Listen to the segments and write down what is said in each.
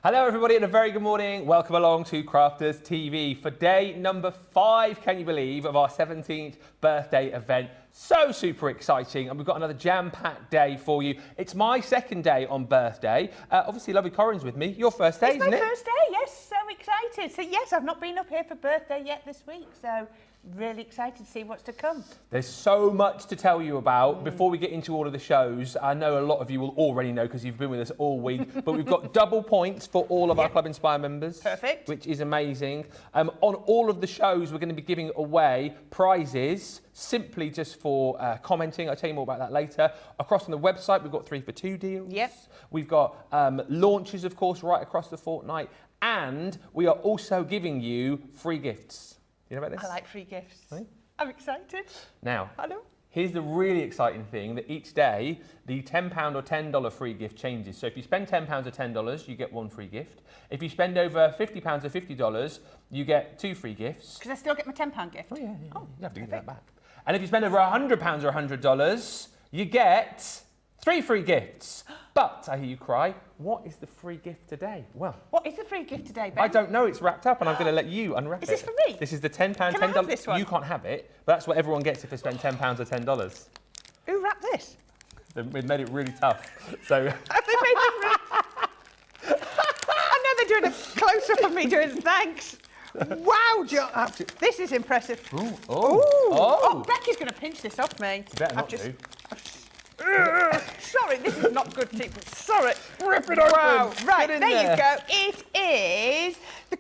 Hello everybody and a very good morning. Welcome along to Crafters TV for day number 5, can you believe, of our 17th birthday event. So super exciting, and we've got another jam-packed day for you. It's my second day on birthday. Obviously, Lovely Corrine's with me. Your first day, isn't it? It's my first day, yes, so excited. So yes, I've not been up here for birthday yet this week, so really excited to see what's to come. There's so much to tell you about. Before we get into all of the shows, I know a lot of you will already know because you've been with us all week, but we've got double points for all of our Club Inspire members. Perfect. Which is amazing. On all of the shows, we're going to be giving away prizes simply just for commenting. I'll tell you more about that later. Across on the website, we've got 3 for 2 deals. Yep. We've got launches, of course, right across the fortnight. And we are also giving you free gifts. You know about this? I like free gifts. Right? I'm excited. Now, Hello. here's the really exciting thing, that each day, the £10 or $10 free gift changes. So if you spend £10 or $10, you get 1 free gift. If you spend over £50 or $50, you get 2 free gifts. Can I still get my £10 gift? Oh, yeah. You have to give that back. And if you spend over £100 or $100, you get 3 free gifts. But I hear you cry, what is the free gift today? Well, what is the free gift today, Ben? I don't know. It's wrapped up, and I'm going to let you unwrap it. Is this for me? This is the £10, $10. Can I have this one? You can't have it, but that's what everyone gets if they spend £10 or $10. Who wrapped this? They've made it really tough. So. Have they made it really... I know they're doing a close-up of me doing thanks. Wow, John. This is impressive. Ooh. Oh, Becky's going to pinch this off me. You better not do. Sorry, this is not good, people. Sorry. Rip it open. Wow. Right, Get in there you go. It is the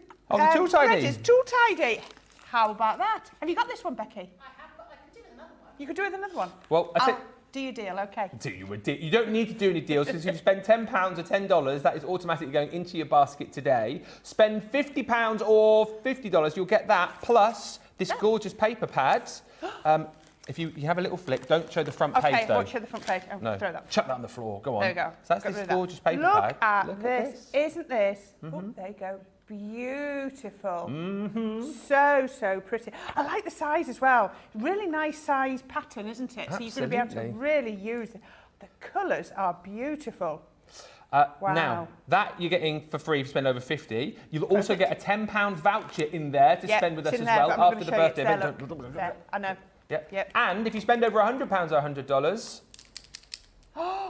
Tool Tidy. Freddy's Tool Tidy. How about that? Have you got this one, Becky? I have, but I could do with another one. You could do with another one. Well, I think. Do your deal, okay? You don't need to do any deals, because if you spend £10 or $10, that is automatically going into your basket today. Spend £50 or $50, you'll get that, plus this gorgeous paper pad. If you have a little flick, don't show the front page, though. Okay, I won't show the front page. Oh, No, throw that. chuck that on the floor, go on. There you go. So that's Got this rid of that. gorgeous paper Look pad. at Look this. at this. Isn't this? Oh, there you go. Beautiful. So pretty. I like the size as well. Really nice size pattern, isn't it? Absolutely. So you're going to be able to really use it. The colours are beautiful. Wow. Wow. Now, that you're getting for free if you spend over 50. You'll also get a £10 voucher in there to spend with us it's as in there, well but I'm after the gonna show you. birthday It's event. there, look. There. I know. Yep. And if you spend over £100 or $100,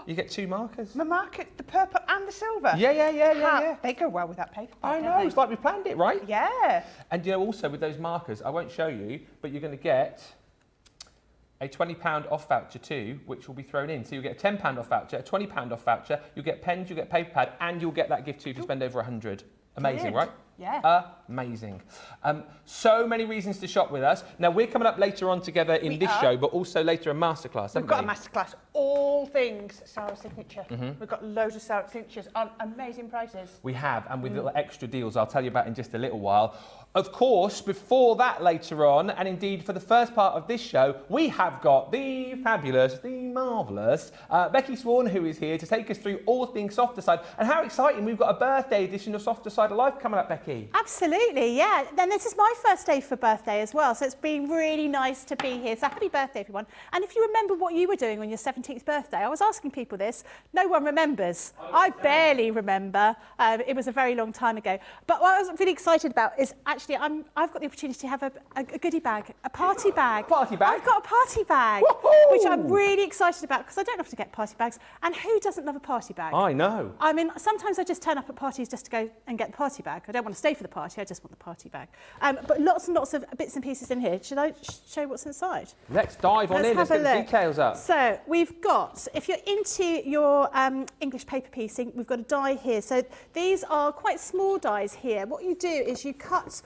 you get 2 markers. My market, the purple and the silver. Yeah. They go well with that paper. I don't know, they? it's like we planned it, right? Yeah. And you know, also with those markers, I won't show you, but you're going to get a £20 off voucher too, which will be thrown in. So you'll get a £10 off voucher, a £20 off voucher, you'll get pens, you'll get paper pad, and you'll get that gift too if you spend over 100. Amazing, Brilliant. right? Yeah. Amazing. So many reasons to shop with us. Now, we're coming up later on together in this show, but also later a masterclass, We've got a masterclass, all things Sarah Signature. We've got loads of Sarah Signatures on amazing prices. We have, and with little extra deals I'll tell you about in just a little while. Of course, before that later on, and indeed for the first part of this show, we have got the fabulous, the marvellous Becky Swan, who is here to take us through all things Softer Side. And how exciting, we've got a birthday edition of Softer Side Alive coming up, Becky. Absolutely, yeah. Then this is my first day for birthday as well, so it's been really nice to be here. So happy birthday, everyone. And if you remember what you were doing on your 17th birthday, I was asking people this, no one remembers. I barely remember. It was a very long time ago. But what I was really excited about is actually I've got the opportunity to have a goodie bag, a party bag. Party bag? I've got a party bag, which I'm really excited about because I don't often get party bags. And who doesn't love a party bag? I know. I mean, sometimes I just turn up at parties just to go and get the party bag. I don't want to stay for the party, I just want the party bag. But lots and lots of bits and pieces in here. Should I show you what's inside? Let's dive on in, let's get the details up. So we've got, if you're into your English paper piecing, we've got a die here. So these are quite small dies here. What you do is you cut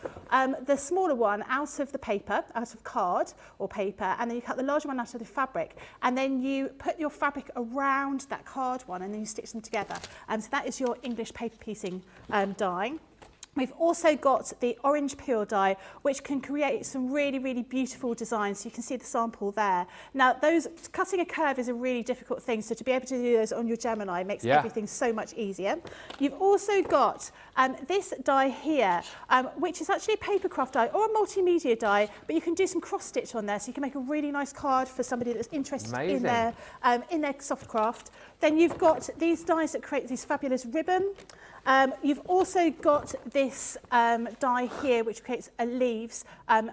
the smaller one out of the paper, out of card or paper, and then you cut the larger one out of the fabric, and then you put your fabric around that card one, and then you stitch them together. So that is your English paper piecing die. We've also got the orange peel die, which can create some really, really beautiful designs. So you can see the sample there. Now, cutting a curve is a really difficult thing, so to be able to do those on your Gemini makes everything so much easier. You've also got this die here, which is actually a papercraft die or a multimedia die, but you can do some cross stitch on there, so you can make a really nice card for somebody that's interested in their soft craft. Then you've got these dies that create this fabulous ribbon. You've also got this die here, which creates leaves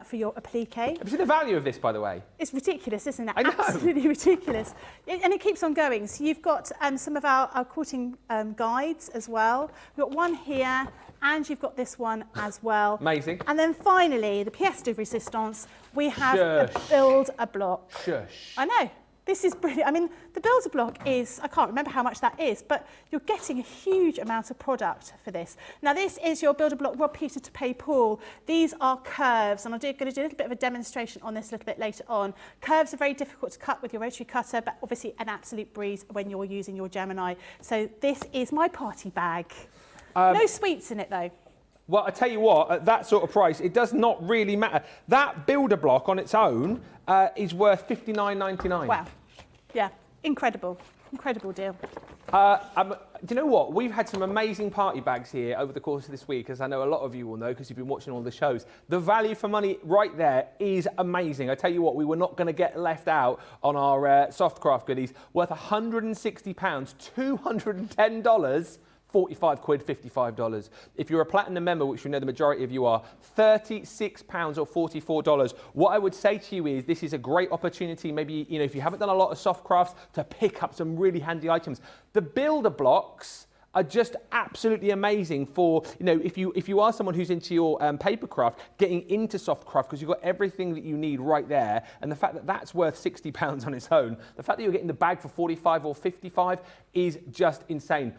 for your applique. Have you seen the value of this, by the way? It's ridiculous, isn't it? I know. Absolutely ridiculous. And it keeps on going. So you've got some of our quilting guides as well. We've got one here, and you've got this one as well. Amazing. And then finally, the pièce de résistance, we have a build-a-block. Shush. I know. This is brilliant. I mean, the build-a-block is, I can't remember how much that is, but you're getting a huge amount of product for this. Now, this is your build-a-block Rob Peter to Pay Paul. These are curves, and I'm going to do a little bit of a demonstration on this a little bit later on. Curves are very difficult to cut with your rotary cutter, but obviously an absolute breeze when you're using your Gemini. So this is my party bag. No sweets in it, though. Well, I tell you what, at that sort of price, it does not really matter. That builder block on its own is worth $59.99. Wow. Yeah, incredible. Incredible deal. Do you know what? We've had some amazing party bags here over the course of this week, as I know a lot of you will know because you've been watching all the shows. The value for money right there is amazing. I tell you what, we were not going to get left out on our Softcraft goodies, worth £160, $210. 45 quid, $55. If you're a platinum member, which we know the majority of you are, £36 or $44. What I would say to you is this is a great opportunity, maybe, you know, if you haven't done a lot of soft crafts, to pick up some really handy items. The builder blocks are just absolutely amazing for, you know, if you are someone who's into your papercraft, getting into soft craft, because you've got everything that you need right there. And the fact that that's worth £60 on its own, the fact that you're getting the bag for 45 or 55 is just insane.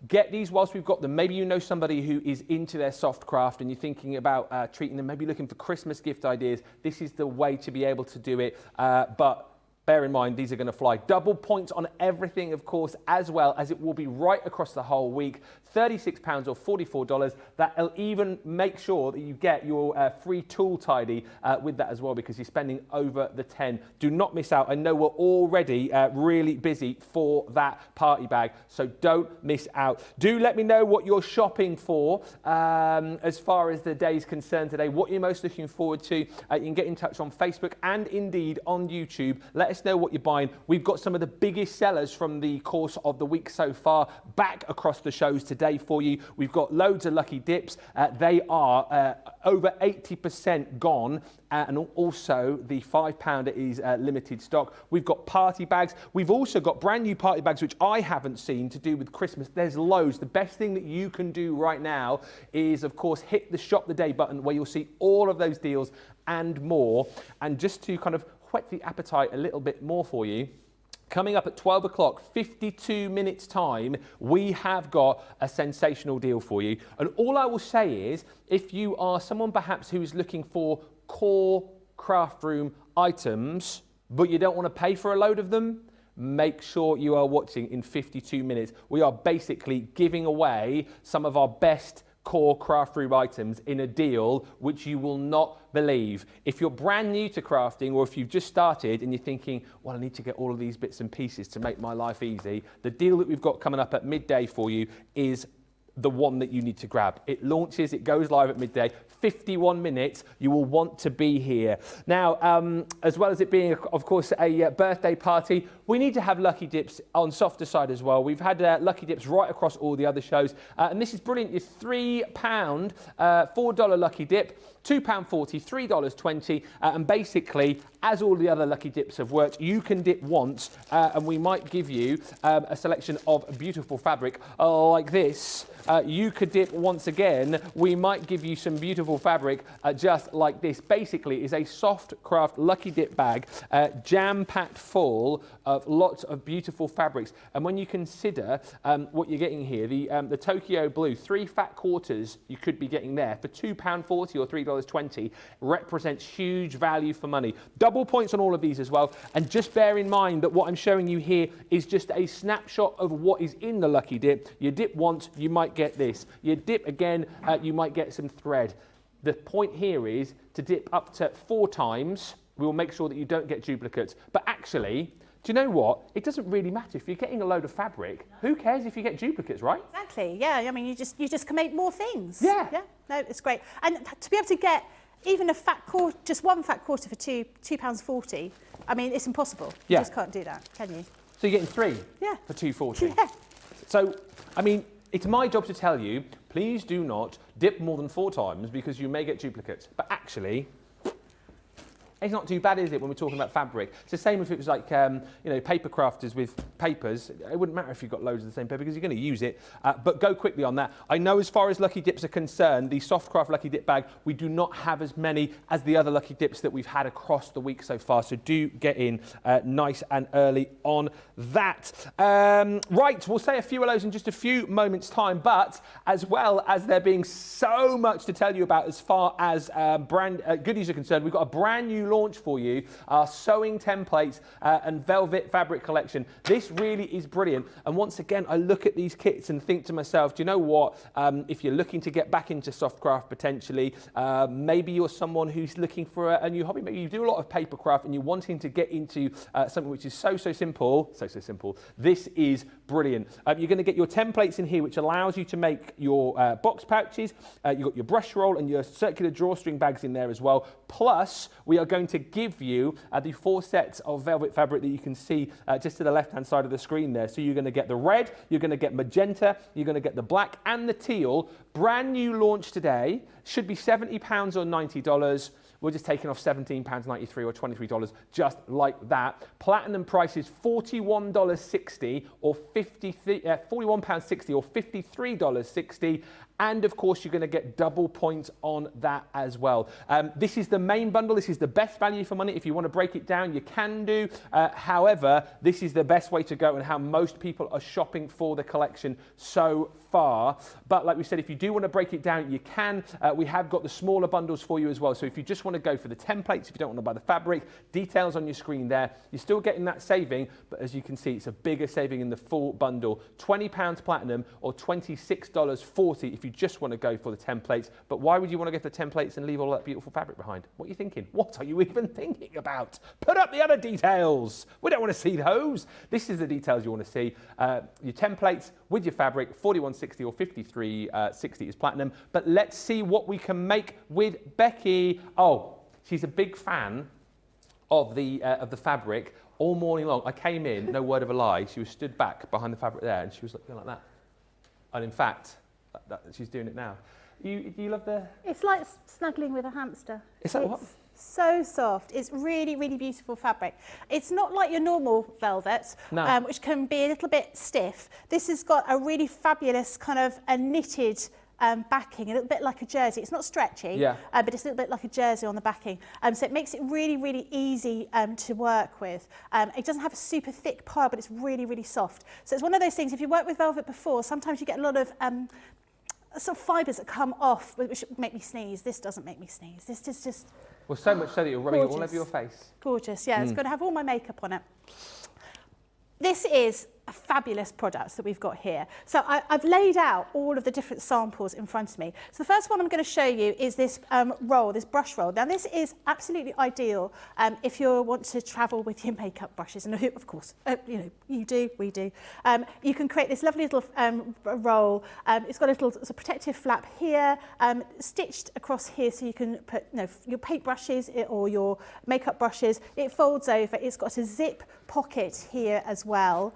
Get these whilst we've got them. Maybe you know somebody who is into their soft craft and you're thinking about treating them, maybe looking for Christmas gift ideas. This is the way to be able to do it. But bear in mind, these are going to fly. Double points on everything, of course, as well as it will be right across the whole week. £36 or $44. That'll even make sure that you get your free tool tidy with that as well, because you're spending over the 10. Do not miss out. I know we're already really busy for that party bag, so don't miss out. Do let me know what you're shopping for as far as the day's concerned today, what you're most looking forward to. You can get in touch on Facebook and indeed on YouTube. Let us know what you're buying. We've got some of the biggest sellers from the course of the week so far back across the shows today for you. We've got loads of lucky dips. They are over 80% gone. And also the £5 is limited stock. We've got party bags. We've also got brand new party bags, which I haven't seen, to do with Christmas. There's loads. The best thing that you can do right now is, of course, hit the shop the day button, where you'll see all of those deals and more. And just to kind of whet the appetite a little bit more for you, coming up at 12 o'clock, 52 minutes time, we have got a sensational deal for you. And all I will say is, if you are someone perhaps who is looking for core craft room items, but you don't want to pay for a load of them, make sure you are watching in 52 minutes. We are basically giving away some of our best core craft room items in a deal which you will not believe. If you're brand new to crafting, or if you've just started and you're thinking, well, I need to get all of these bits and pieces to make my life easy, the deal that we've got coming up at midday for you is the one that you need to grab. It launches, it goes live at midday, 51 minutes, you will want to be here. Now, as well as it being, of course, a birthday party, we need to have lucky dips on softer side as well. We've had lucky dips right across all the other shows, and this is brilliant. It's £3, $4 lucky dip, £2.40, $3.20, and basically, as all the other lucky dips have worked, you can dip once, and we might give you a selection of beautiful fabric like this. You could dip once again. We might give you some beautiful fabric just like this. Basically, is a soft craft lucky dip bag, jam-packed full of lots of beautiful fabrics. And when you consider what you're getting here, the Tokyo Blue, 3 fat quarters you could be getting there for £2.40 or $3.20, represents huge value for money. Double points on all of these as well. And just bear in mind that what I'm showing you here is just a snapshot of what is in the lucky dip. You dip once, you might might get this. You dip again, you might get some thread. The point here is to dip up to 4 times. We will make sure that you don't get duplicates. But actually, do you know what? It doesn't really matter. If you're getting a load of fabric, who cares if you get duplicates, right? Exactly, yeah. I mean, you just can make more things. Yeah. Yeah, no, it's great. And to be able to get even a fat quarter, just one fat quarter for £2.40, I mean, it's impossible. Yeah. You just can't do that, can you? So you're getting 3 Yeah. for £2.40. Yeah. So, I mean, it's my job to tell you, please do not dip more than 4 times because you may get duplicates. But actually, it's not too bad, is it, when we're talking about fabric? It's the same if it was like, paper crafters with papers. It wouldn't matter if you've got loads of the same paper because you're going to use it. But go quickly on that. I know as far as Lucky Dips are concerned, the Softcraft Lucky Dip bag, we do not have as many as the other Lucky Dips that we've had across the week so far. So do get in nice and early on that. Right, we'll say a few hellos in just a few moments' time. But as well as there being so much to tell you about as far as brand goodies are concerned, we've got a brand new launch for you, our sewing templates and velvet fabric collection. This really is brilliant. And once again, I look at these kits and think to myself, do you know what? If you're looking to get back into Softcraft potentially, maybe you're someone who's looking for a new hobby. Maybe you do a lot of paper craft and you're wanting to get into something which is so simple. This is brilliant. You're going to get your templates in here, which allows you to make your box pouches. You've got your brush roll and your circular drawstring bags in there as well. Plus, we are going to give you the 4 sets of velvet fabric that you can see just to the left-hand side of the screen there. So you're going to get the red, you're going to get magenta, you're going to get the black and the teal. Brand new launch today. Should be £70 or $90. We're just taking off £17.93 or $23, just like that. Platinum price is $41.60 or £41.60 or $53.60. And of course, you're going to get double points on that as well. This is the main bundle. This is the best value for money. If you want to break it down, you can do. However, this is the best way to go and how most people are shopping for the collection so far. But like we said, if you do want to break it down, you can. We have got the smaller bundles for you as well. So if you just want to go for the templates, if you don't want to buy the fabric, details on your screen there. You're still getting that saving, but as you can see, it's a bigger saving in the full bundle. £20 platinum or $26.40 if you just want to go for the templates. But why would you want to go for the templates and leave all that beautiful fabric behind? What are you thinking? What are you even thinking about? Put up the other details. We don't want to see those. This is the details you want to see. Your templates with your fabric, $41.60 or $53.60 is platinum. But let's see what we can make with Becky. Oh, she's a big fan of the fabric all morning long. I came in, no word of a lie. She was stood back behind the fabric there, and she was looking like that. And in fact, she's doing it now. Do you love the... It's like snuggling with a hamster. Is that what? So soft. It's really, really beautiful fabric. It's not like your normal velvet, no. Which can be a little bit stiff. This has got a really fabulous kind of a knitted backing, a little bit like a jersey. It's not stretchy, yeah. But it's a little bit like a jersey on the backing. So it makes it really, really easy to work with. It doesn't have a super thick pile, but it's really, really soft. So it's one of those things, if you worked with velvet before, sometimes you get a lot of sort of fibres that come off, which make me sneeze. This doesn't make me sneeze. This is just... Well, so much so that you're rubbing it all over your face. Gorgeous, yeah. It's going to have all my makeup on it. This is a fabulous product that we've got here. So I've laid out all of the different samples in front of me. So the first one I'm going to show you is this roll, this brush roll. Now this is absolutely ideal if you want to travel with your makeup brushes, and of course, you do, we do. You can create this lovely little roll. It's got a little sort of protective flap here, stitched across here, so you can put your paint brushes or your makeup brushes. It folds over. It's got a zip pocket here as well.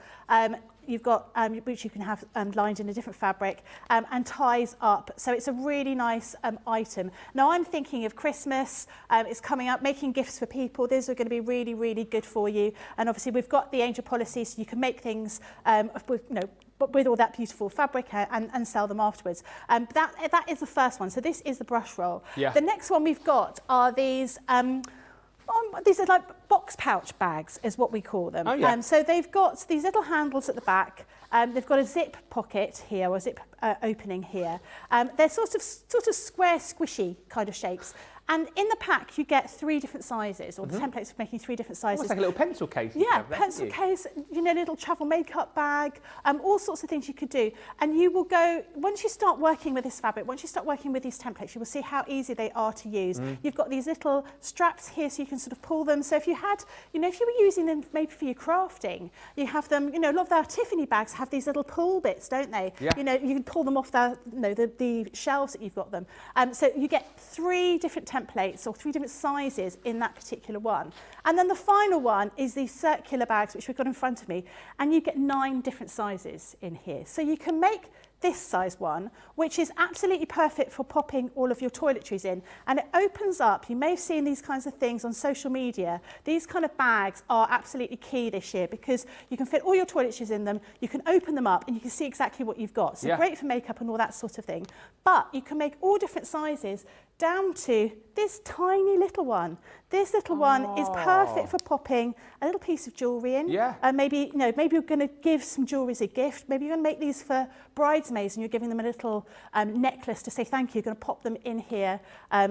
You've got which you can have lined in a different fabric and ties up. So it's a really nice item. Now I'm thinking of Christmas. It's coming up, making gifts for people. These are going to be really, really good for you. And obviously we've got the Angel policy, so you can make things with all that beautiful fabric and sell them afterwards. That is the first one. So this is the brush roll. Yeah. The next one we've got are these. These are like box pouch bags, is what we call them. Oh, yeah. So they've got these little handles at the back. They've got a zip pocket here, or zip opening here. They're sort of square, squishy kind of shapes. And in the pack, you get 3 different sizes, or the templates for making 3 different sizes. Almost like a little pencil case. Yeah, pencil case, you know, little travel makeup bag, all sorts of things you could do. And you will go, once you start working with this fabric, once you start working with these templates, you will see how easy they are to use. You've got these little straps here so you can sort of pull them. So if you had, you know, if you were using them maybe for your crafting, you have them, you know, a lot of our Tiffany bags have these little pull bits, don't they? Yeah. You know, you can pull them off the, you know, the shelves that you've got them. So you get 3 different templates or 3 different sizes in that particular one. And then the final one is these circular bags, which we've got in front of me, and you get 9 different sizes in here. So you can make this size one, which is absolutely perfect for popping all of your toiletries in. And it opens up, you may have seen these kinds of things on social media. These kind of bags are absolutely key this year because you can fit all your toiletries in them, you can open them up and you can see exactly what you've got. So great for makeup and all that sort of thing. But you can make all different sizes down to this tiny little one. This little one is perfect for popping a little piece of jewellery in. Yeah. Maybe, you know, maybe you're going to give some jewellery as a gift. Maybe you're going to make these for bridesmaids and you're giving them a little necklace to say thank you. You're going to pop them in here,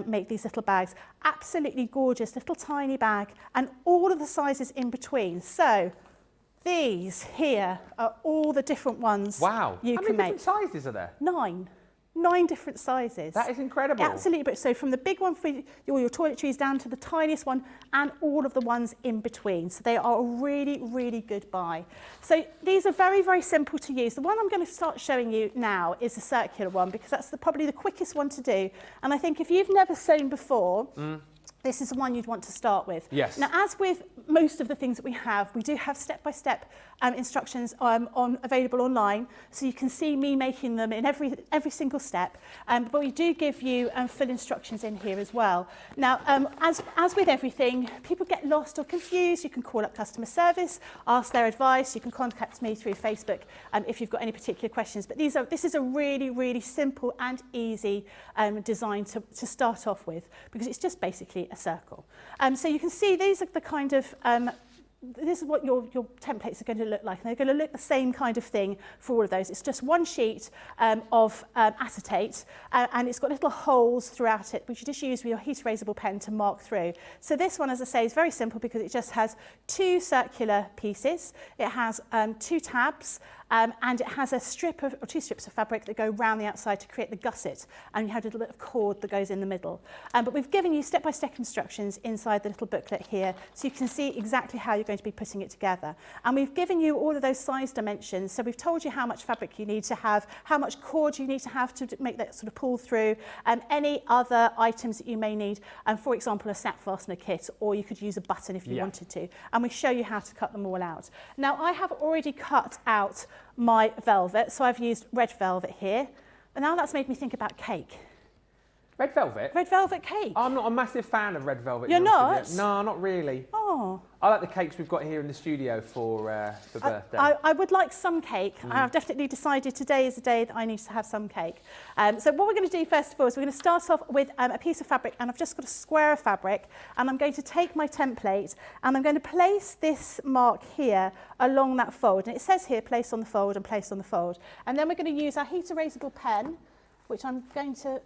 make these little bags. Absolutely gorgeous, little tiny bag, and all of the sizes in between. So these here are all the different ones you can make. How many different sizes are there? 9 different sizes. That is incredible. Absolutely, but so from the big one for your toiletries down to the tiniest one and all of the ones in between. So they are a really, really good buy. So these are very, very simple to use. The one I'm going to start showing you now is the circular one because that's probably the quickest one to do. And I think if you've never sewn before, this is the one you'd want to start with. Yes. Now, as with most of the things that we do have step-by-step instructions available online, so you can see me making them in every single step. But we do give you full instructions in here as well. Now, as with everything, people get lost or confused. You can call up customer service, ask their advice. You can contact me through Facebook if you've got any particular questions. But this is a really, really simple and easy design to start off with because it's just basically a circle. So you can see these are the kind of this is what your templates are going to look like, and they're going to look the same kind of thing for all of those. It's just one sheet of acetate, and it's got little holes throughout it, which you just use with your heat erasable pen to mark through. So this one, as I say, is very simple because it just has 2 circular pieces. It has 2 tabs, and it has a strip of, or 2 strips of fabric that go round the outside to create the gusset, and you have a little bit of cord that goes in the middle. But we've given you step-by-step instructions inside the little booklet here, so you can see exactly how you're going to be putting it together. And we've given you all of those size dimensions, so we've told you how much fabric you need to have, how much cord you need to have to make that sort of pull through, any other items that you may need, for example, a snap fastener kit, or you could use a button if you wanted to. And we show you how to cut them all out. Now, I have already cut out my velvet, so I've used red velvet here. And now that's made me think about cake. Red velvet? Red velvet cake. I'm not a massive fan of red velvet. You're not? No, not really. Oh. I like the cakes we've got here in the studio for birthday. I would like some cake. I've definitely decided today is the day that I need to have some cake. So what we're going to do first of all is we're going to start off with a piece of fabric, and I've just got a square of fabric, and I'm going to take my template and I'm going to place this mark here along that fold. And it says here, place on the fold and place on the fold. And then we're going to use our heat erasable pen, which I'm going to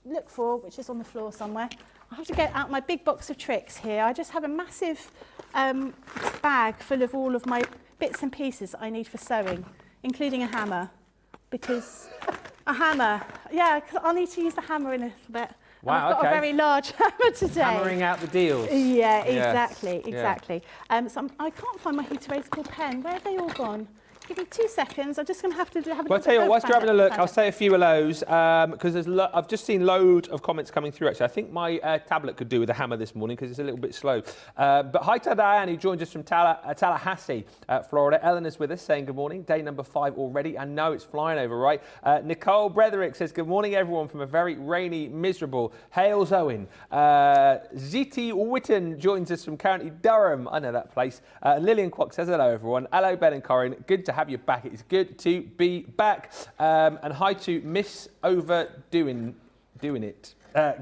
look for, which is on the floor somewhere. I have to get out my big box of tricks here. I just have a massive bag full of all of my bits and pieces that I need for sewing, including a hammer, because a hammer, yeah, I'll need to use the hammer in a little bit. Wow, I've got a very large hammer today. Hammering out the deals. Yeah, exactly, exactly. So I can't find my heat erasable pen. Where have they all gone? Give me 2 seconds. I'm just going to have a Well, look. I'll tell you what, whilst you're having a look, I'll say a few of those, because I've just seen loads of comments coming through, actually. I think my tablet could do with a hammer this morning, because it's a little bit slow. But hi to Diane, who joins us from Tallahassee, Florida. Ellen is with us, saying good morning. Day number 5 already. I know it's flying over, right? Nicole Bretherick says, good morning, everyone, from a very rainy, miserable Hales Owen. Ziti Witten joins us from County Durham. I know that place. Lillian Kwok says, hello, everyone. Hello, Ben and Corrine. Good to have you back. It's good to be back. And hi to Miss Overdoing it.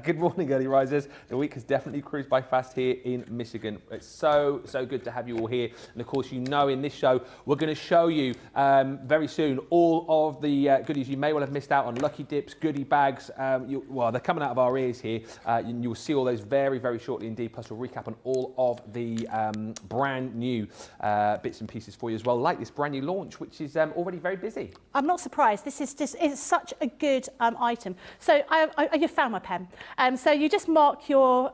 Good morning, early risers. The week has definitely cruised by fast here in Michigan. It's so good to have you all here. And of course, you know, in this show, we're going to show you very soon all of the goodies you may well have missed out on. Lucky dips, goodie bags. Well, they're coming out of our ears here. You'll see all those very shortly indeed. Plus, we'll recap on all of the brand new bits and pieces for you as well, like this brand new launch, which is already very busy. I'm not surprised. This is just, it's such a good item. So you found my pen. So you just mark your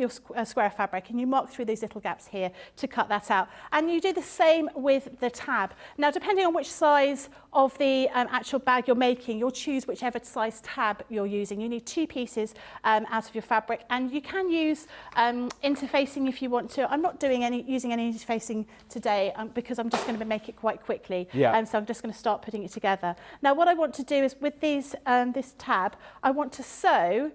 square of fabric and you mark through these little gaps here to cut that out. And you do the same with the tab. Now, depending on which size of the actual bag you're making, you'll choose whichever size tab you're using. You need 2 pieces out of your fabric, and you can use interfacing if you want to. I'm not using any interfacing today because I'm just going to make it quite quickly. Yeah. So I'm just going to start putting it together. Now, what I want to do is with these this tab, I want to sew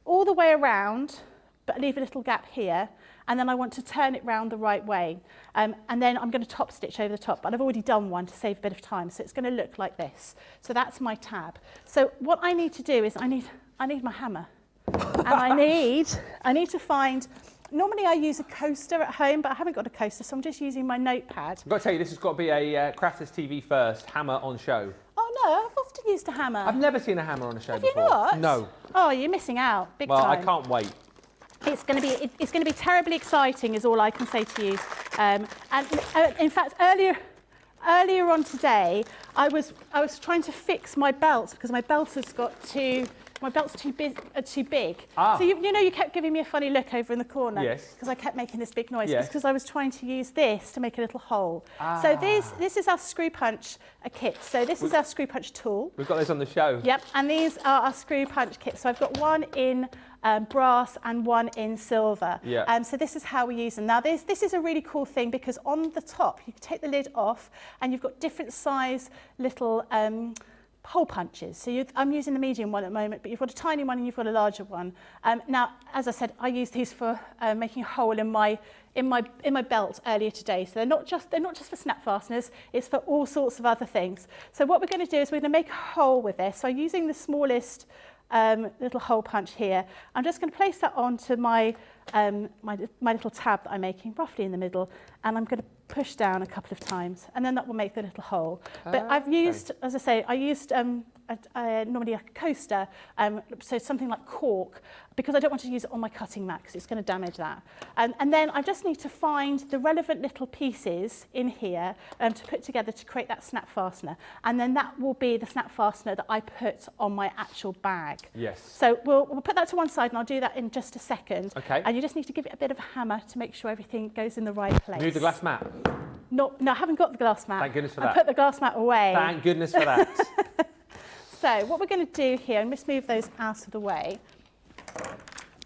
all the way around, but leave a little gap here. And then I want to turn it round the right way. And then I'm going to top stitch over the top, but I've already done one to save a bit of time. So it's going to look like this. So that's my tab. So what I need to do is I need my hammer. And I need to find, normally I use a coaster at home, but I haven't got a coaster, so I'm just using my notepad. I've got to tell you, this has got to be a Crafters TV first hammer on show. Oh no, I've often used a hammer. I've never seen a hammer on a show before. Have you not? No. Oh, you're missing out, big Well, time. I can't wait. It's going to be terribly exciting, is all I can say to you. And in fact, earlier on today, I was trying to fix my belt because my belt has got my belt's too big. Ah. So you know, you kept giving me a funny look over in the corner. Yes. Because I kept making this big noise. Yes. It's because I was trying to use this to make a little hole. Ah. So this is our screw punch kit. So this is our screw punch tool. We've got this on the show. Yep, and these are our screw punch kits. So I've got one in brass and one in silver. Yeah. So this is how we use them. Now this is a really cool thing because on the top you can take the lid off and you've got different size little hole punches. So I'm using the medium one at the moment, but you've got a tiny one and you've got a larger one. Now, as I said, I use these for making a hole in my belt earlier today. So they're not just for snap fasteners. It's for all sorts of other things. So what we're going to do is we're going to make a hole with this. So using the smallest little hole punch here, I'm just going to place that onto my little tab that I'm making, roughly in the middle, and I'm going to push down a couple of times, and then that will make the little hole. But I've used, as I say, normally a coaster, so something like cork, because I don't want to use it on my cutting mat because it's going to damage that. And then I just need to find the relevant little pieces in here to put together to create that snap fastener. And then that will be the snap fastener that I put on my actual bag. Yes. So we'll put that to one side, and I'll do that in just a second. Okay. And you just need to give it a bit of a hammer to make sure everything goes in the right place. Move the glass mat. No, I haven't got the glass mat. Thank goodness for I that. put the glass mat away. Thank goodness for that. So what we're going to do here, and just move those out of the way,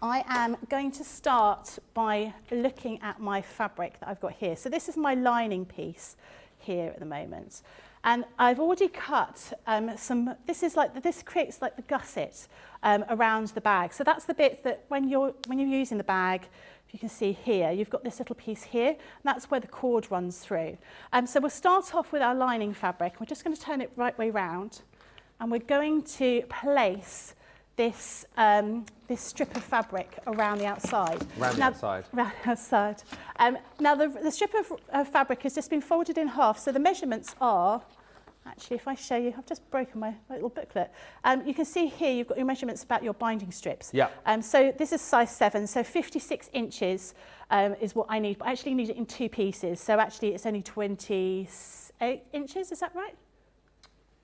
I am going to start by looking at my fabric that I've got here. So this is my lining piece here at the moment. And I've already cut this creates like the gusset around the bag. So that's the bit that when you're using the bag, if you can see here, you've got this little piece here, and that's where the cord runs through. So we'll start off with our lining fabric. We're just going to turn it right way round, and we're going to place this strip of fabric around the outside. Around the outside. Around the outside. Now the strip of fabric has just been folded in half, so the measurements are, actually if I show you, I've just broken my little booklet. You can see here you've got your measurements about your binding strips. Yeah. So this is size 7, so 56 inches is what I need, but I actually need it in 2 pieces, so actually it's only 28 inches, is that right?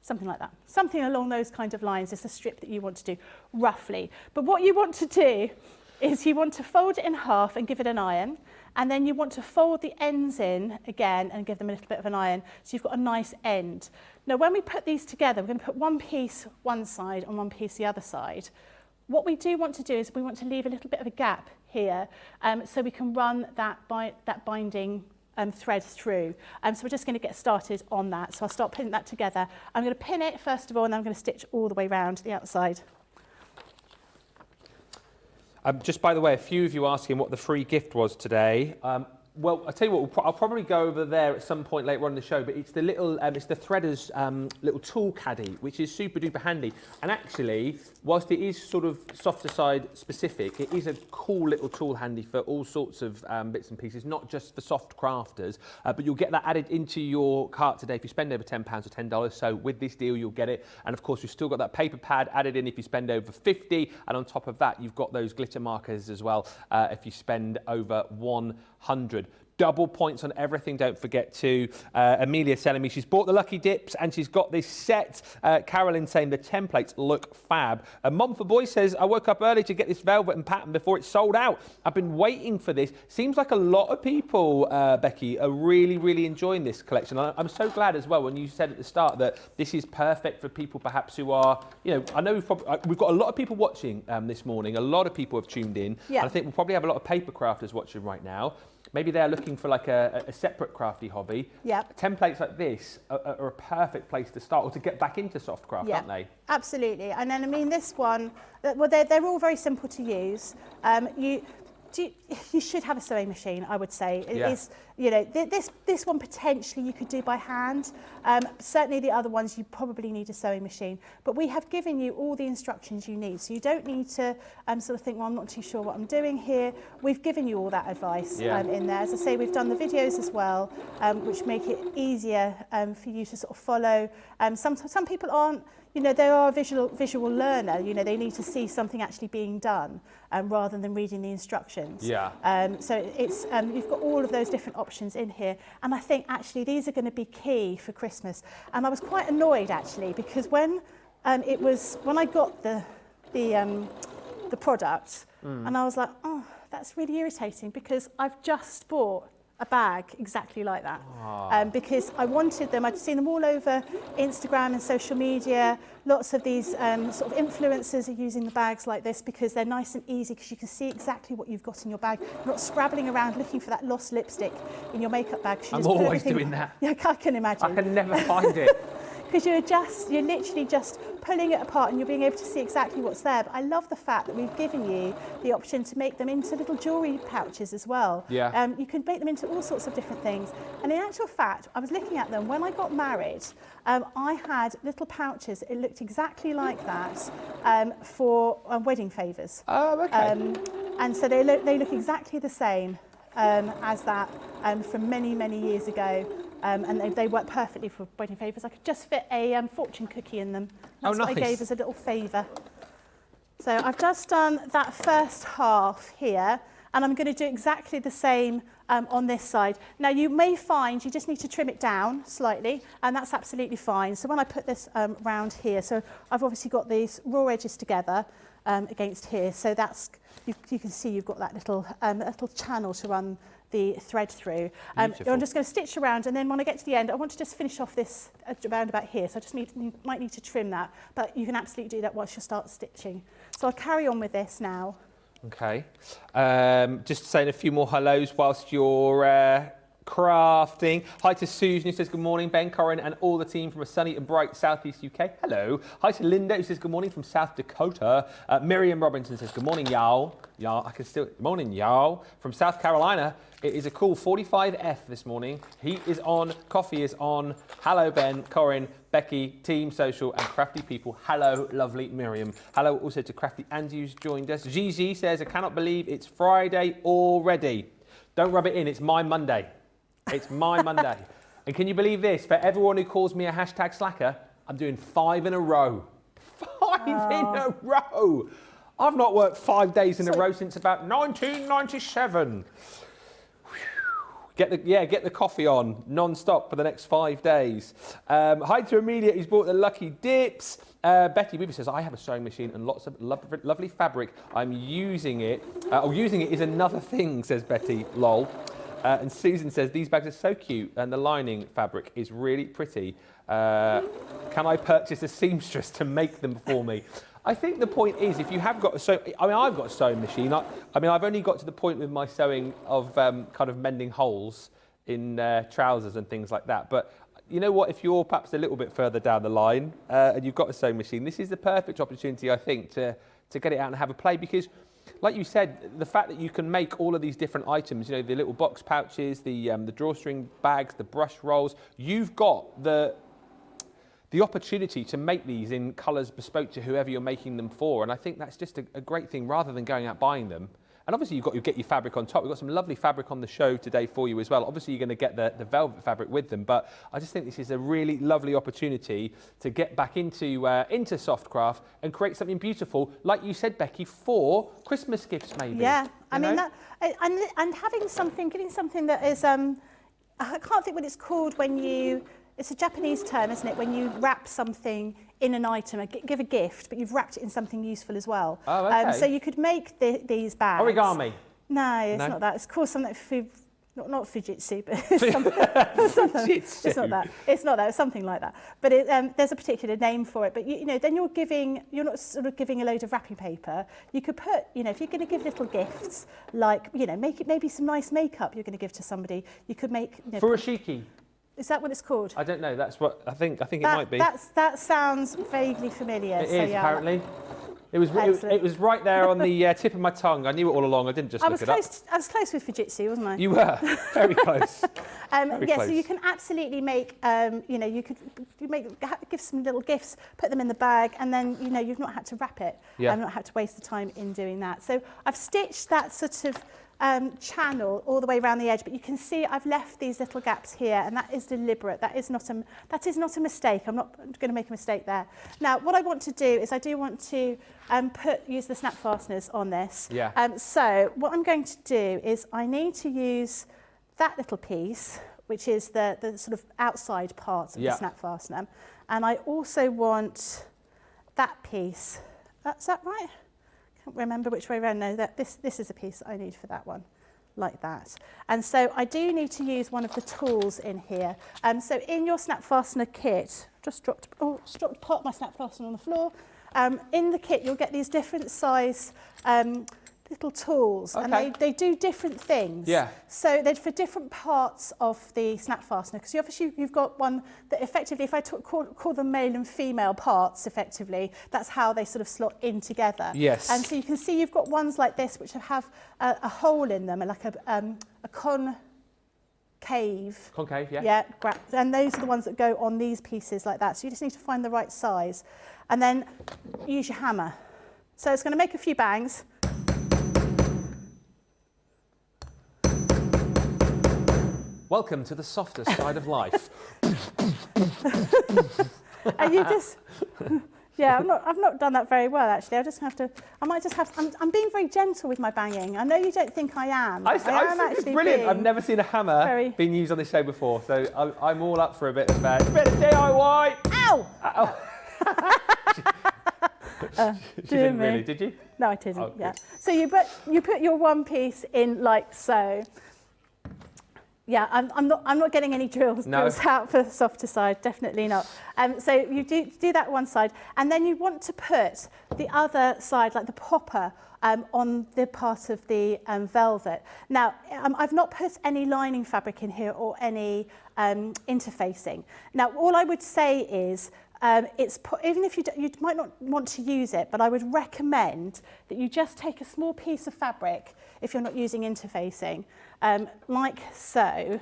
Something like that. Something along those kind of lines is the strip that you want to do, roughly. But what you want to do is you want to fold it in half and give it an iron, and then you want to fold the ends in again and give them a little bit of an iron, so you've got a nice end. Now, when we put these together, we're going to put one piece one side and one piece the other side. What we do want to do is we want to leave a little bit of a gap here, so we can run that binding thread through. So we're just going to get started on that. So I'll start putting that together. I'm going to pin it first of all, and then I'm going to stitch all the way around the outside. Just by the way, a few of you asking what the free gift was today. Well, I'll tell you what, I'll probably go over there at some point later on in the show, but it's the little, it's the Threader's little tool caddy, which is super duper handy. And actually, whilst it is sort of softer side specific, it is a cool little tool handy for all sorts of bits and pieces, not just for soft crafters, but you'll get that added into your cart today if you spend over £10 or $10. So with this deal, you'll get it. And of course, we've still got that paper pad added in if you spend over 50. And on top of that, you've got those glitter markers as well if you spend over 100. Double points on everything, don't forget to. Amelia telling me she's bought the Lucky Dips and she's got this set. Carolyn saying the templates look fab. Mom for Boy says, I woke up early to get this velvet and pattern before it sold out. I've been waiting for this. Seems like a lot of people, Becky, are really, really enjoying this collection. I'm so glad as well when you said at the start that this is perfect for people perhaps who are, you know, I know we've got a lot of people watching this morning. A lot of people have tuned in. Yeah. And I think we'll probably have a lot of paper crafters watching right now. Maybe they're looking for like a separate crafty hobby. Yep. Templates like this are a perfect place to start or to get back into soft craft, aren't they? Absolutely. And then, I mean, this one, well, they're all very simple to use. You should have a sewing machine, I would say. It is, you know, this one potentially you could do by hand. Certainly the other ones you probably need a sewing machine. But we have given you all the instructions you need, so you don't need to sort of think, well, I'm not too sure what I'm doing here. We've given you all that advice in there. As I say, we've done the videos as well, which make it easier for you to sort of follow. Some people aren't. You know, they are a visual learner. You know, they need to see something actually being done rather than reading the instructions. Yeah. So it's you've got all of those different options in here, and I think actually these are going to be key for Christmas. And I was quite annoyed actually because when I got the product, and I was like, oh, that's really irritating because I've just bought a bag exactly like that because I wanted them. I'd seen them all over Instagram and social media. Lots of these sort of influencers are using the bags like this because they're nice and easy because you can see exactly what you've got in your bag. You're not scrabbling around looking for that lost lipstick in your makeup bag. I'm always doing that. Yeah, I can imagine. I can never find it. Because you're literally just pulling it apart and you're being able to see exactly what's there. But I love the fact that we've given you the option to make them into little jewellery pouches as well. Yeah. You can make them into all sorts of different things. And in actual fact, I was looking at them when I got married. I had little pouches. It looked exactly like that for wedding favours. Oh, okay. And so they look exactly the same as that from many, many years ago. And they work perfectly for wedding favours. I could just fit a fortune cookie in them. That's what I gave as a little favour. So I've just done that first half here, and I'm going to do exactly the same on this side. Now you may find you just need to trim it down slightly, and that's absolutely fine. So when I put this round here, so I've obviously got these raw edges together against here, so that's you can see you've got that little channel to run the thread through. I'm just going to stitch around, and then when I get to the end, I want to just finish off this around about here. So I just might need to trim that, but you can absolutely do that once you start stitching. So I'll carry on with this now. Okay. Just saying a few more hellos whilst you're crafting. Hi to Susan who says good morning, Ben Corrine and all the team from a sunny and bright southeast UK. Hello. Hi to Linda who says good morning from South Dakota. Miriam Robinson says good morning, y'all. Y'all, I can still. Good morning, y'all. From South Carolina, it is a cool 45F this morning. Heat is on, coffee is on. Hello, Ben, Corrine, Becky, Team Social, and Crafty People. Hello, lovely Miriam. Hello also to Crafty Andy who's joined us. Gigi says, I cannot believe it's Friday already. Don't rub it in, it's my Monday. It's my Monday. And can you believe this? For everyone who calls me a hashtag slacker, I'm doing 5 in a row. 5 in a row. I've not worked 5 days in a row since about 1997. Get the coffee on non-stop for the next 5 days. Hi to Amelia, who's bought the Lucky Dips. Betty Weaver says, I have a sewing machine and lots of lovely fabric. I'm using it. Using it is another thing, says Betty, lol. And Susan says, these bags are so cute and the lining fabric is really pretty. Can I purchase a seamstress to make them for me? I think the point is, if you have got I've got a sewing machine. I've only got to the point with my sewing of kind of mending holes in trousers and things like that. But you know what? If you're perhaps a little bit further down the line and you've got a sewing machine, this is the perfect opportunity, I think, to get it out and have a play because like you said, the fact that you can make all of these different items, you know, the little box pouches, the drawstring bags, the brush rolls, you've got the opportunity to make these in colours bespoke to whoever you're making them for. And I think that's just a great thing rather than going out buying them. And obviously you get your fabric on top. We've got some lovely fabric on the show today for you as well. Obviously you're going to get the velvet fabric with them, but I just think this is a really lovely opportunity to get back into Softcraft and create something beautiful, like you said, Becky, for Christmas gifts maybe. Yeah, I mean, and having something, getting something that is, I can't think what it's called when you, it's a Japanese term, isn't it? When you wrap something in an item, give a gift, but you've wrapped it in something useful as well. Oh, okay. So you could make these bags. Origami? No, it's not that. It's called something, not Fujitsu, but it's something. It's not that. It's not that. It's something like that. But there's a particular name for it. But you know, then you're not sort of giving a load of wrapping paper. You could put, you know, if you're going to give little gifts, like, you know, make it maybe some nice makeup you're going to give to somebody. You could make, you know, Furoshiki. Is that what it's called? I don't know. That's what I think it might be. That sounds vaguely familiar. It is, yeah. apparently. It was right there on the tip of my tongue. I knew it all along. I didn't just look it up. I was close with Fujitsu, wasn't I? You were very close. Yeah, close. so you can absolutely make, you know, give some little gifts, put them in the bag, and then, you know, you've not had to wrap it. Yeah. I've not had to waste the time in doing that. So I've stitched that sort of channel all the way around the edge, but you can see I've left these little gaps here, and that is deliberate. That is not a mistake. I'm not going to make a mistake there. Now, what I want to do is I do want to use the snap fasteners on this. Yeah. So what I'm going to do is I need to use that little piece, which is the sort of outside part of the snap fastener, and I also want that piece. Is that right? Can't remember which way around. No, this is a piece that I need for that one, like that. And so I do need to use one of the tools in here. So in your snap fastener kit, just dropped part of my snap fastener on the floor. In the kit, you'll get these different size little tools, okay. and they do different things. Yeah. So they're for different parts of the snap fastener, because obviously you've got one that effectively, if I call them male and female parts, effectively, that's how they sort of slot in together. Yes. And so you can see you've got ones like this which have a hole in them, like a concave. Concave, yeah. Yeah, and those are the ones that go on these pieces like that. So you just need to find the right size, and then use your hammer. So it's going to make a few bangs. Welcome to the softer side of life. And you just, yeah, I've not done that very well actually. I'm being very gentle with my banging. I know you don't think I am. I think it's brilliant. I've never seen a hammer being used on this show before, so I'm all up for a bit of DIY. Ow! She didn't really, did you? No, I didn't. Oh, yeah. So you put your one piece in like so. Yeah, I'm not getting any drills out for the softer side, definitely not. So you do that one side, and then you want to put the other side, like the popper, on the part of the velvet. Now, I've not put any lining fabric in here or any interfacing. Now, all I would say is, even if you might not want to use it, but I would recommend that you just take a small piece of fabric if you're not using interfacing, like so,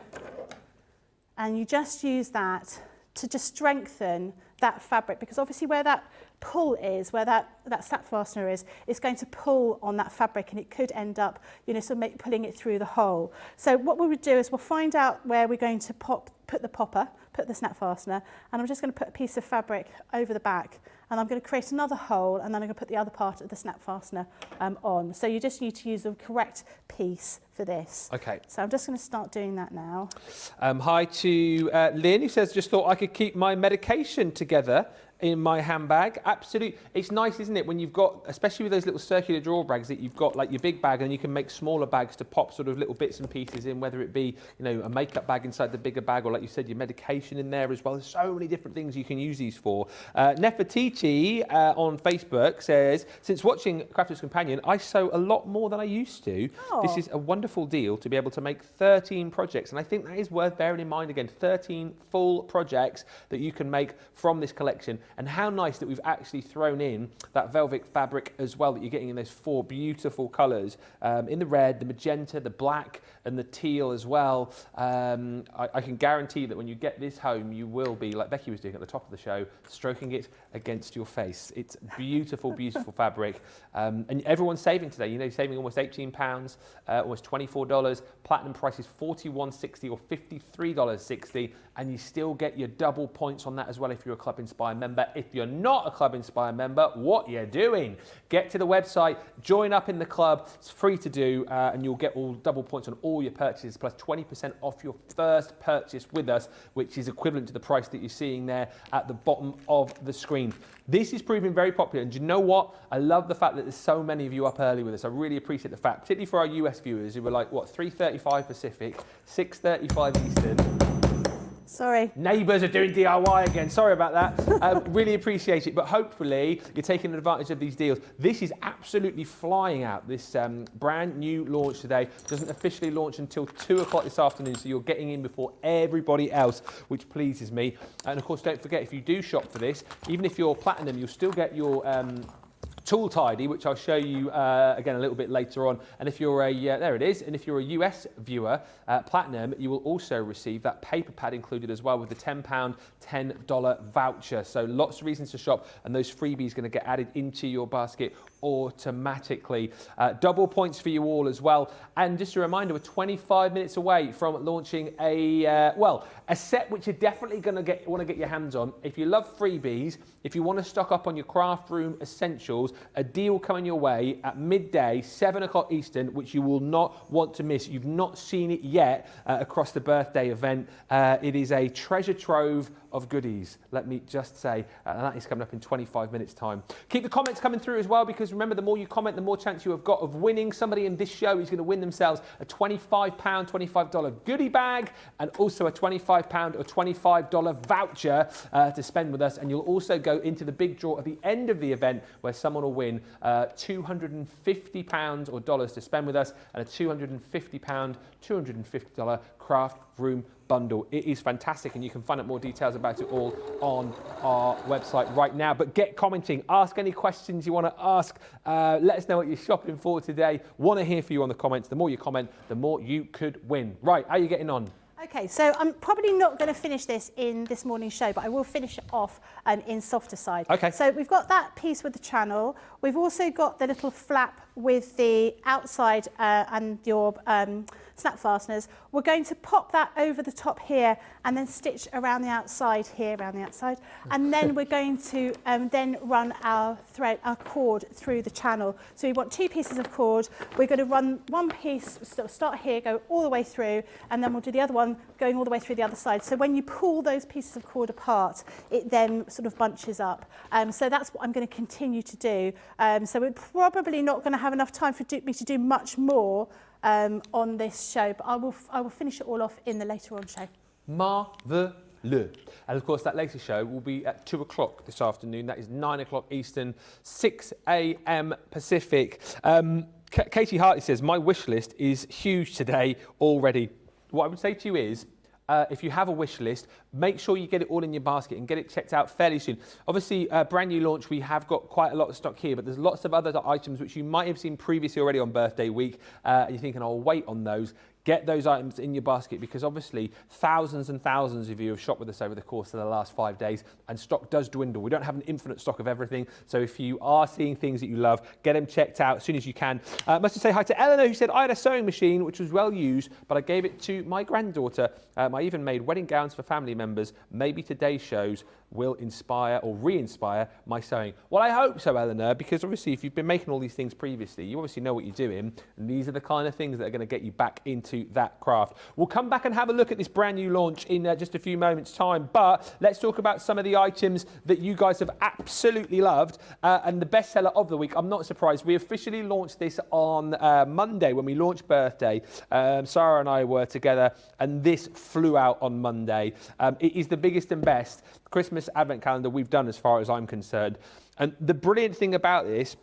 and you just use that to just strengthen that fabric, because obviously where that pull is, where that snap fastener is, it's going to pull on that fabric, and it could end up, you know, sort of pulling it through the hole. So what we would do is we'll find out where we're going to put the popper, put the snap fastener, and I'm just going to put a piece of fabric over the back, and I'm going to create another hole, and then I'm going to put the other part of the snap fastener on. So you just need to use the correct piece for this. Okay. So I'm just going to start doing that now. Hi to Lynn, who says, just thought I could keep my medication together in my handbag. Absolutely. It's nice, isn't it, when you've got, especially with those little circular drawer bags, that you've got like your big bag, and you can make smaller bags to pop sort of little bits and pieces in, whether it be, you know, a makeup bag inside the bigger bag, or like you said, your medication in there as well. There's so many different things you can use these for. Nefertiti on Facebook says, since watching Crafter's Companion, I sew a lot more than I used to. Oh. This is a wonderful deal to be able to make 13 projects, and I think that is worth bearing in mind again. 13 full projects that you can make from this collection. And how nice that we've actually thrown in that velvet fabric as well that you're getting in those 4 beautiful colours, in the red, the magenta, the black and the teal as well. I can guarantee that when you get this home, you will be, like Becky was doing at the top of the show, stroking it against your face. It's beautiful, beautiful fabric. And everyone's saving today. You know, saving almost £18, almost $24. Platinum price is $41.60 or $53.60. And you still get your double points on that as well if you're a Club Inspire member. If you're not a Club Inspire member, what you're doing? Get to the website, join up in the club. It's free to do, and you'll get all double points on all your purchases, plus 20% off your first purchase with us, which is equivalent to the price that you're seeing there at the bottom of the screen. This is proving very popular, and do you know what? I love the fact that there's so many of you up early with us. I really appreciate the fact, particularly for our US viewers who were like, what, 3:35 Pacific, 6:35 Eastern. Sorry. Neighbours are doing DIY again. Sorry about that. Really appreciate it. But hopefully you're taking advantage of these deals. This is absolutely flying out. This brand new launch today doesn't officially launch until 2 o'clock this afternoon. So you're getting in before everybody else, which pleases me. And of course, don't forget, if you do shop for this, even if you're platinum, you'll still get your tool tidy, which I'll show you again a little bit later on. And if you're a, there it is, and if you're a US viewer, platinum, you will also receive that paper pad included as well with the £10, $10 voucher. So lots of reasons to shop, and those freebies going to get added into your basket automatically. Double points for you all as well. And just a reminder, we're 25 minutes away from launching a set which you're definitely going to want to get your hands on. If you love freebies, if you want to stock up on your craft room essentials, a deal coming your way at midday, 7 o'clock Eastern, which you will not want to miss. You've not seen it yet across the birthday event. It is a treasure trove of goodies, let me just say, and that is coming up in 25 minutes time. Keep the comments coming through as well, because remember, the more you comment, the more chance you have got of winning. Somebody in this show is going to win themselves a £25, $25 goodie bag, and also a £25 or $25 voucher to spend with us. And you'll also go into the big draw at the end of the event, where someone will win £250 or dollars to spend with us, and a £250, $250 craft room bundle. It is fantastic, and you can find out more details about it all on our website right now. But get commenting, ask any questions you want to ask, let us know what you're shopping for today. Want to hear from you on the comments. The more you comment, the more you could win. Right, how are you getting on? Okay, so I'm probably not going to finish this in this morning's show, but I will finish it off in softer side. Okay. So we've got that piece with the channel. We've also got the little flap with the outside and your snap fasteners. We're going to pop that over the top here and then stitch around the outside here, around the outside. And then we're going to then run our cord through the channel. So we want 2 pieces of cord. We're going to run one piece, start here, go all the way through, and then we'll do the other one going all the way through the other side. So when you pull those pieces of cord apart, it then sort of bunches up. So that's what I'm going to continue to do. So we're probably not going to have enough time for me to do much more on this show, but I will finish it all off in the later on show. Marvellous. And of course, that later show will be at 2 o'clock this afternoon. That is 9 o'clock Eastern, 6 a.m. Pacific. Katie Hartley says, my wish list is huge today already. What I would say to you is, if you have a wish list, make sure you get it all in your basket and get it checked out fairly soon. Obviously, brand new launch, we have got quite a lot of stock here, but there's lots of other items which you might have seen previously already on birthday week. And you're thinking, I'll wait on those. Get those items in your basket, because obviously thousands and thousands of you have shopped with us over the course of the last 5 days, and stock does dwindle. We don't have an infinite stock of everything. So if you are seeing things that you love, get them checked out as soon as you can. Must just say hi to Eleanor, who said, I had a sewing machine which was well used, but I gave it to my granddaughter. I even made wedding gowns for family members. Maybe today's shows will inspire or re-inspire my sewing. Well, I hope so, Eleanor, because obviously if you've been making all these things previously, you obviously know what you're doing, and these are the kind of things that are going to get you back into that craft. We'll come back and have a look at this brand new launch in just a few moments' time, but let's talk about some of the items that you guys have absolutely loved, and the bestseller of the week. I'm not surprised. We officially launched this on Monday when we launched Birthday. Sarah and I were together, and this flew out on Monday. It is the biggest and best Christmas advent calendar we've done as far as I'm concerned. And the brilliant thing about this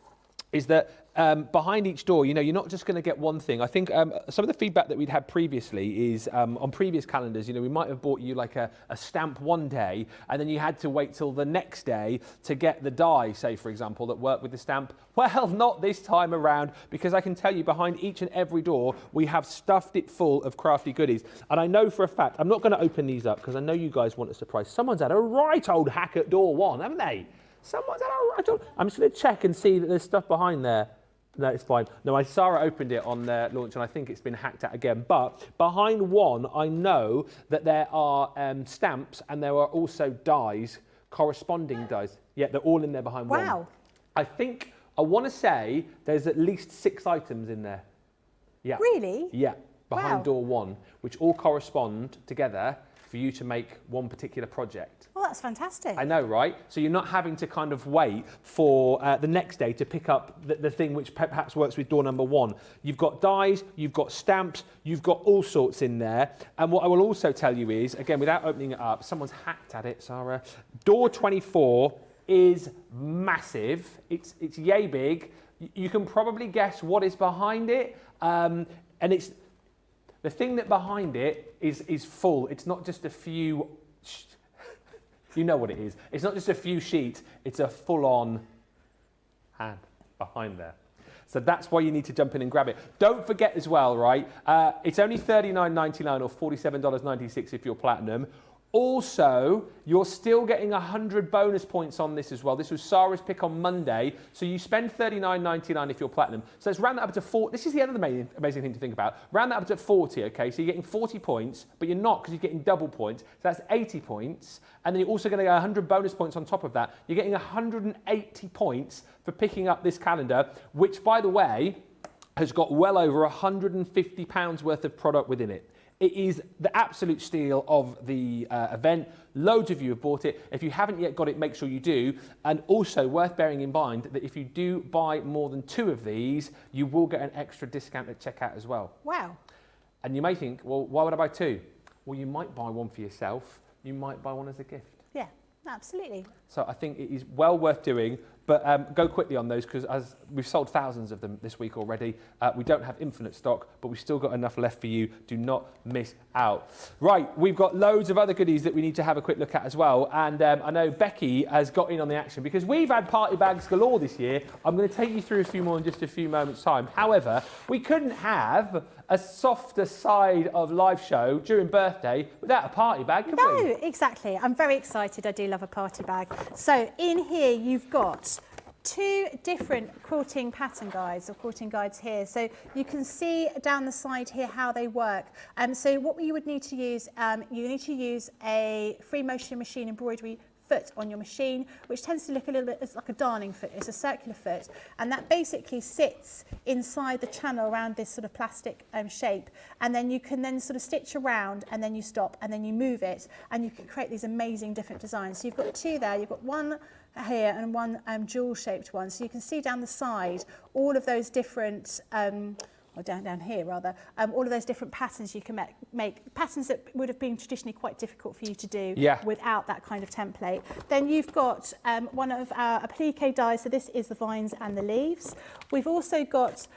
is that behind each door, you're not just going to get one thing. I think some of the feedback that we'd had previously is on previous calendars, we might have bought you like a stamp one day, and then you had to wait till the next day to get the die, say, for example, that worked with the stamp. Well, not this time around, because I can tell you behind each and every door, we have stuffed it full of crafty goodies. And I know for a fact, I'm not going to open these up because I know you guys want a surprise. Someone's had a right old hack at door one, haven't they? Someone's had a right old... I'm just going to check and see that there's stuff behind there. No, it's fine. No, Sarah opened it on their launch, and I think it's been hacked at again. But behind one, I know that there are stamps, and there are also dies, corresponding dies. Yeah, they're all in there behind one. Wow. I want to say there's at least 6 items in there. Yeah. Really? Yeah, behind Wow. door one, which all correspond together for you to make one particular project. Well, that's fantastic. I know, right? So you're not having to kind of wait for the next day to pick up the thing which perhaps works with door number one. You've got dies, you've got stamps, you've got all sorts in there. And what I will also tell you is, again, without opening it up, someone's hacked at it, Sarah. Door 24 is massive. It's yay big. You can probably guess what is behind it. And it's the thing that behind it is full. It's not just a few... You know what it is. It's not just a few sheets, it's a full-on hand behind there. So that's why you need to jump in and grab it. Don't forget as well, right, it's only $39.99 or $47.96 if you're platinum. Also, you're still getting 100 bonus points on this as well. This was Sarah's pick on Monday. So you spend $39.99 if you're platinum. So let's round that up to 40. This is the other amazing thing to think about. Round that up to 40, okay? So you're getting 40 points, but you're not because you're getting double points. So that's 80 points. And then you're also going to get 100 bonus points on top of that. You're getting 180 points for picking up this calendar, which, by the way, has got well over £150 worth of product within it. It is the absolute steal of the event. Loads of you have bought it. If you haven't yet got it, make sure you do. And also worth bearing in mind that if you do buy more than 2 of these, you will get an extra discount at checkout as well. Wow. And you may think, well, why would I buy 2? Well, you might buy one for yourself. You might buy one as a gift. Yeah, absolutely. So I think it is well worth doing. But go quickly on those because as we've sold thousands of them this week already. We don't have infinite stock, but we've still got enough left for you. Do not miss out. Right, we've got loads of other goodies that we need to have a quick look at as well. And I know Becky has got in on the action because we've had party bags galore this year. I'm going to take you through a few more in just a few moments' time. However, we couldn't have a softer side of live show during birthday without a party bag, could we? No, exactly. I'm very excited. I do love a party bag. So in here you've got 2 different quilting pattern guides or quilting guides here. So you can see down the side here how they work. So what you would need to use, you need to use a free motion machine embroidery foot on your machine, which tends to look a little bit it's like a darning foot. It's a circular foot, and that basically sits inside the channel around this sort of plastic shape, and then you can then sort of stitch around, and then you stop, and then you move it, and you can create these amazing different designs. So you've got 2 there. You've got one here and one jewel-shaped one. So you can see down the side all of those different or down here rather, all of those different patterns you can make, patterns that would have been traditionally quite difficult for you to do without that kind of template. Then you've got one of our applique dies, so this is the vines and the leaves. We've also got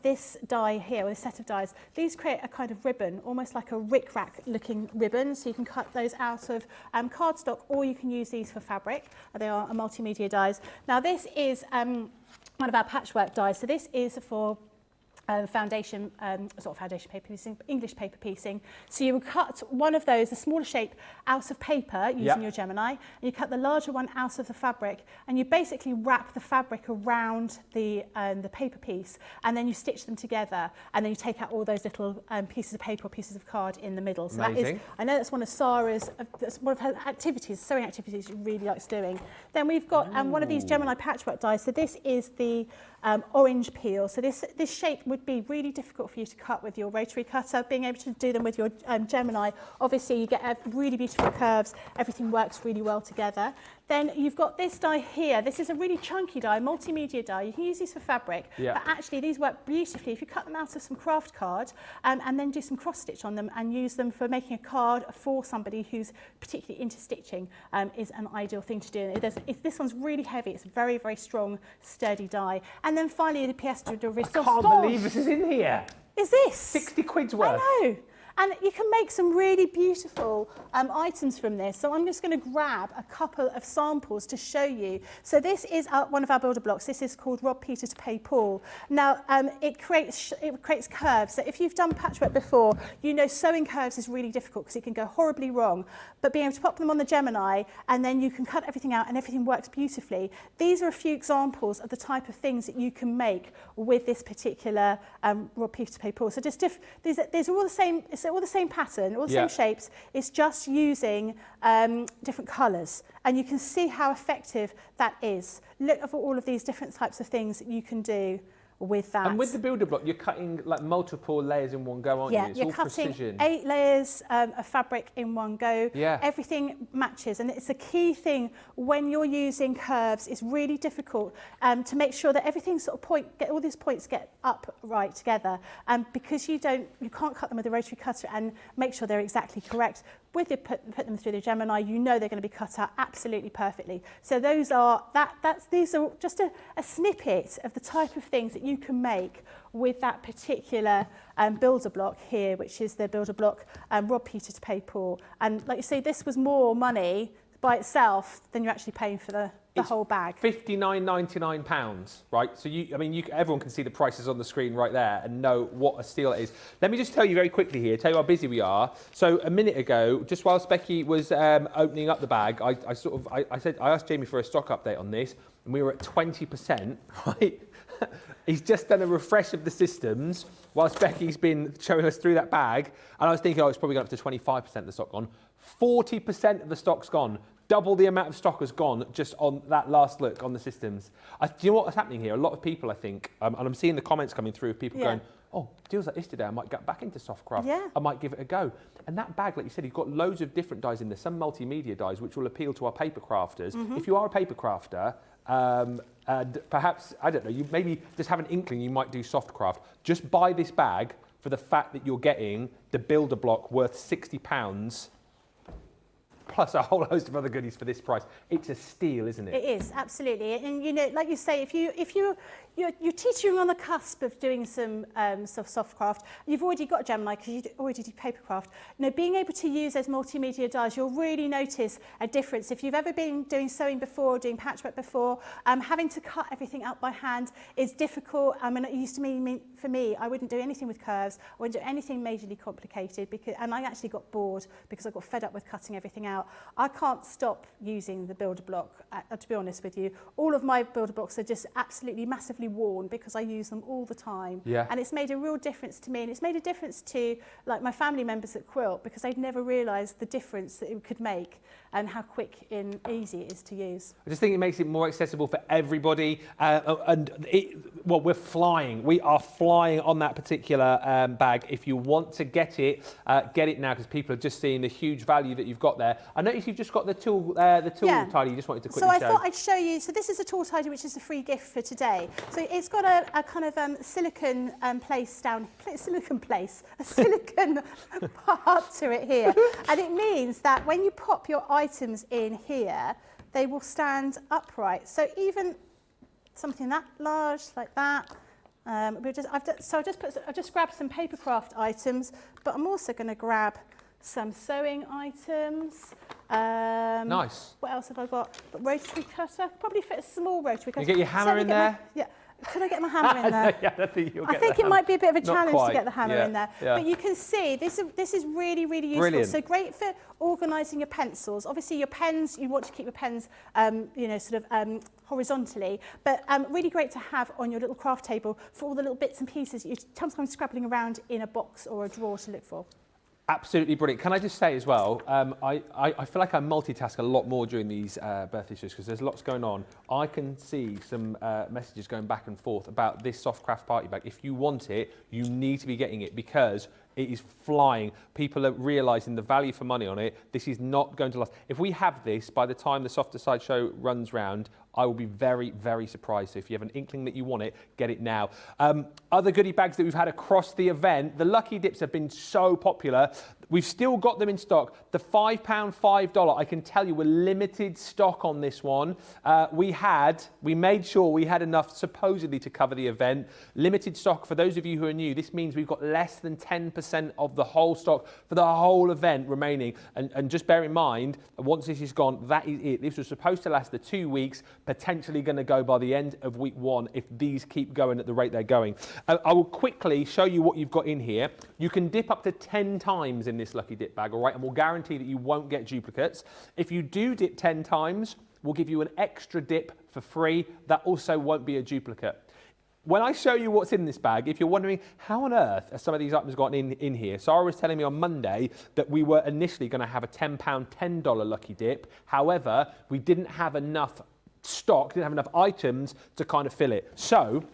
this die here, or a set of dies. These create a kind of ribbon, almost like a rick-rack looking ribbon, so you can cut those out of cardstock, or you can use these for fabric. They are a multimedia dies. Now this is one of our patchwork dies, so this is for foundation, sort of foundation paper piecing, English paper piecing. So you would cut one of those, the smaller shape, out of paper using your Gemini, and you cut the larger one out of the fabric, and you basically wrap the fabric around the paper piece, and then you stitch them together, and then you take out all those little pieces of paper or pieces of card in the middle. So amazing. That is, I know that's one of Sarah's, that's one of her activities, sewing activities she really likes doing. Then we've got one of these Gemini patchwork dies. So this is the orange peel. So this shape would would be really difficult for you to cut with your rotary cutter. Being able to do them with your Gemini, obviously you get really beautiful curves, everything works really well together. Then you've got this die here. This is a really chunky die, multimedia die. You can use these for fabric, but actually these work beautifully if you cut them out of some craft card and then do some cross stitch on them and use them for making a card for somebody who's particularly into stitching is an ideal thing to do. This one's really heavy. It's a very, very strong, sturdy die. And then finally the pièce de resistance. I can't believe this is in here. Is this? 60 quid's worth. I know. And you can make some really beautiful items from this. So I'm just going to grab a couple of samples to show you. So this is one of our builder blocks. This is called Rob Peter to Pay Paul. Now, it creates curves. So if you've done patchwork before, you know sewing curves is really difficult because it can go horribly wrong. But being able to pop them on the Gemini and then you can cut everything out and everything works beautifully. These are a few examples of the type of things that you can make with this particular Rob Peter to Pay Paul. So just these are all the same. It's all the same pattern, all the same shapes. It's just using different colours, and you can see how effective that is. Look at all of these different types of things that you can do with that. And with the builder block, you're cutting like multiple layers in one go, aren't you? It's you're all cutting precision. 8 layers of fabric in one go. Yeah. Everything matches, and it's a key thing when you're using curves. It's really difficult to make sure that everything sort of all these points get up right together, because you can't cut them with a rotary cutter and make sure they're exactly correct. With you put them through the Gemini, you know they're going to be cut out absolutely perfectly. So these are just a snippet of the type of things that you can make with that particular builder block here, which is the builder block Rob Peter to Pay Paul. And like you say, this was more money by itself than you're actually paying for the whole bag. £59.99, right? So everyone can see the prices on the screen right there and know what a steal it is. Let me just tell you very quickly here, tell you how busy we are. So a minute ago, just whilst Becky was opening up the bag, I asked Jamie for a stock update on this, and we were at 20%, right? He's just done a refresh of the systems whilst Becky's been showing us through that bag, and I was thinking, it's probably gone up to 25% of the stock gone. 40% of the stock's gone. Double the amount of stock has gone just on that last look on the systems. Do you know what's happening here? A lot of people, I think, and I'm seeing the comments coming through of people going, oh, deals like this today, I might get back into Softcraft. Yeah. I might give it a go. And that bag, like you said, you've got loads of different dyes in there, some multimedia dyes, which will appeal to our paper crafters. If you are a paper crafter, and perhaps, I don't know, you maybe just have an inkling you might do Softcraft, just buy this bag for the fact that you're getting the builder block worth £60, plus a whole host of other goodies for this price. It's a steal, isn't it? It is, absolutely. And you know, like you say, if you're teetering on the cusp of doing some sort of soft craft, you've already got Gemini because you already do papercraft. You know, being able to use those multimedia dyes, you'll really notice a difference. If you've ever been doing sewing before, doing patchwork before, having to cut everything out by hand is difficult. I mean, it used to mean for me, I wouldn't do anything with curves. I wouldn't do anything majorly complicated and I actually got bored because I got fed up with cutting everything out. I can't stop using the builder block, to be honest with you. All of my builder blocks are just absolutely massively worn because I use them all the time. Yeah. And it's made a real difference to me, and it's made a difference to like my family members at Quilt because they'd never realised the difference that it could make and how quick and easy it is to use. I just think it makes it more accessible for everybody, we're flying. We are flying on that particular bag. If you want to get it now because people are just seeing the huge value that you've got there. I noticed you've just got the tool tidy. You just wanted to quickly show. So I thought I'd show you. So this is a tool tidy, which is a free gift for today. So it's got a kind of silicon part to it here, and it means that when you pop your items in here, they will stand upright. So even something that large like that. I've just grabbed some papercraft items, but I'm also going to grab some sewing items. Nice. What else have I got? Rotary cutter. Probably fit a small rotary cutter. You get your hammer in there? Could I get my hammer in there? Yeah, I think it might be a bit of a challenge to get the hammer in there. Yeah. But you can see this is really, really useful. Brilliant. So great for organising your pencils. Obviously your pens, you want to keep your pens, horizontally, but really great to have on your little craft table for all the little bits and pieces you're sometimes scrabbling around in a box or a drawer to look for. Absolutely brilliant. Can I just say as well, I feel like I multitask a lot more during these birthday shows because there's lots going on. I can see some messages going back and forth about this soft craft party bag. If you want it, you need to be getting it because it is flying. People are realising the value for money on it. This is not going to last. If we have this by the time the Softer Side show runs round, I will be very, very surprised. So if you have an inkling that you want it, get it now. Other goodie bags that we've had across the event, the Lucky Dips have been so popular. We've still got them in stock. The £5, $5, I can tell you, we're limited stock on this one. We made sure we had enough supposedly to cover the event. Limited stock, for those of you who are new, this means we've got less than 10% of the whole stock for the whole event remaining. And just bear in mind, once this is gone, that is it. This was supposed to last the 2 weeks, potentially going to go by the end of week 1 if these keep going at the rate they're going. I will quickly show you what you've got in here. You can dip up to 10 times in this Lucky Dip bag, all right, and we'll guarantee that you won't get duplicates. If you do dip 10 times, we'll give you an extra dip for free. That also won't be a duplicate. When I show you what's in this bag, if you're wondering how on earth are some of these items gotten in here, Sarah was telling me on Monday that we were initially going to have a £10, $10 Lucky Dip. However, we didn't have enough stock, didn't have enough items to kind of fill it. So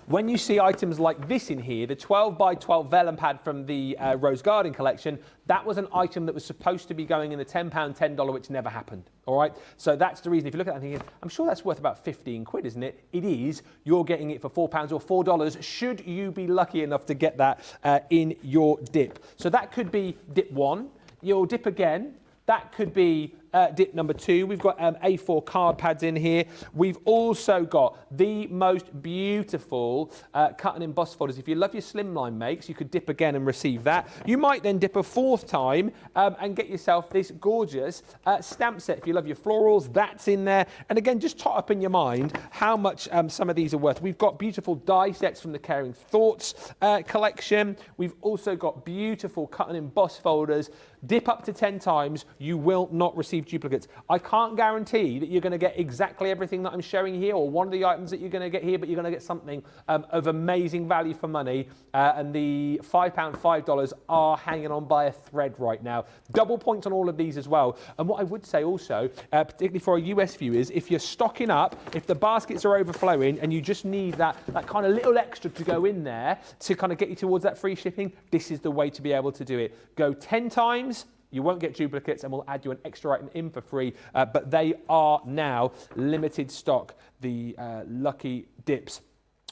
when you see items like this in here, the 12 by 12 vellum pad from the Rose Garden collection, that was an item that was supposed to be going in the £10, $10, which never happened. All right, so that's the reason. If you look at that thinking, I'm sure that's worth about 15 quid, isn't it? It is. You're getting it for £4 or $4 should you be lucky enough to get that in your dip. So that could be dip 1. You'll dip again. That could be dip number 2. We've got A4 card pads in here. We've also got the most beautiful cut and emboss folders. If you love your slimline makes, you could dip again and receive that. You might then dip a 4th time and get yourself this gorgeous stamp set. If you love your florals, that's in there. And again, just tot up in your mind how much some of these are worth. We've got beautiful die sets from the Caring Thoughts collection. We've also got beautiful cut and emboss folders. Dip up to 10 times, you will not receive duplicates. I can't guarantee that you're going to get exactly everything that I'm showing here or one of the items that you're going to get here, but you're going to get something of amazing value for money. And the £5, $5 are hanging on by a thread right now. Double points on all of these as well. And what I would say also, particularly for our US viewers, if you're stocking up, if the baskets are overflowing and you just need that kind of little extra to go in there to kind of get you towards that free shipping, this is the way to be able to do it. Go 10 times. You won't get duplicates and we'll add you an extra item in for free, but they are now limited stock, the Lucky Dips.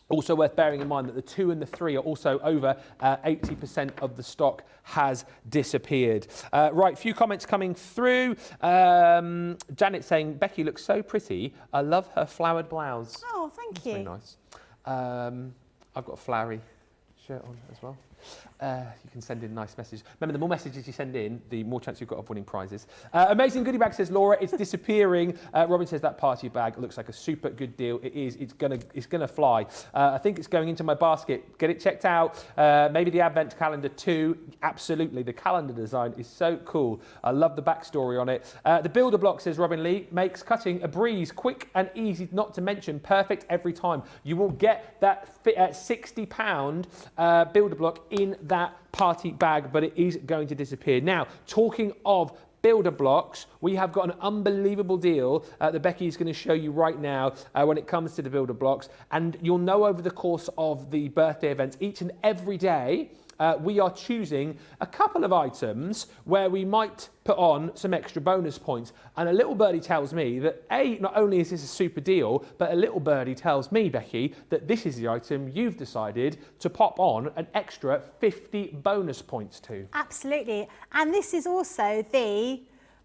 Also worth bearing in mind that the 2 and the 3 are also over 80% of the stock has disappeared. Right, few comments coming through. Janet saying, Becky looks so pretty. I love her flowered blouse. Oh, thank you. Very nice. I've got a flowery shirt on as well. You can send in nice messages. Remember, the more messages you send in, the more chance you've got of winning prizes. Amazing goodie bag, says Laura. It's disappearing. Robin says that party bag looks like a super good deal. It is. It's gonna fly. I think it's going into my basket. Get it checked out. Maybe the advent calendar too. Absolutely. The calendar design is so cool. I love the backstory on it. The builder block, says Robin Lee, makes cutting a breeze, quick and easy, not to mention perfect every time. You will get that £60 builder block in that party bag, but it is going to disappear. Now, talking of builder blocks, we have got an unbelievable deal that Becky is going to show you right now when it comes to the builder blocks, and you'll know over the course of the birthday events, each and every day, we are choosing a couple of items where we might put on some extra bonus points. And a little birdie tells me that not only is this a super deal, but a little birdie tells me, Becky, that this is the item you've decided to pop on an extra 50 bonus points to. Absolutely. And this is also the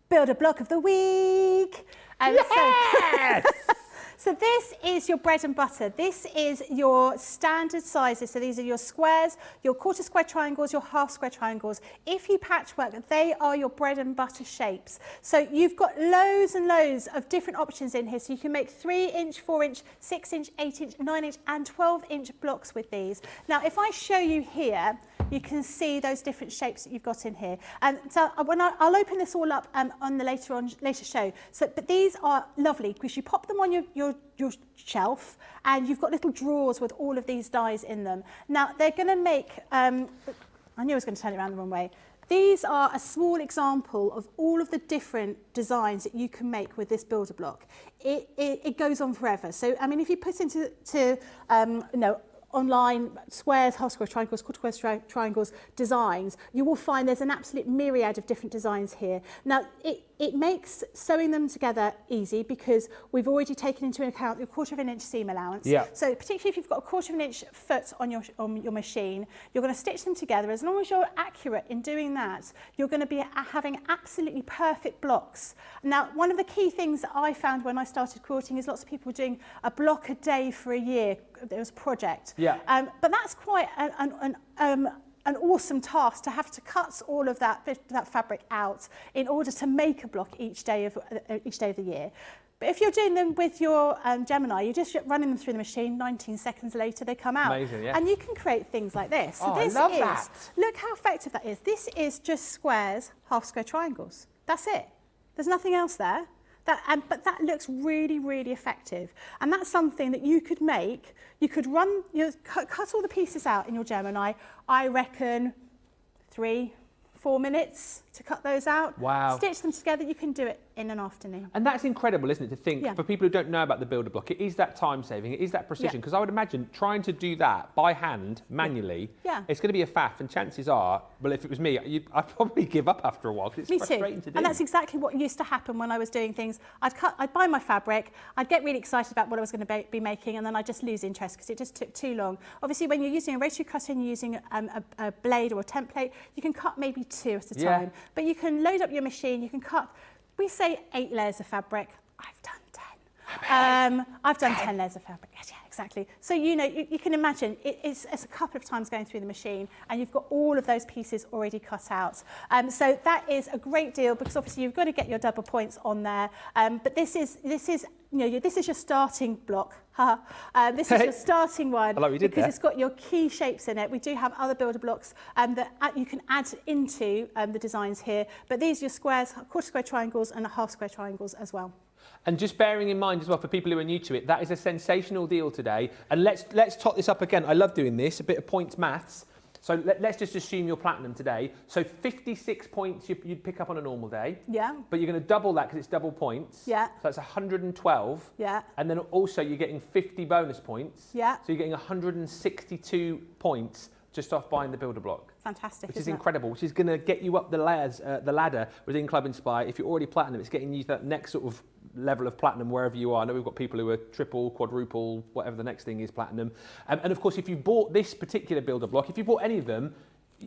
builder block of the week. Yes! So this is your bread and butter. This is your standard sizes. So these are your squares, your quarter square triangles, your half square triangles. If you patchwork, they are your bread and butter shapes. So you've got loads and loads of different options in here. So you can make 3-inch, 4-inch, 6-inch, 8-inch, 9-inch and 12-inch blocks with these. Now, if I show you here, you can see those different shapes that you've got in here. And so I'll open this all up on the later show. So, but these are lovely because you pop them on your shelf and you've got little drawers with all of these dies in them. Now they're going to make, I knew I was going to turn it around the wrong way. These are a small example of all of the different designs that you can make with this builder block. It goes on forever. So, I mean, if you put into online squares, half square triangles, quarter square triangles designs, you will find there's an absolute myriad of different designs here. Now, it makes sewing them together easy because we've already taken into account your 1/4 inch seam allowance. Yeah. So particularly if you've got a 1/4 inch foot on your machine, you're going to stitch them together. As long as you're accurate in doing that, you're going to be having absolutely perfect blocks. Now, one of the key things that I found when I started quilting is lots of people were doing a block a day for a year. There was a project. Yeah. But that's quite an awesome task to have to cut all of that fabric out in order to make a block each day of the year. But if you're doing them with your Gemini, you're just running them through the machine, 19 seconds later they come out. Amazing, yeah. And you can create things like this. So I love that. Look how effective that is. This is just squares, half square triangles. That's it. There's nothing else there. But that looks really, really effective. And that's something that you could make. You could cut all the pieces out in your Gemini. I reckon 3-4 minutes to cut those out. Wow. Stitch them together. You can do it in an afternoon. And that's incredible, isn't it, to think, for people who don't know about the builder block, it is that time saving, it is that precision, because I would imagine trying to do that by hand, manually, it's going to be a faff, and chances are, well, if it was me, I'd probably give up after a while, because it's frustrating to do. And that's exactly what used to happen when I was doing things. I'd buy my fabric, I'd get really excited about what I was going to be making, and then I'd just lose interest because it just took too long. Obviously, when you're using a rotary cutter and you're using a blade or a template, you can cut maybe 2 at a time, but you can load up your machine, you can cut, we say 8 layers of fabric. I've done 10. I've done 10 layers of fabric. Yeah, exactly. So, you know, you can imagine it's a couple of times going through the machine and you've got all of those pieces already cut out. So that is a great deal because obviously you've got to get your double points on there. But this is your starting block. This is your starting one. I like what you did because there. It's got your key shapes in it. We do have other builder blocks that you can add into the designs here. But these are your squares, 1/4 square triangles and half square triangles as well. And just bearing in mind as well, for people who are new to it, that is a sensational deal today. And let's tot this up again. I love doing this, a bit of points maths. So let's just assume you're platinum today. So 56 points you'd pick up on a normal day. Yeah. But you're going to double that because it's double points. Yeah. So that's 112. Yeah. And then also you're getting 50 bonus points. Yeah. So you're getting 162 points just off buying the builder block. Fantastic, which is incredible, which is going to get you up the ladder within Club Inspire. If you're already platinum, it's getting you to that next sort of level of platinum wherever you are. I know we've got people who are triple, quadruple, whatever the next thing is platinum. And of course, if you bought this particular builder block, if you bought any of them,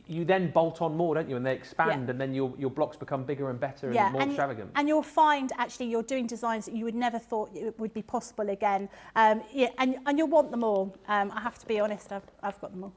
you then bolt on more, don't you? And they expand, and then your blocks become bigger and better and more extravagant. And you'll find actually you're doing designs that you would never thought it would be possible again. And you'll want them all. I have to be honest, I've got them all.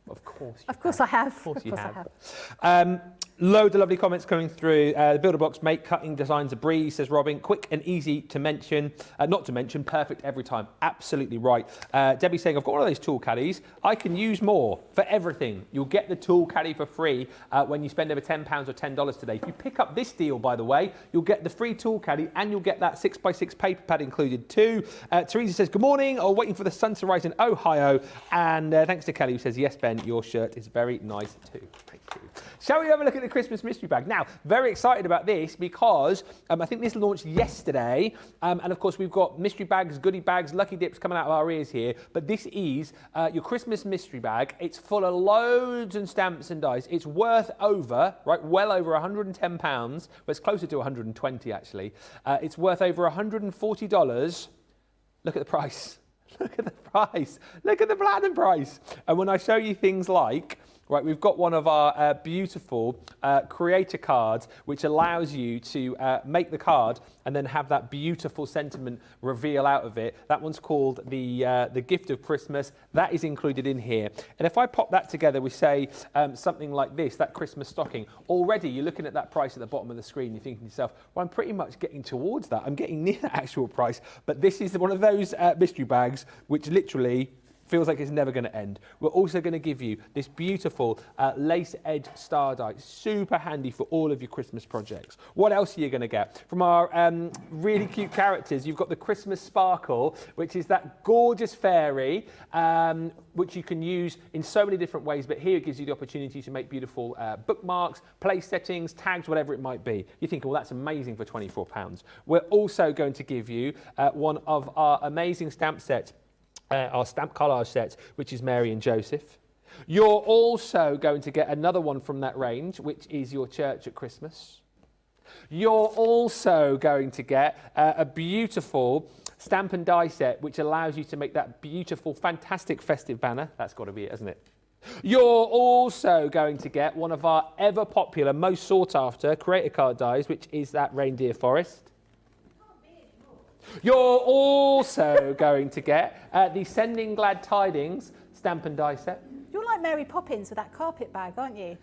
Of course. Of course I have. Of course you have. Loads of lovely comments coming through. The builder blocks make cutting designs a breeze, says Robin. Quick and easy to mention. Not to mention, perfect every time. Absolutely right. Debbie saying, I've got one of those tool caddies. I can use more for everything. You'll get the tool caddy for free when you spend over £10 or $10 today. If you pick up this deal, by the way, you'll get the free tool caddy and you'll get that 6x6 paper pad included too. Teresa says, good morning. Oh, waiting for the sun to rise in Ohio. And thanks to Kelly who says, yes, Ben, your shirt is very nice too. Thank you. Shall we have a look at the Christmas mystery bag? Now, very excited about this because I think this launched yesterday. And of course, we've got mystery bags, goodie bags, lucky dips coming out of our ears here. But this is your Christmas mystery bag. It's full of loads and stamps and dies. It's worth well over £110. Well, it's closer to 120 actually. It's worth over $140. Look at the price. Look at the price. Look at the platinum price. And when I show you things like, right, we've got one of our beautiful creator cards, which allows you to make the card and then have that beautiful sentiment reveal out of it. That one's called the Gift of Christmas. That is included in here. And if I pop that together, we say something like this, that Christmas stocking. Already, you're looking at that price at the bottom of the screen. You're thinking to yourself, well, I'm pretty much getting towards that. I'm getting near the actual price. But this is one of those mystery bags, which literally Feels like it's never going to end. We're also going to give you this beautiful lace edge star die, super handy for all of your Christmas projects. What else are you going to get? From our really cute characters, you've got the Christmas Sparkle, which is that gorgeous fairy, which you can use in so many different ways, but here it gives you the opportunity to make beautiful bookmarks, place settings, tags, whatever it might be. You think, well, that's amazing for £24. We're also going to give you one of our amazing stamp sets, our stamp collage set, which is Mary and Joseph. You're also going to get another one from that range, which is your church at Christmas. You're also going to get a beautiful stamp and die set, which allows you to make that beautiful, fantastic festive banner. That's got to be it, hasn't it? You're also going to get one of our ever popular, most sought after creator card dies, which is that reindeer forest. You're also going to get the Sending Glad Tidings stamp and die set. You're like Mary Poppins with that carpet bag, aren't you?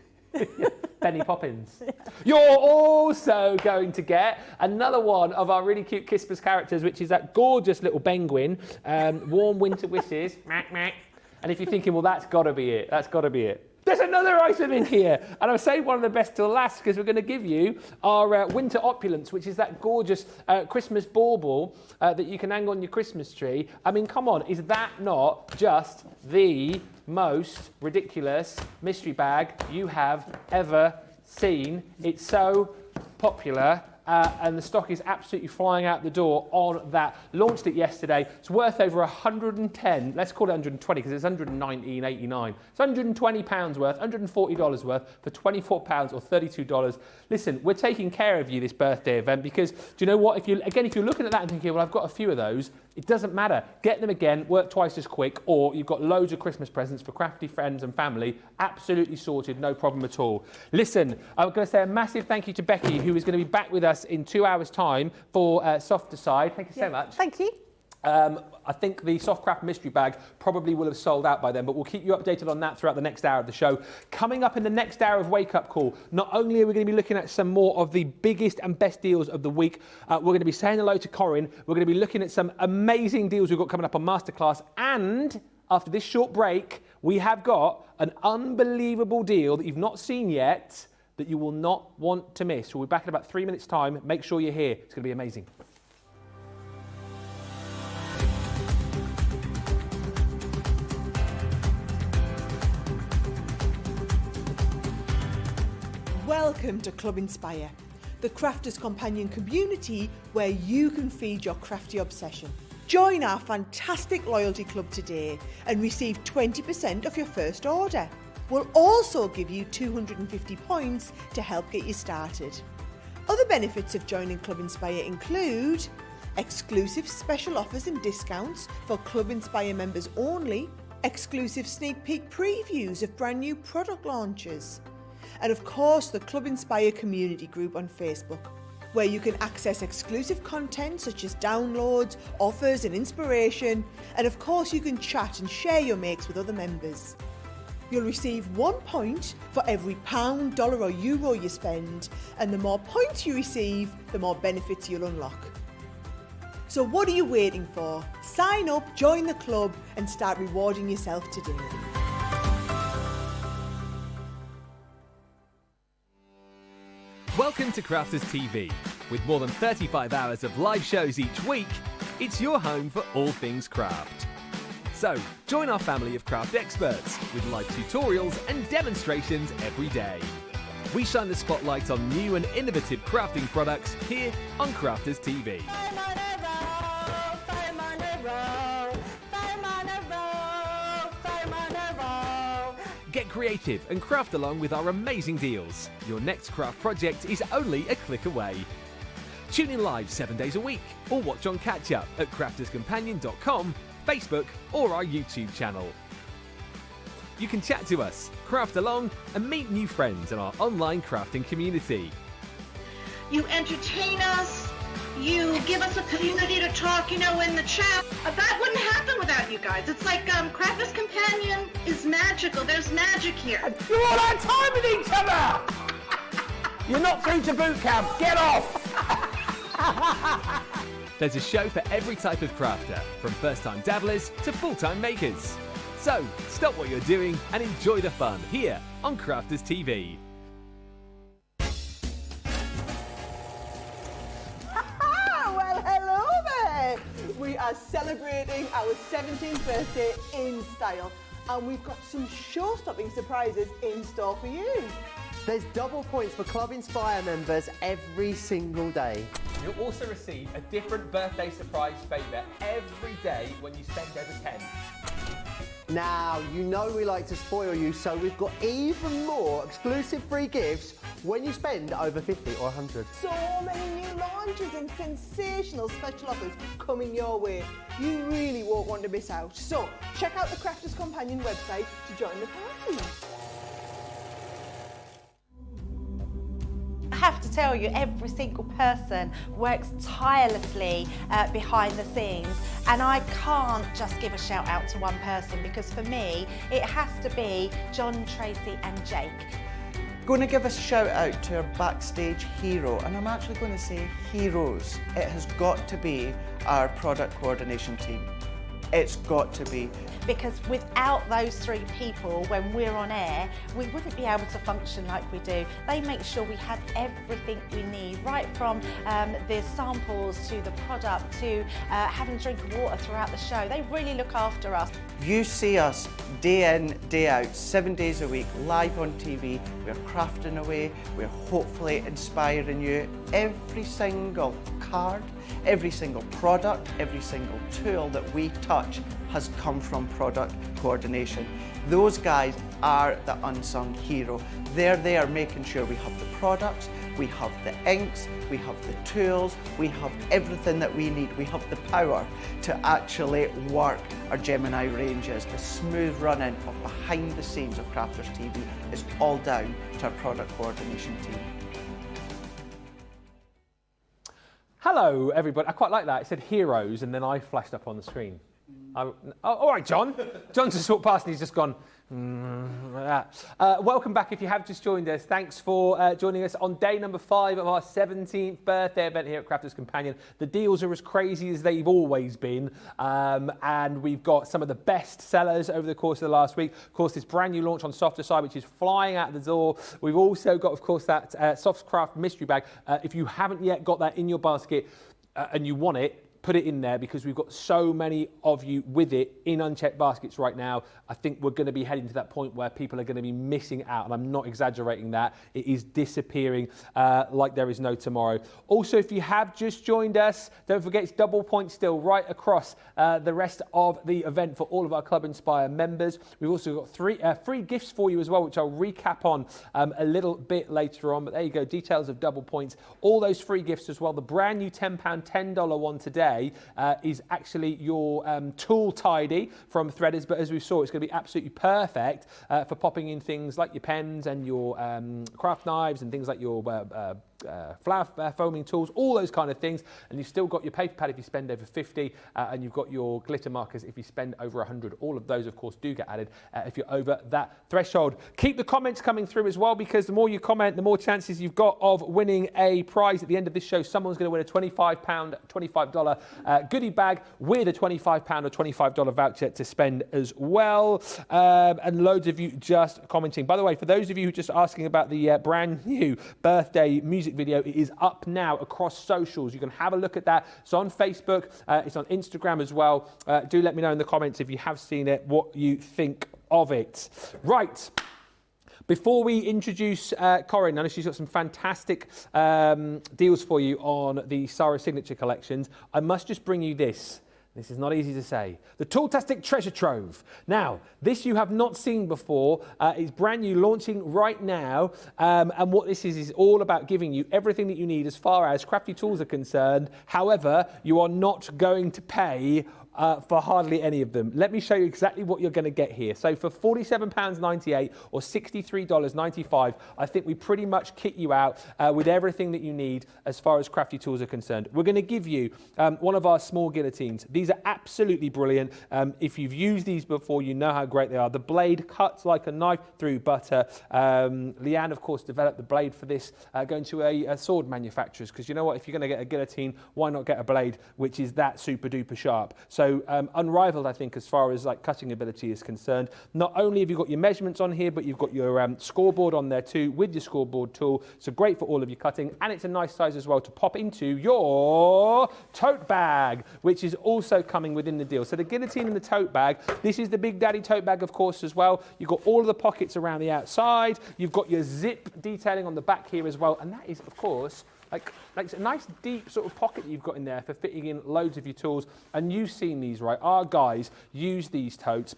Benny Poppins. You're also going to get another one of our really cute Christmas characters, which is that gorgeous little penguin, Warm Winter Wishes. And if you're thinking, well, that's got to be it, that's got to be it. There's another item in here, and I'll save one of the best till last because we're going to give you our Winter Opulence, which is that gorgeous Christmas bauble that you can hang on your Christmas tree. I mean, come on, is that not just the most ridiculous mystery bag you have ever seen? It's so popular. And the stock is absolutely flying out the door on that. Launched it yesterday. It's worth over 110. Let's call it 120 because it's 119.89. It's £120 worth, $140 worth for £24 or $32. Listen, we're taking care of you this birthday event because do you know what? If you're looking at that and thinking, well, I've got a few of those. It doesn't matter. Get them again, work twice as quick, or you've got loads of Christmas presents for crafty friends and family. Absolutely sorted, no problem at all. Listen, I'm going to say a massive thank you to Becky, who is going to be back with us in 2 hours' time for Softer Side. Thank you so much. Thank you. I think the Soft Craft mystery bag probably will have sold out by then, but we'll keep you updated on that throughout the next hour of the show. Coming up in the next hour of Wake Up Call, not only are we going to be looking at some more of the biggest and best deals of the week, we're going to be saying hello to Corrine. We're going to be looking at some amazing deals we've got coming up on Masterclass. And after this short break, we have got an unbelievable deal that you've not seen yet that you will not want to miss. We'll be back in about 3 minutes' time. Make sure you're here. It's going to be amazing. Welcome to Club Inspire, the crafters' companion community where you can feed your crafty obsession. Join our fantastic loyalty club today and receive 20% off your first order. We'll also give you 250 points to help get you started. Other benefits of joining Club Inspire include exclusive special offers and discounts for Club Inspire members only, exclusive sneak peek previews of brand new product launches, and of course the Club Inspire community group on Facebook, where you can access exclusive content such as downloads, offers and inspiration, and of course you can chat and share your makes with other members. You'll receive 1 point for every £1, dollar or euro you spend, and the more points you receive, the more benefits you'll unlock. So what are you waiting for? Sign up, join the club and start rewarding yourself today. Welcome to Crafters TV. With more than 35 hours of live shows each week, it's your home for all things craft. So, join our family of craft experts with live tutorials and demonstrations every day. We shine the spotlight on new and innovative crafting products here on Crafters TV. Get creative and craft along with our amazing deals. Your next craft project is only a click away. Tune in live 7 days a week or watch on catch up at crafterscompanion.com, Facebook or our YouTube channel. You can chat to us, craft along and meet new friends in our online crafting community. You entertain us, you give us a community to talk, in the chat. That wouldn't happen without you guys. It's like Crafters Companion is magical. There's magic here. You're all on time with each other! You're not through to boot camp. Get off! There's a show for every type of crafter, from first-time dabblers to full-time makers. So, stop what you're doing and enjoy the fun here on Crafters TV. Well, hello there. We are celebrating our 17th birthday in style, and we've got some show-stopping surprises in store for you. There's double points for Club Inspire members every single day. You'll also receive a different birthday surprise favour every day when you spend over 10. Now, you know we like to spoil you, so we've got even more exclusive free gifts when you spend over 50 or 100. So many new launches and sensational special offers coming your way. You really won't want to miss out. So check out the Crafters Companion website to join the party. I have to tell you, every single person works tirelessly behind the scenes, and I can't just give a shout out to one person, because for me it has to be John, Tracy and Jake. Going to give a shout out to our backstage hero, and I'm actually going to say heroes. It has got to be our product coordination team. It's got to be. Because without those three people, when we're on air, we wouldn't be able to function like we do. They make sure we have everything we need, right from the samples to the product to having a drink of water throughout the show. They really look after us. You see us day in, day out, 7 days a week, live on TV. We're crafting away, we're hopefully inspiring you. Every single card, every single product, every single tool that we touch has come from product coordination. Those guys are the unsung hero. They're there making sure we have the products, we have the inks, we have the tools, we have everything that we need. We have the power to actually work our Gemini ranges. The smooth running of behind the scenes of Crafters TV is all down to our product coordination team. Hello, everybody. I quite like that. It said heroes, and then I flashed up on the screen. Oh, all right, John. John's just walked past and he's just gone, like that. Welcome back if you have just joined us. Thanks for joining us on day number 5 of our 17th birthday event here at Crafters Companion. The deals are as crazy as they've always been, and we've got some of the best sellers over the course of the last week. Of course, this brand new launch on Softer Side, which is flying out the door. We've also got, of course, that Softcraft mystery bag. If you haven't yet got that in your basket and you want it, put it in there, because we've got so many of you with it in unchecked baskets right now. I think we're going to be heading to that point where people are going to be missing out, and I'm not exaggerating that. It is disappearing like there is no tomorrow. Also, if you have just joined us, don't forget it's double points still right across the rest of the event for all of our Club Inspire members. We've also got 3 free gifts for you as well, which I'll recap on a little bit later on. But there you go, details of double points. All those free gifts as well. The brand new £10 $10 one today is actually your tool tidy from Threaders, but as we saw, it's going to be absolutely perfect for popping in things like your pens and your craft knives and things like your flour foaming tools, all those kind of things. And you've still got your paper pad if you spend over 50, and you've got your glitter markers if you spend over 100. All of those, of course, do get added if you're over that threshold. Keep the comments coming through as well, because the more you comment, the more chances you've got of winning a prize at the end of this show. Someone's going to win a £25 goodie bag with a £25 or $25 voucher to spend as well. And loads of you just commenting. By the way, for those of you who are just asking about the brand new birthday music video, it is up now across socials. You can have a look at that. It's on Facebook, it's on Instagram as well. Do let me know in the comments if you have seen it, what you think of it. Right. Before we introduce Corrine, I know she's got some fantastic deals for you on the Sarah Signature collections. I must just bring you this. This is not easy to say. The Tooltastic Treasure Trove. Now, this you have not seen before. It's brand new, launching right now. And what this is all about giving you everything that you need as far as crafty tools are concerned. However, you are not going to pay for hardly any of them. Let me show you exactly what you're going to get here. So for £47.98 or $63.95, I think we pretty much kit you out with everything that you need as far as crafty tools are concerned. We're going to give you one of our small guillotines. These are absolutely brilliant. If you've used these before, you know how great they are. The blade cuts like a knife through butter. Leanne, of course, developed the blade for this, going to a sword manufacturers, because you know what, if you're going to get a guillotine, why not get a blade which is that super duper sharp? So So unrivaled, I think, as far as like cutting ability is concerned. Not only have you got your measurements on here, but you've got your scoreboard on there too with your scoreboard tool. So great for all of your cutting, and it's a nice size as well to pop into your tote bag, which is also coming within the deal. So the guillotine and the tote bag, this is the Big Daddy tote bag, of course, as well. You've got all of the pockets around the outside. You've got your zip detailing on the back here as well, and that is, of course, like a nice deep sort of pocket you've got in there for fitting in loads of your tools. And you've seen these, right? Our guys use these totes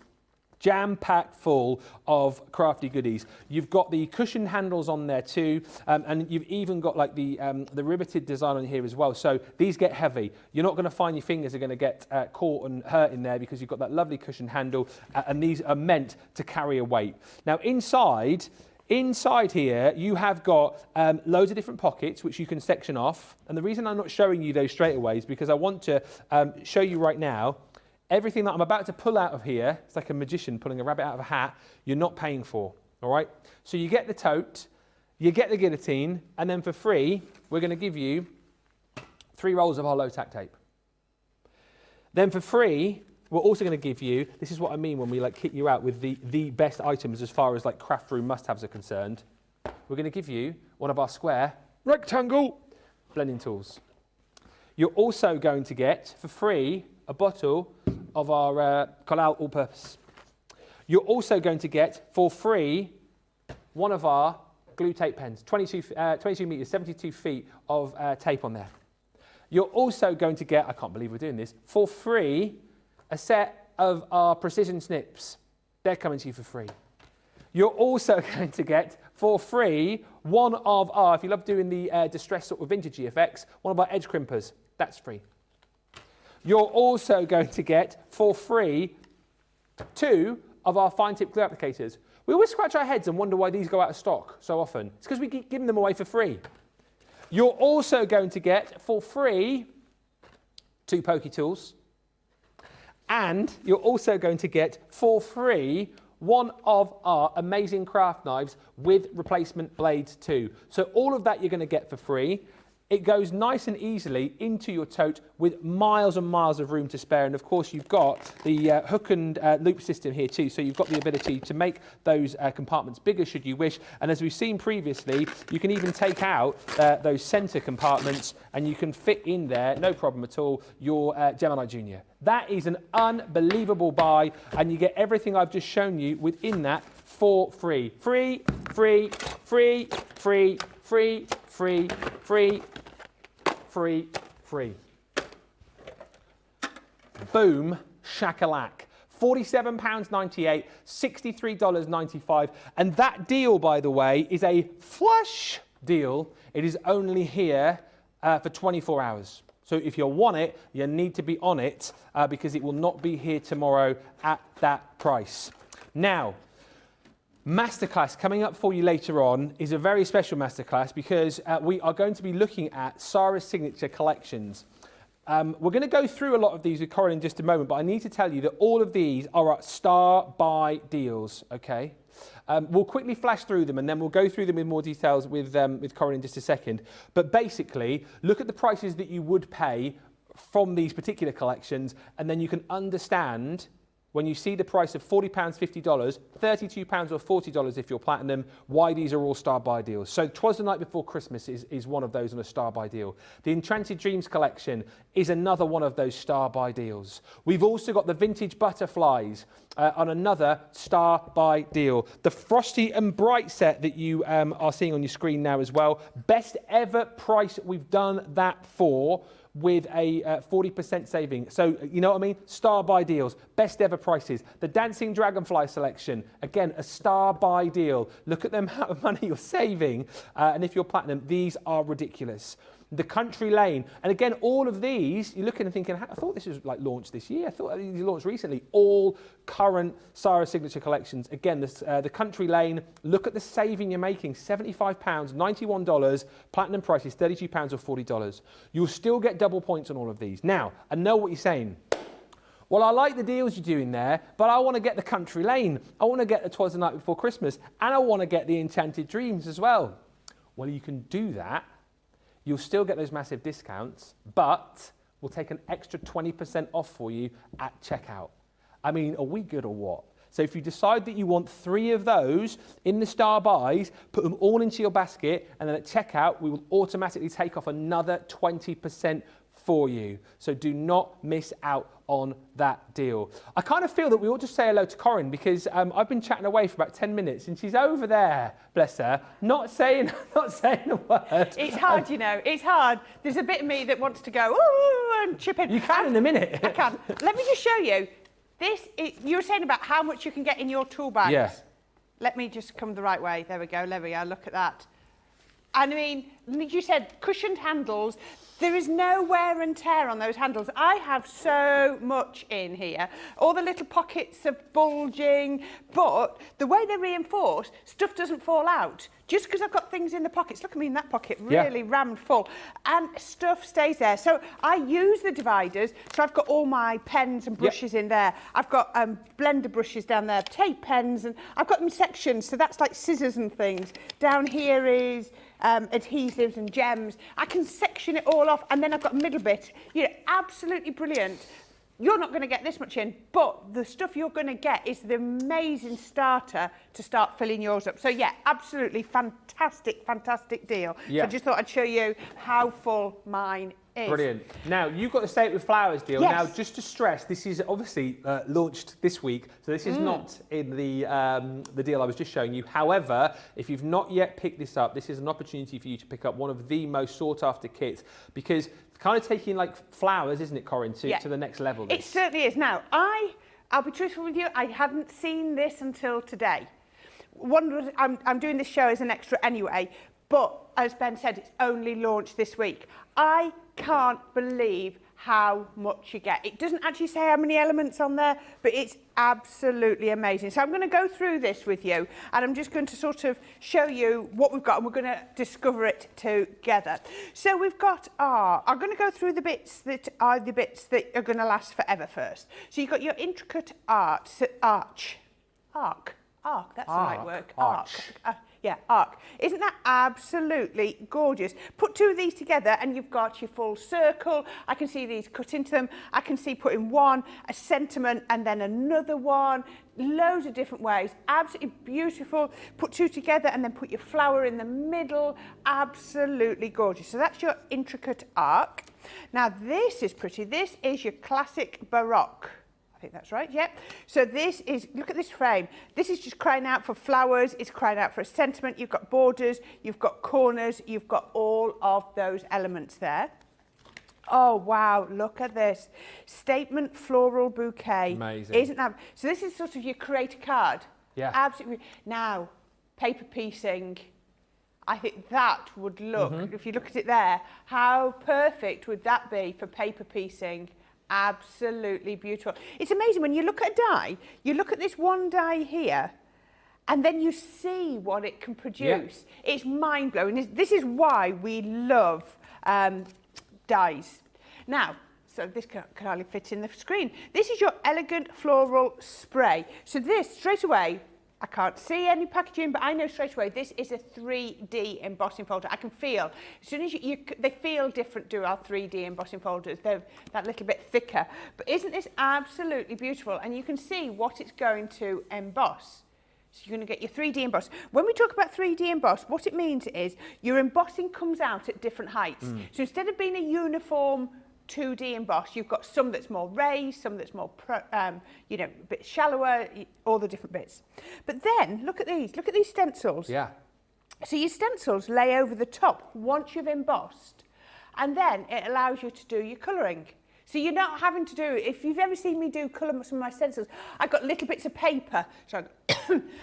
jam-packed full of crafty goodies. You've got the cushion handles on there too, and you've even got like the riveted design on here as well. So these get heavy. You're not going to find your fingers are going to get caught and hurt in there because you've got that lovely cushion handle, and these are meant to carry a weight. Now inside here, you have got loads of different pockets which you can section off. And the reason I'm not showing you those straight away is because I want to show you right now everything that I'm about to pull out of here. It's like a magician pulling a rabbit out of a hat. You're not paying for, all right? So you get the tote, you get the guillotine, and then for free, we're going to give you 3 rolls of our low-tack tape. Then for free, we're also going to give you, this is what I mean when we like kit you out with the best items as far as like craft room must-haves are concerned. We're going to give you one of our square rectangle blending tools. You're also going to get for free a bottle of our Collal all-purpose. You're also going to get for free one of our glue tape pens, 22 meters, 72 feet of tape on there. You're also going to get, I can't believe we're doing this, for free a set of our precision snips. They're coming to you for free. You're also going to get for free one of our, if you love doing the distressed sort of vintagey effects, one of our edge crimpers. That's free. You're also going to get for free 2 of our fine tip glue applicators. We always scratch our heads and wonder why these go out of stock so often. It's because we keep giving them away for free. You're also going to get for free 2 pokey tools. And you're also going to get for free one of our amazing craft knives with replacement blades too. So all of that you're going to get for free. It goes nice and easily into your tote with miles and miles of room to spare. And of course, you've got the hook and loop system here too. So you've got the ability to make those compartments bigger should you wish. And as we've seen previously, you can even take out those center compartments and you can fit in there, no problem at all, your Gemini Junior. That is an unbelievable buy, and you get everything I've just shown you within that for free. Free, free, free, free, free, free, free, free, free. Boom, shakalak. £47.98, $63.95. And that deal, by the way, is a flash deal. It is only here for 24 hours. So if you want it, you need to be on it because it will not be here tomorrow at that price. Now, masterclass coming up for you later on is a very special masterclass because we are going to be looking at Sarah's signature collections. We're going to go through a lot of these with Corrine in just a moment, but I need to tell you that all of these are at star-buy deals, okay? We'll quickly flash through them and then we'll go through them in more details with Corrine in just a second. But basically, look at the prices that you would pay from these particular collections, and then you can understand when you see the price of £40, $50, £32 or $40 if you're platinum, why these are all star-buy deals. So 'Twas the Night Before Christmas is one of those on a star-buy deal. The Enchanted Dreams collection is another one of those star-buy deals. We've also got the Vintage Butterflies on another star-buy deal. The Frosty and Bright set that you are seeing on your screen now as well. Best ever price we've done that for, with a 40% saving. So, you know what I mean? Star-buy deals, best ever prices. The Dancing Dragonfly selection, again, a star-buy deal. Look at the amount of money you're saving. And if you're platinum, these are ridiculous. The Country Lane, and again, all of these, you're looking and thinking, I thought this was like launched this year. I thought these launched recently. All current Sarah signature collections. Again, the Country Lane, look at the saving you're making. £75, $91, platinum prices, £32 or $40. You'll still get double points on all of these. Now, I know what you're saying. Well, I like the deals you're doing there, but I want to get the Country Lane. I want to get the 'Twas the Night Before Christmas, and I want to get the Enchanted Dreams as well. Well, you can do that. You'll still get those massive discounts, but we'll take an extra 20% off for you at checkout. I mean, are we good or what? So if you decide that you want 3 of those in the star buys, put them all into your basket, and then at checkout, we will automatically take off another 20% for you. So do not miss out on that deal. I kind of feel that we ought to say hello to Corrine because I've been chatting away for about 10 minutes and she's over there, bless her, not saying a word. It's hard, you know, it's hard. There's a bit of me that wants to go, ooh, and chip in. You can in a minute. I can. Let me just show you. You were saying about how much you can get in your tool bags. Yeah. Let me just come the right way. There we go, look at that. And I mean, you said cushioned handles. There is no wear and tear on those handles. I have so much in here. All the little pockets are bulging, but the way they're reinforced, stuff doesn't fall out. Just because I've got things in the pockets. Look at me in that pocket, really rammed full. And stuff stays there. So I use the dividers. So I've got all my pens and brushes in there. I've got blender brushes down there, tape pens, and I've got them sections. So that's like scissors and things. Down here is adhesives and gems. I can section it all off, and then I've got a middle bit. You know, absolutely brilliant. You're not going to get this much in, but the stuff you're going to get is the amazing starter to start filling yours up. So yeah, absolutely fantastic, fantastic deal. Yeah. So I just thought I'd show you how full mine is. Brilliant. Now, you've got the Stay With Flowers deal. Yes. Now, just to stress, this is obviously launched this week, so this is not in the deal I was just showing you. However, if you've not yet picked this up, this is an opportunity for you to pick up one of the most sought-after kits, because it's kind of taking like flowers, isn't it, Corrine, to the next level. It certainly is. Now, I'll be truthful with you, I hadn't seen this until today. I'm doing this show as an extra anyway, but as Ben said, it's only launched this week. I can't believe how much you get. It doesn't actually say how many elements on there, but it's absolutely amazing. So I'm going to go through this with you, and I'm just going to sort of show you what we've got, and we're going to discover it together. So we've got I'm going to go through the bits that are going to last forever first. So you've got your intricate arc, that's the right word. Arc. Isn't that absolutely gorgeous? Put 2 of these together and you've got your full circle. I can see these cut into them. I can see putting one, a sentiment, and then another one. Loads of different ways. Absolutely beautiful. Put 2 together and then put your flower in the middle. Absolutely gorgeous. So that's your intricate arc. Now this is pretty. This is your classic Baroque. I think that's right, yeah. So this is, look at this frame. This is just crying out for flowers. It's crying out for a sentiment. You've got borders, you've got corners, you've got all of those elements there. Oh, wow, look at this. Statement floral bouquet. Amazing. Isn't that? So this is sort of your create a card. Yeah. Absolutely. Now, paper piecing. I think that would look, if you look at it there, how perfect would that be for paper piecing? Absolutely beautiful. It's amazing when you look at a die, you look at this one die here, and then you see what it can produce. Yeah. It's mind-blowing. This is why we love dies. Now, so this can hardly fit in the screen. This is your elegant floral spray. So this, straight away, I can't see any packaging, but I know straight away this is a 3D embossing folder. I can feel, as soon as they feel different to our 3D embossing folders. They're that little bit thicker. But isn't this absolutely beautiful? And you can see what it's going to emboss. So you're going to get your 3D emboss. When we talk about 3D emboss, what it means is your embossing comes out at different heights. So instead of being a uniform 2D emboss, you've got some that's more raised, some that's more, a bit shallower, all the different bits. But then, look at these stencils. Yeah. So your stencils lay over the top once you've embossed, and then it allows you to do your colouring. So you're not having to do, if you've ever seen me do colour some of my stencils, I've got little bits of paper. So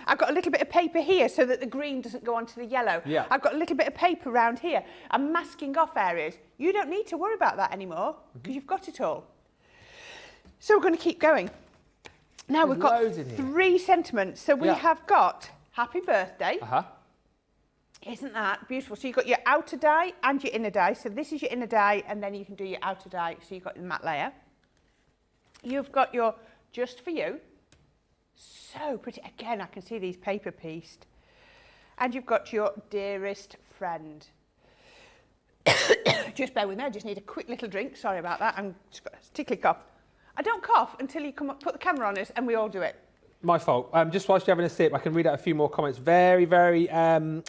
I've got a little bit of paper here so that the green doesn't go onto the yellow. Yeah. I've got a little bit of paper around here. I'm masking off areas. You don't need to worry about that anymore because you've got it all. So we're going to keep going. Now we've got 3 sentiments. So we have got happy birthday. Isn't that beautiful? So you've got your outer die and your inner die. So this is your inner die, and then you can do your outer die. So you've got the matte layer. You've got your just for you. So pretty. Again, I can see these paper pieced. And you've got your dearest friend. Just bear with me, I just need a quick little drink. Sorry about that, I'm just got a tickly cough. I don't cough until you come up, put the camera on us and we all do it. My fault. Just whilst you're having a sip, I can read out a few more comments. Very, very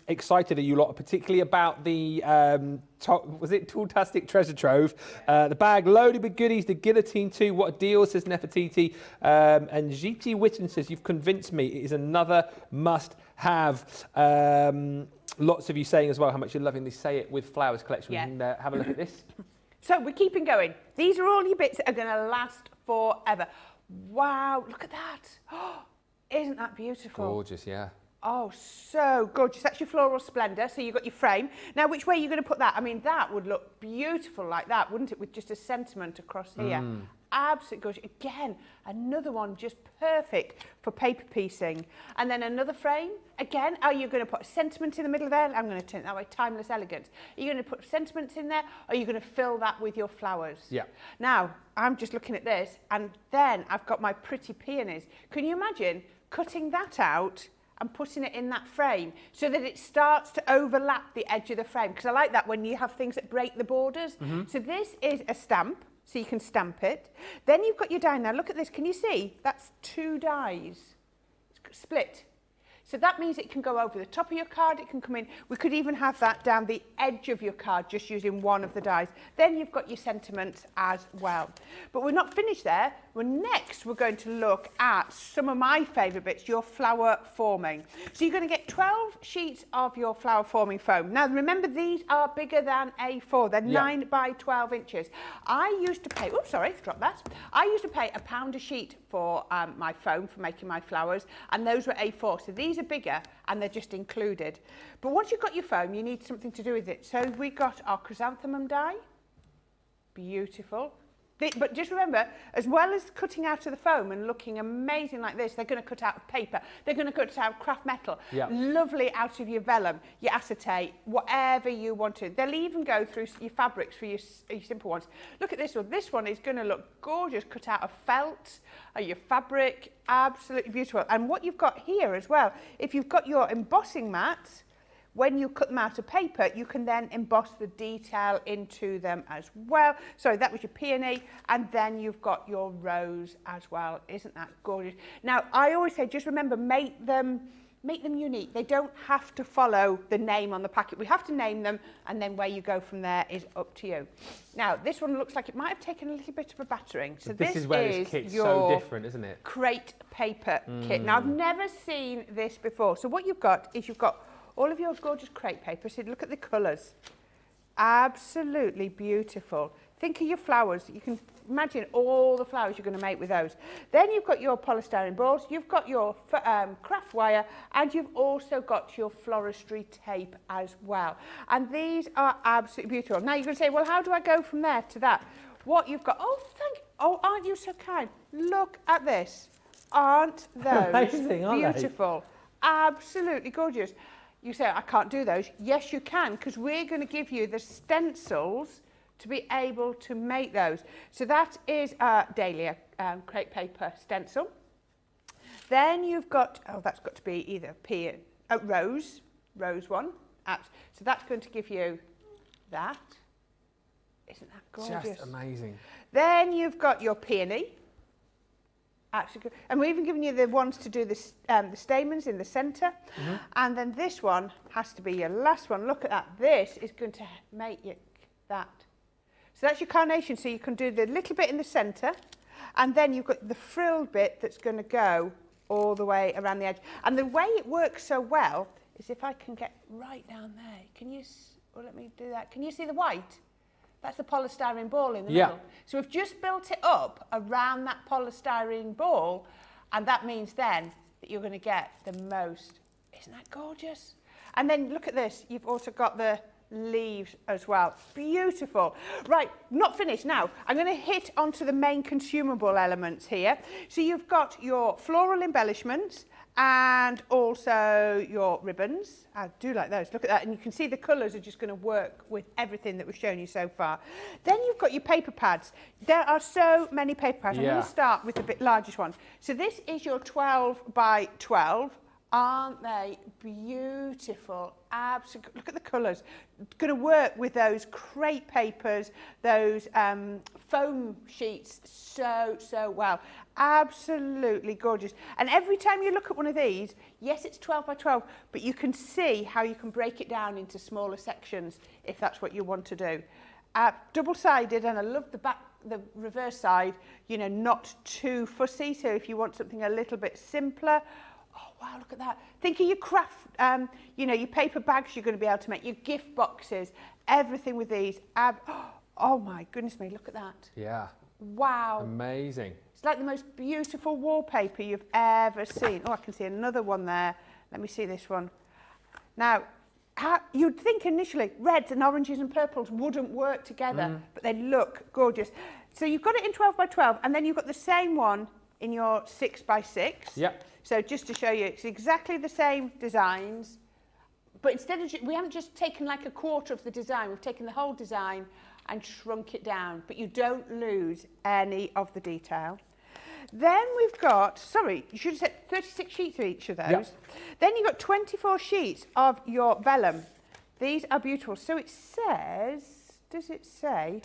excited are you lot, particularly about the, was it Tooltastic Treasure Trove? The bag loaded with goodies, the guillotine too. What a deal, says Nefertiti. And GT Witten says, you've convinced me. It is another must-have. Lots of you saying as well how much you're loving the Say It With Flowers collection. Yeah. We can have a look at this. So we're keeping going. These are all your bits that are going to last forever. Wow, look at that. Oh, isn't that beautiful? Gorgeous, yeah. Oh, so gorgeous. That's your floral splendour. So you've got your frame. Now, which way are you going to put that? I mean, that would look beautiful like that, wouldn't it? With just a sentiment across here. Absolutely gorgeous. Again, another one just perfect for paper piecing. And then another frame. Again, are you going to put a sentiment in the middle there? I'm going to turn it that way, timeless elegance. Are you going to put sentiments in there? Or are you going to fill that with your flowers? Yeah. Now, I'm just looking at this, and then I've got my pretty peonies. Can you imagine cutting that out and putting it in that frame so that it starts to overlap the edge of the frame? Because I like that when you have things that break the borders. So this is a stamp, so you can stamp it. Then you've got your die. Now look at this. Can you see? That's 2 dies. It's split. So that means it can go over the top of your card, it can come in. We could even have that down the edge of your card, just using one of the dies. Then you've got your sentiments as well. But we're not finished there. Next, we're going to look at some of my favourite bits, your flower forming. So you're going to get 12 sheets of your flower forming foam. Now, remember, these are bigger than A4. They're 9 by 12 inches. I used to pay, oh, sorry, dropped that. I used to pay £1 a sheet for my foam, for making my flowers, and those were A4. So these are bigger, and they're just included. But once you've got your foam, you need something to do with it. So we got our chrysanthemum die. Beautiful. But just remember, as well as cutting out of the foam and looking amazing like this, they're going to cut out of paper, they're going to cut out of craft metal, lovely out of your vellum, your acetate, whatever you want to. They'll even go through your fabrics for your simple ones. Look at this one. This one is going to look gorgeous, cut out of felt, your fabric, absolutely beautiful. And what you've got here as well, if you've got your embossing mats, when you cut them out of paper, you can then emboss the detail into them as well. So that was your peony, and then you've got your rose as well. Isn't that gorgeous? Now, I always say, just remember, make them unique. They don't have to follow the name on the packet. We have to name them, and then where you go from there is up to you. Now, this one looks like it might have taken a little bit of a battering. So this is where this kit's so different, isn't it? Crate paper kit. Now, I've never seen this before. So what you've got is you've got all of your gorgeous crepe paper. So look at the colours. Absolutely beautiful. Think of your flowers. You can imagine all the flowers you're going to make with those. Then you've got your polystyrene balls, you've got your craft wire, and you've also got your floristry tape as well. And these are absolutely beautiful. Now you're going to say, well, how do I go from there to that? What you've got, oh, aren't you so kind? Look at this. Aren't those amazing, aren't beautiful? Absolutely gorgeous. You say, I can't do those. Yes, you can, because we're going to give you the stencils to be able to make those. So that is a Dahlia crepe paper stencil. Then you've got, oh, that's got to be either rose one. So that's going to give you that. Isn't that gorgeous? Just amazing. Then you've got your peony. Absolutely good. And we've even given you the ones to do the stamens in the centre. And then this one has to be your last one. Look at that. This is going to make you that. So that's your carnation. So you can do the little bit in the centre. And then you've got the frilled bit that's going to go all the way around the edge. And the way it works so well is if I can get right down there. Can you, well, let me do that. Can you see the white? That's the polystyrene ball in the middle. So we've just built it up around that polystyrene ball, and that means then that you're going to get the most. Isn't that gorgeous? And then look at this. You've also got the leaves as well. Beautiful. Right, not finished now. I'm going to hit onto the main consumable elements here. So you've got your floral embellishments and also your ribbons. I do like those. Look at that. And you can see the colours are just going to work with everything that we've shown you so far. Then you've got your paper pads. There are so many paper pads. I'm going to start with the largest one. So this is your 12 by 12. Aren't they beautiful? Absolutely. Look at the colours. Going to work with those crepe papers, those foam sheets so well. Absolutely gorgeous. And every time you look at one of these, yes, it's 12 by 12, but you can see how you can break it down into smaller sections if that's what you want to do. Double-sided, and I love the reverse side, you know, not too fussy. So if you want something a little bit simpler, oh, wow, look at that. Think of your craft, you know, your paper bags you're going to be able to make, your gift boxes, everything with these. Oh, my goodness me, look at that. Yeah. Wow. Amazing. It's like the most beautiful wallpaper you've ever seen. Oh, I can see another one there. Let me see this one. Now, you'd think initially reds and oranges and purples wouldn't work together, but they look gorgeous. So you've got it in 12 by 12, and then you've got the same one in your 6 by 6. Yep. So just to show you, it's exactly the same designs, but instead of, we haven't just taken like a quarter of the design, we've taken the whole design and shrunk it down, but you don't lose any of the detail. Then we've got, sorry, you should have said 36 sheets of each of those. Yep. Then you've got 24 sheets of your vellum. These are beautiful. So it says, does it say,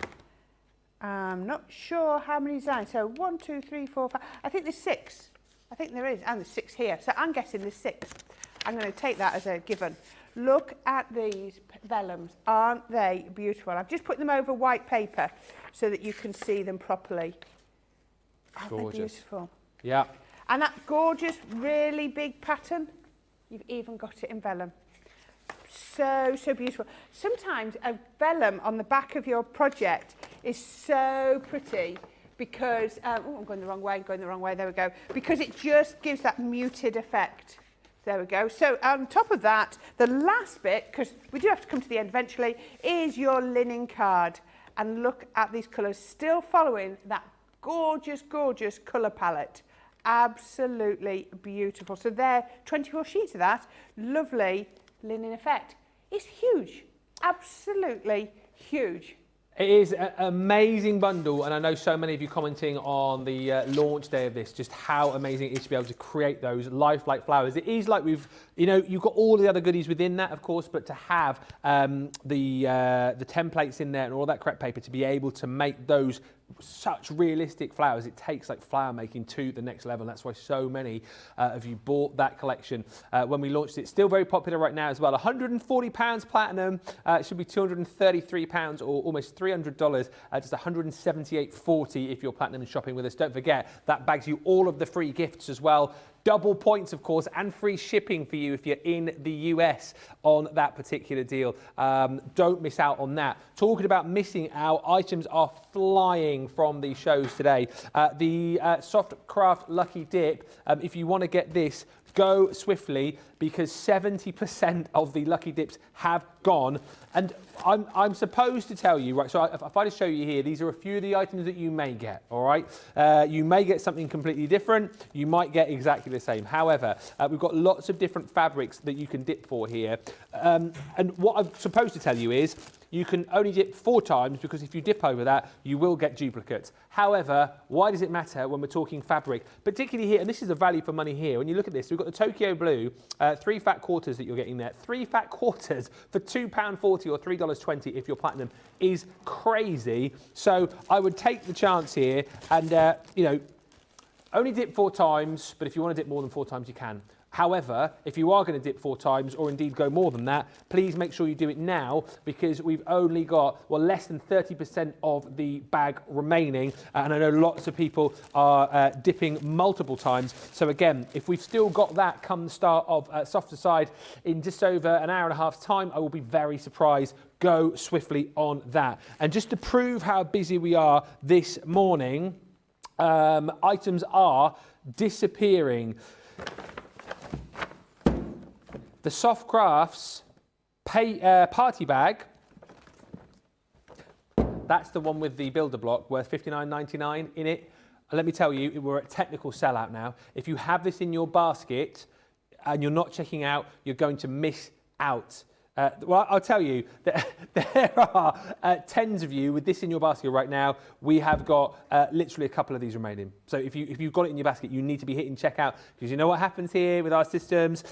I'm not sure how many designs. So 1, 2, 3, 4, 5, I think there's 6. I think there is, and there's 6 here. So I'm guessing there's 6. I'm going to take that as a given. Look at these vellums. Aren't they beautiful? I've just put them over white paper so that you can see them properly. Aren't they beautiful? Yeah. And that gorgeous, really big pattern, you've even got it in vellum. So beautiful. Sometimes a vellum on the back of your project is so pretty because, oh, I'm going the wrong way, there we go. Because it just gives that muted effect. There we go. So on top of that, the last bit, because we do have to come to the end eventually, is your linen card. And look at these colours, still following that gorgeous, gorgeous colour palette. Absolutely beautiful. So there, 24 sheets of that. Lovely linen effect. It's huge. Absolutely huge. It is an amazing bundle, and I know so many of you commenting on the launch day of this, just how amazing it is to be able to create those lifelike flowers. It is like we've, you know, you've got all the other goodies within that, of course, but to have the templates in there and all that crepe paper to be able to make those such realistic flowers, it takes like flower making to the next level. And that's why so many of you bought that collection when we launched it. Still very popular right now as well. £140 platinum, it should be £233 or almost $300, just $178.40 if you're platinum shopping with us. Don't forget, that bags you all of the free gifts as well. Double points, of course, and free shipping for you if you're in the US on that particular deal. Don't miss out on that. Talking about missing out, items are flying from these shows today. The Soft Craft Lucky Dip, if you want to get this, go swiftly because 70% of the Lucky Dips have gone. And I'm supposed to tell you, right, so if I just show you here, these are a few of the items that you may get, all right? You may get something completely different. You might get exactly the same. However, we've got lots of different fabrics that you can dip for here. And what I'm supposed to tell you is you can only dip 4 times because if you dip over that, you will get duplicates. However, why does it matter when we're talking fabric? Particularly here, and this is a value for money here. When you look at this, we've got the Tokyo Blue, 3 fat quarters that you're getting there. 3 fat quarters for £2.40 or $3.20 if you're platinum is crazy. So I would take the chance here and, you know, only dip 4 times, but if you want to dip more than 4 times, you can. However, if you are going to dip 4 times or indeed go more than that, please make sure you do it now because we've only got, well, less than 30% of the bag remaining. And I know lots of people are dipping multiple times. So again, if we've still got that come the start of Softer Side in just over an hour and a half's time, I will be very surprised. Go swiftly on that. And just to prove how busy we are this morning, items are disappearing. The Soft Crafts party bag, that's the one with the builder block worth $59.99 in it. And let me tell you, we're at technical sellout now. If you have this in your basket and you're not checking out, you're going to miss out. Well, I'll tell you that there are tens of you with this in your basket right now. We have got literally a couple of these remaining. So if you've got it in your basket, you need to be hitting checkout, because you know what happens here with our systems.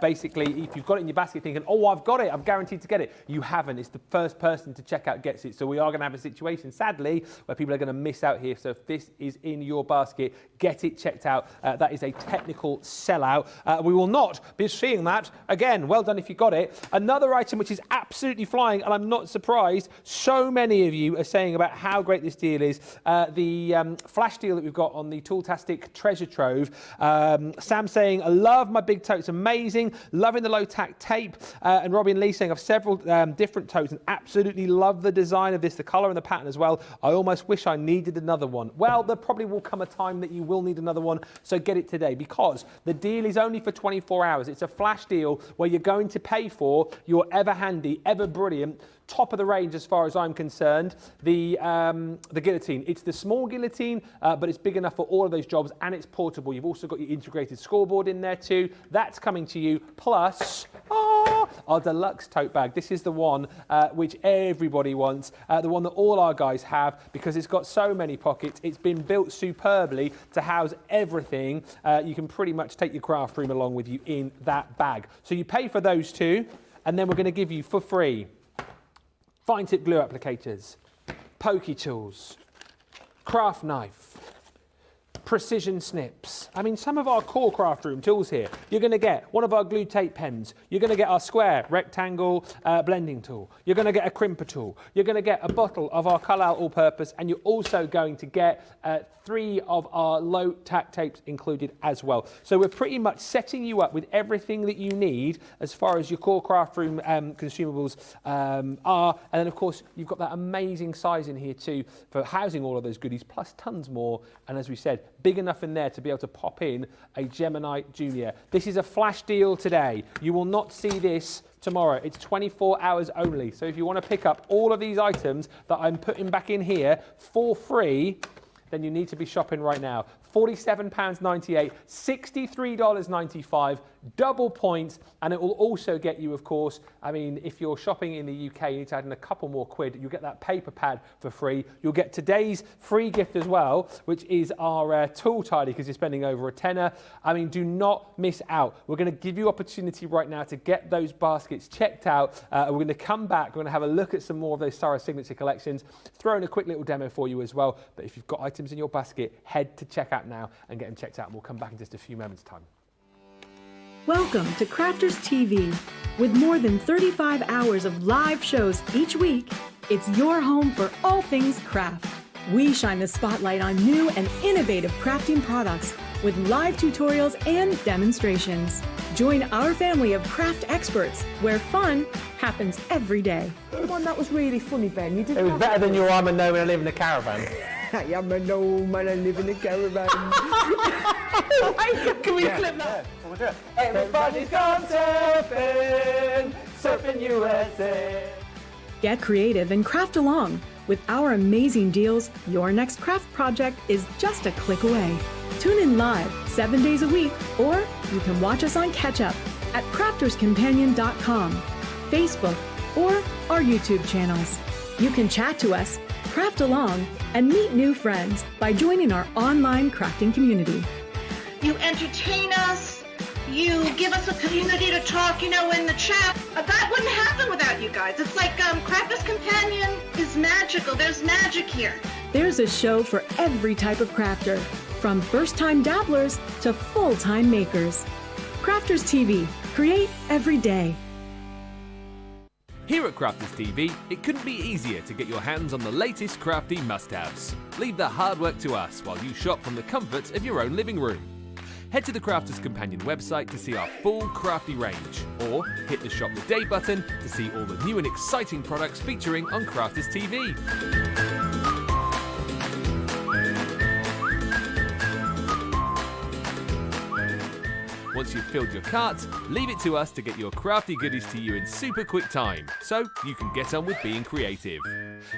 Basically, if you've got it in your basket thinking, oh, I've got it, I'm guaranteed to get it, you haven't. It's the first person to check out gets it. So we are going to have a situation, sadly, where people are going to miss out here. So if this is in your basket, get it checked out. That is a technical sellout. We will not be seeing that again. Well done if you got it. Another item which is absolutely flying, and I'm not surprised, so many of you are saying about how great this deal is. The flash deal that we've got on the Tooltastic Treasure Trove. Sam saying, I love my big tote, it's amazing. Loving the low tack tape. And Robin Lee saying, I've several different totes and absolutely love the design of this, the colour and the pattern as well. I almost wish I needed another one. Well, there probably will come a time that you will need another one, so get it today, because the deal is only for 24 hours. It's a flash deal where you're going to pay for your ever handy, ever brilliant, top of the range as far as I'm concerned, the guillotine. It's the small guillotine, but it's big enough for all of those jobs, and it's portable. You've also got your integrated scoreboard in there too. That's coming to you, plus our deluxe tote bag. This is the one which everybody wants, the one that all our guys have, because it's got so many pockets. It's been built superbly to house everything. You can pretty much take your craft room along with you in that bag. So you pay for those two, and then we're going to give you for free fine tip glue applicators, pokey tools, craft knife, precision snips. I mean, some of our core craft room tools here. You're going to get one of our glue tape pens. You're going to get our square rectangle blending tool. You're going to get a crimper tool. You're going to get a bottle of our Carlisle all-purpose, and you're also going to get 3 of our low tack tapes included as well. So we're pretty much setting you up with everything that you need as far as your core craft room consumables are. And then, of course, you've got that amazing size in here too for housing all of those goodies, plus tons more. And as we said, big enough in there to be able to pop in a Gemini Junior. This is a flash deal today. You will not see this tomorrow. It's 24 hours only. So if you want to pick up all of these items that I'm putting back in here for free, then you need to be shopping right now. £47.98, $63.95, double points, and it will also get you, of course, I mean, if you're shopping in the UK, you need to add in a couple more quid. You'll get that paper pad for free. You'll get today's free gift as well, which is our tool tidy, because you're spending over a tenner. I mean, do not miss out. We're going to give you opportunity right now to get those baskets checked out. We're going to come back. We're going to have a look at some more of those Sarah Signature collections, throw in a quick little demo for you as well. But if you've got items in your basket, head to checkout now and get them checked out, and we'll come back in just a few moments' time. Welcome to Crafters TV. With more than 35 hours of live shows each week, it's your home for all things craft. We shine the spotlight on new and innovative crafting products with live tutorials and demonstrations. Join our family of craft experts where fun happens every day. The one that was really funny, Ben. You did. It was better than your I'm a gnome and I live in a caravan. I am a gnome and I live in a caravan. Can we clip that? We'll do it. Everybody's gone surfing, surfing USA. Get creative and craft along. With our amazing deals, your next craft project is just a click away. Tune in live 7 days a week, or you can watch us on Catch Up at crafterscompanion.com, Facebook, or our YouTube channels. You can chat to us, craft along, and meet new friends by joining our online crafting community. You entertain us. You give us a community to talk, in the chat. That wouldn't happen without you guys. It's like Crafters Companion is magical. There's magic here. There's a show for every type of crafter, from first-time dabblers to full-time makers. Crafters TV. Create every day. Here at Crafters TV, it couldn't be easier to get your hands on the latest crafty must-haves. Leave the hard work to us while you shop from the comfort of your own living room. Head to the Crafters Companion website to see our full crafty range, or hit the Shop the Day button to see all the new and exciting products featuring on Crafters TV. Once you've filled your cart, leave it to us to get your crafty goodies to you in super quick time, so you can get on with being creative.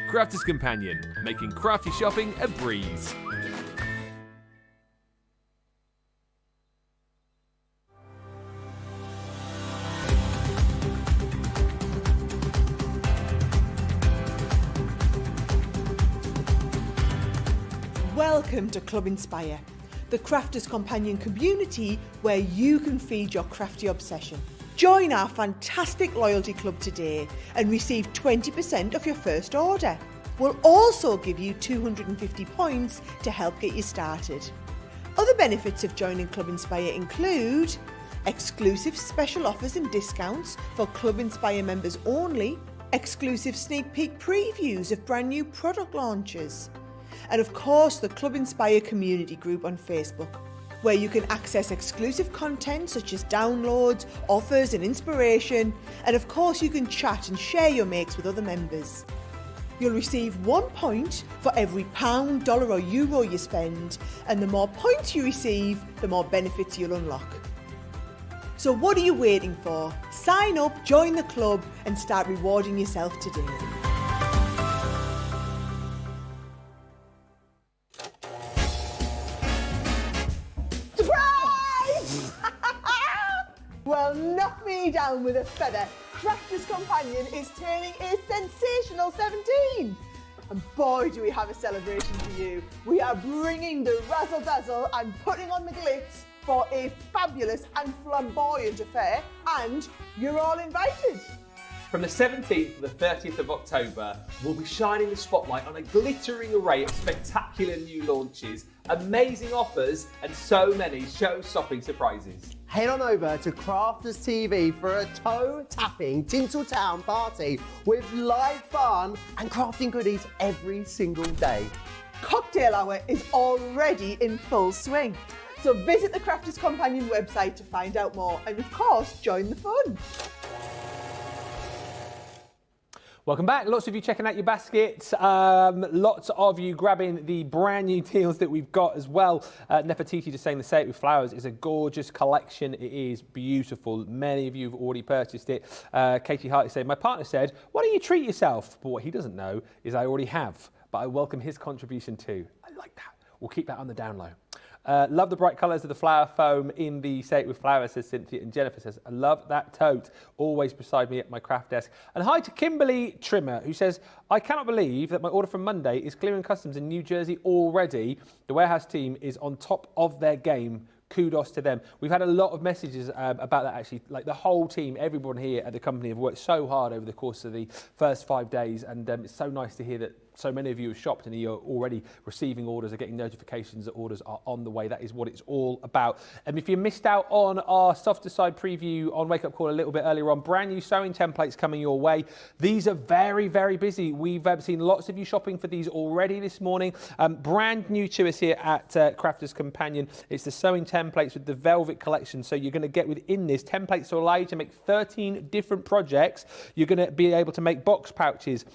Crafters Companion, making crafty shopping a breeze. Welcome to Club Inspire, the crafters companion community where you can feed your crafty obsession. Join our fantastic loyalty club today and receive 20% of your first order. We'll also give you 250 points to help get you started. Other benefits of joining Club Inspire include exclusive special offers and discounts for Club Inspire members only, exclusive sneak peek previews of brand new product launches, and of course the Club Inspire community group on Facebook, where you can access exclusive content such as downloads, offers and inspiration, and of course you can chat and share your makes with other members. You'll receive 1 point for every pound, dollar or euro you spend, and the more points you receive, the more benefits you'll unlock. So what are you waiting for? Sign up, join the club and start rewarding yourself today. Surprise! Well, knock me down with a feather. Crafters Companion is turning a sensational 17. And boy, do we have a celebration for you. We are bringing the razzle dazzle and putting on the glitz for a fabulous and flamboyant affair, and you're all invited. From the 17th to the 30th of October, we'll be shining the spotlight on a glittering array of spectacular new launches, amazing offers, and so many show-stopping surprises. Head on over to Crafters TV for a toe-tapping Tinseltown party with live fun and crafting goodies every single day. Cocktail hour is already in full swing. So visit the Crafters Companion website to find out more and of course join the fun. Welcome back. Lots of you checking out your baskets. Lots of you grabbing the brand new deals that we've got as well. Nefertiti just saying the Say It With Flowers is a gorgeous collection. It is beautiful. Many of you have already purchased it. Katie Hart is saying, my partner said, why don't you treat yourself? But what he doesn't know is I already have. But I welcome his contribution too. I like that. We'll keep that on the down low. Love the bright colours of the flower foam in the Say It With Flowers, says Cynthia. And Jennifer says, I love that tote, always beside me at my craft desk. And hi to Kimberly Trimmer, who says, I cannot believe that my order from Monday is clearing customs in New Jersey already. The warehouse team is on top of their game. Kudos to them. We've had a lot of messages about that actually. Like the whole team, everyone here at the company have worked so hard over the course of the first 5 days, and it's so nice to hear that so many of you have shopped and you're already receiving orders or getting notifications that orders are on the way. That is what it's all about. And if you missed out on our softer side preview on Wake Up Call a little bit earlier on, brand new sewing templates coming your way. These are very, very busy. We've seen lots of you shopping for these already this morning. Brand new to us here at Crafters Companion. It's the sewing templates with the velvet collection. So you're going to get within this templates will allow you to make 13 different projects. You're going to be able to make box pouches,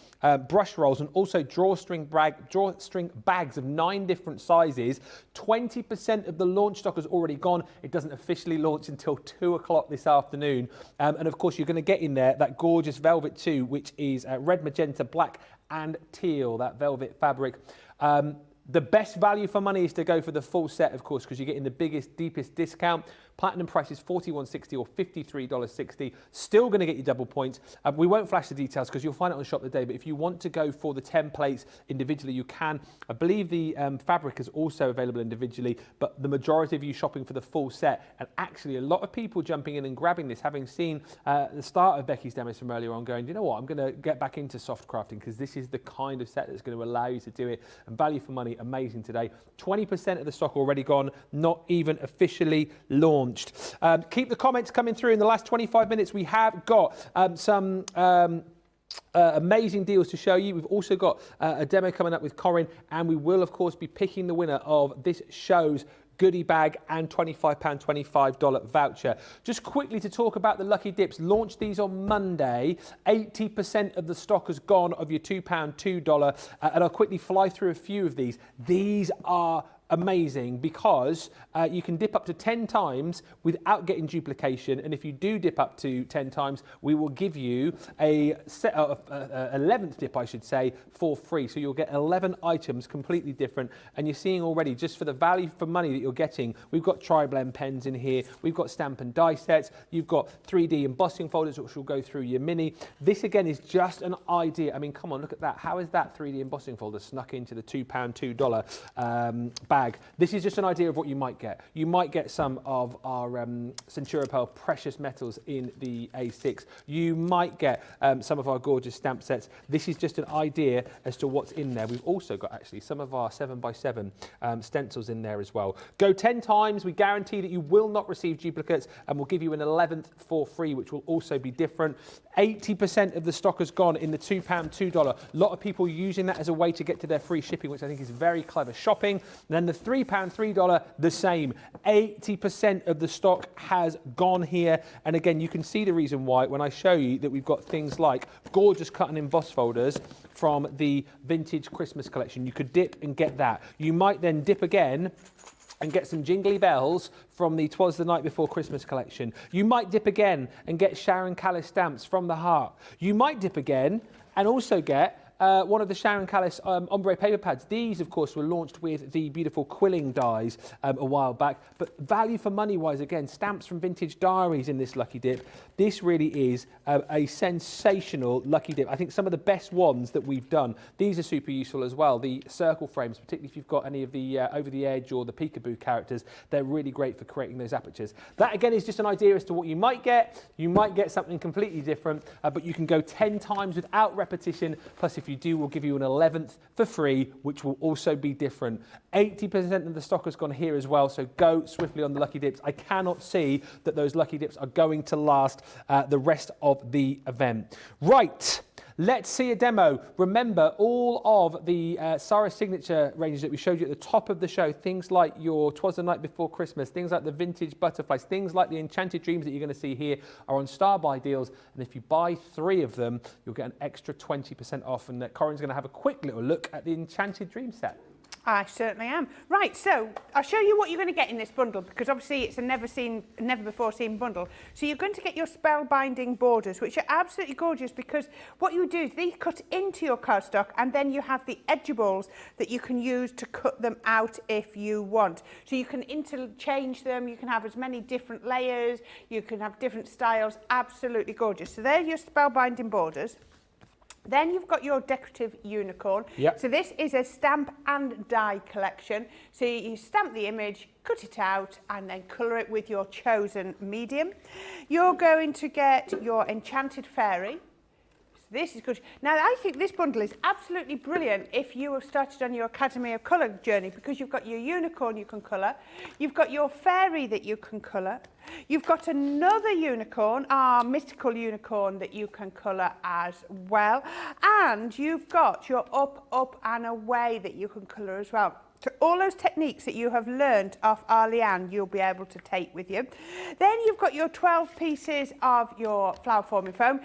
brush rolls, and also drawstring bags of 9 different sizes. 20% of the launch stock has already gone. It doesn't officially launch until 2 o'clock this afternoon. And of course, you're going to get in there that gorgeous velvet too, which is red, magenta, black and teal, that velvet fabric. The best value for money is to go for the full set, of course, because you're getting the biggest, deepest discount. Platinum price is $41.60 or $53.60. Still going to get you double points. We won't flash the details because you'll find it on Shop the Day. But if you want to go for the templates individually, you can. I believe the fabric is also available individually, but the majority of you shopping for the full set. And actually, a lot of people jumping in and grabbing this, having seen the start of Becky's demos from earlier on, going, you know what, I'm going to get back into soft crafting because this is the kind of set that's going to allow you to do it. And value for money, amazing today. 20% of the stock already gone, not even officially launched. Keep the comments coming through. In the last 25 minutes, we have got some amazing deals to show you. We've also got a demo coming up with Corrine, and we will, of course, be picking the winner of this show's goodie bag and £25 $25 voucher. Just quickly to talk about the Lucky Dips. Launched these on Monday. 80% of the stock has gone of your £2 $2. And I'll quickly fly through a few of these. These are amazing because you can dip up to 10 times without getting duplication, and if you do dip up to 10 times, we will give you a 11th dip, I should say, for free. So you'll get 11 items completely different, and you're seeing already, just for the value for money that you're getting, we've got tri-blend pens in here, we've got stamp and die sets, you've got 3D embossing folders which will go through your mini. This again is just an idea. I mean, come on, look at that. How is that 3D embossing folder snuck into the £2, $2 bag? This is just an idea of what you might get. You might get some of our Centura Pearl precious metals in the A6. You might get some of our gorgeous stamp sets. This is just an idea as to what's in there. We've also got actually some of our 7x7 stencils in there as well. Go 10 times. We guarantee that you will not receive duplicates, and we'll give you an 11th for free, which will also be different. 80% of the stock has gone in the £2, $2. A lot of people using that as a way to get to their free shipping, which I think is very clever shopping. And then the £3, $3, the same. 80% of the stock has gone here. And again, you can see the reason why when I show you that we've got things like gorgeous cut and emboss folders from the vintage Christmas collection. You could dip and get that. You might then dip again and get some jingly bells from the 'Twas the Night Before Christmas collection. You might dip again and get Sharon Callis stamps from the Heart. You might dip again and also get one of the Sharon Callis ombre paper pads. These, of course, were launched with the beautiful quilling dies a while back. But value for money wise, again, stamps from vintage diaries in this lucky dip. This really is a sensational lucky dip. I think some of the best ones that we've done. These are super useful as well. The circle frames, particularly if you've got any of the over the edge or the peekaboo characters, they're really great for creating those apertures. That again is just an idea as to what you might get. You might get something completely different, but you can go 10 times without repetition. Plus, if you do, we'll give you an 11th for free, which will also be different. 80% of the stock has gone here as well, so go swiftly on the lucky dips. I cannot see that those lucky dips are going to last the rest of the event. Right. Let's see a demo. Remember, all of the Sarah Signature ranges that we showed you at the top of the show, things like your 'Twas the Night Before Christmas, things like the vintage butterflies, things like the Enchanted Dreams that you're going to see here are on Star Buy deals. And if you buy 3 of them, you'll get an extra 20% off. And Corrine's going to have a quick little look at the Enchanted Dream set. I certainly am. Right, so I'll show you what you're going to get in this bundle, because obviously it's a never before seen bundle. So you're going to get your spellbinding borders, which are absolutely gorgeous, because what you do is these cut into your cardstock, and then you have the edgeables that you can use to cut them out if you want. So you can interchange them, you can have as many different layers, you can have different styles, absolutely gorgeous. So they're your spellbinding borders. Then you've got your decorative unicorn. Yep. So this is a stamp and die collection. So you stamp the image, cut it out, and then colour it with your chosen medium. You're going to get your enchanted fairy. This is good. Now, I think this bundle is absolutely brilliant if you have started on your Academy of Colour journey, because you've got your unicorn you can colour, you've got your fairy that you can colour, you've got another unicorn, our mystical unicorn, that you can colour as well, and you've got your up, up and away that you can colour as well. So all those techniques that you have learned off Arleanne, you'll be able to take with you. Then you've got your 12 pieces of your flower forming foam.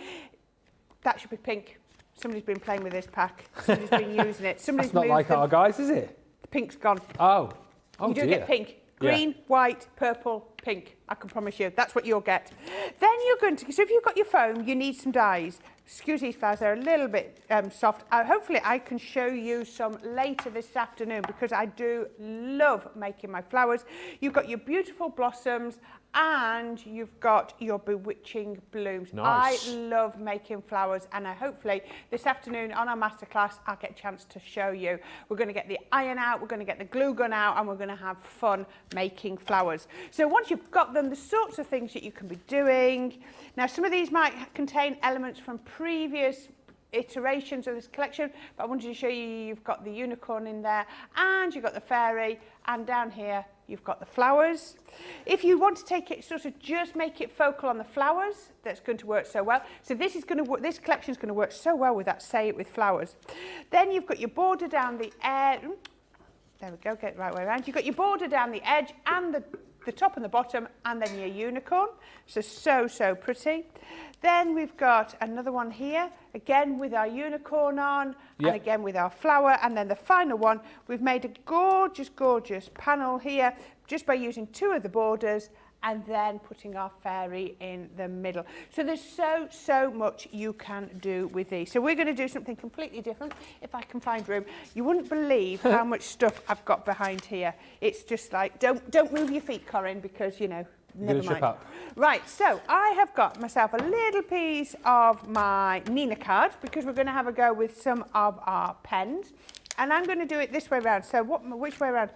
That should be pink. Somebody's been playing with this pack. Somebody's been using it. Somebody's That's not like our guys, is it? The pink's gone. Oh. Oh, you do get pink. Green, Yeah. white, purple, pink. I can promise you. That's what you'll get. Then you're going to... So if you've got your foam, you need some dies. Excuse these flowers, they're a little bit soft. Hopefully I can show you some later this afternoon, because I do love making my flowers. You've got your beautiful blossoms, and you've got your bewitching blooms. Nice. I love making flowers, and hopefully this afternoon on our masterclass I'll get a chance to show you. We're going to get the iron out, we're going to get the glue gun out, and we're going to have fun making flowers. So once you've got them, the sorts of things that you can be doing. Now, some of these might contain elements from previous iterations of this collection, but I wanted to show you you've got the unicorn in there, and you've got the fairy, and down here you've got the flowers. If you want to take it, sort of just make it focal on the flowers, that's going to work so well. So this is going to work, this collection is going to work so well with that Say It With Flowers. Then you've got your border down the edge. There we go, get it the right way around. You've got your border down the edge and the the top and the bottom, and then your unicorn. So pretty. Then we've got another one here, again with our unicorn on, and again with our flower. And then the final one, we've made a gorgeous, gorgeous panel here, just by using 2 of the borders, and then putting our fairy in the middle. So there's so much you can do with these. So we're going to do something completely different, if I can find room. You wouldn't believe how much stuff I've got behind here. It's just like, don't move your feet, Corrine, because, you know, never mind. Up. Right, so I have got myself a little piece of my Nina card, because we're going to have a go with some of our pens. And I'm going to do it this way around. So which way around?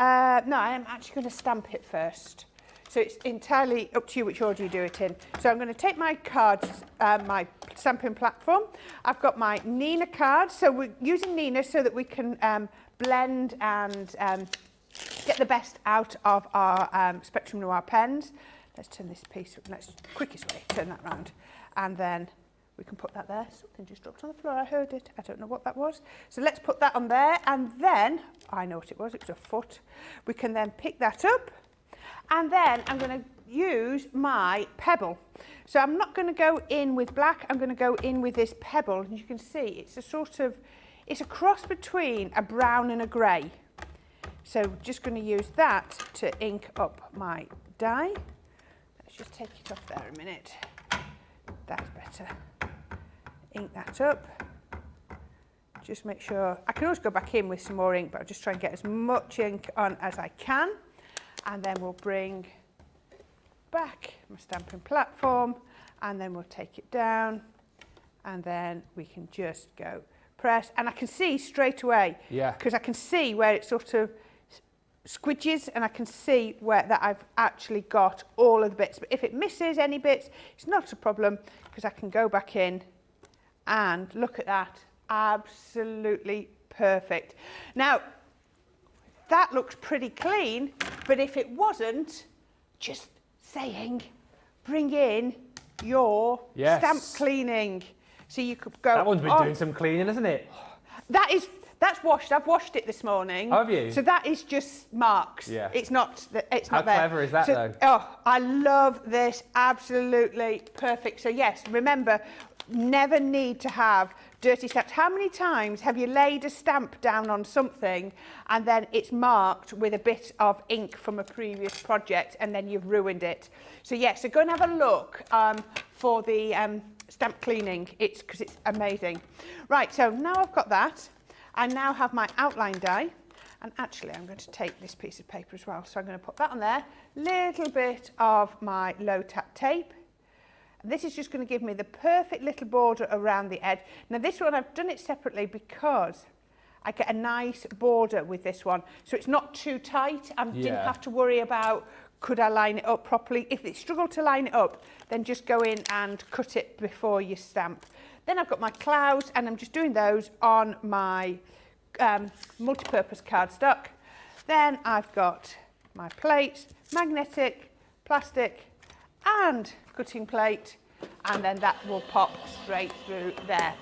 No, I am actually going to stamp it first. So it's entirely up to you which order you do it in. So I'm going to take my cards, my stamping platform. I've got my Nina card. So we're using Nina so that we can blend and get the best out of our Spectrum Noir pens. Let's turn this piece, quickest way, turn that round. And then we can put that there. Something just dropped on the floor, I heard it. I don't know what that was. So let's put that on there. And then, I know what it was a foot. We can then pick that up. And then I'm going to use my pebble. So I'm not going to go in with black, I'm going to go in with this pebble. And you can see it's a sort of, it's a cross between a brown and a grey. So just going to use that to ink up my die. Let's just take it off there a minute. That's better. Ink that up. Just make sure, I can always go back in with some more ink, but I'll just try and get as much ink on as I can. And then we'll bring back my stamping platform, and then we'll take it down, and then we can just go press. And I can see straight away, because I can see where it sort of squidges, and I can see where that I've actually got all of the bits. But if it misses any bits, it's not a problem, because I can go back in and look at that. Absolutely perfect. Now, that looks pretty clean, but if it wasn't, just saying, bring in your stamp cleaning. So you could go. That one's been doing some cleaning, hasn't it? That's washed. I've washed it this morning. Have you? So that is just marks. Yeah. It's not there. How clever is that, though? Oh, I love this. Absolutely perfect. So yes, remember, never need to have dirty stamps. How many times have you laid a stamp down on something and then it's marked with a bit of ink from a previous project and then you've ruined it? So yes, so go and have a look for the stamp cleaning. Because it's amazing. Right, so now I've got that. I now have my outline die. And actually, I'm going to take this piece of paper as well. So I'm going to put that on there. Little bit of my low tap tape. This is just going to give me the perfect little border around the edge. Now this one, I've done it separately because I get a nice border with this one. So it's not too tight. I didn't have to worry about, could I line it up properly? If it struggled to line it up, then just go in and cut it before you stamp. Then I've got my clouds, and I'm just doing those on my multi-purpose cardstock. Then I've got my plates, magnetic, plastic, and cutting plate, and then that will pop straight through there.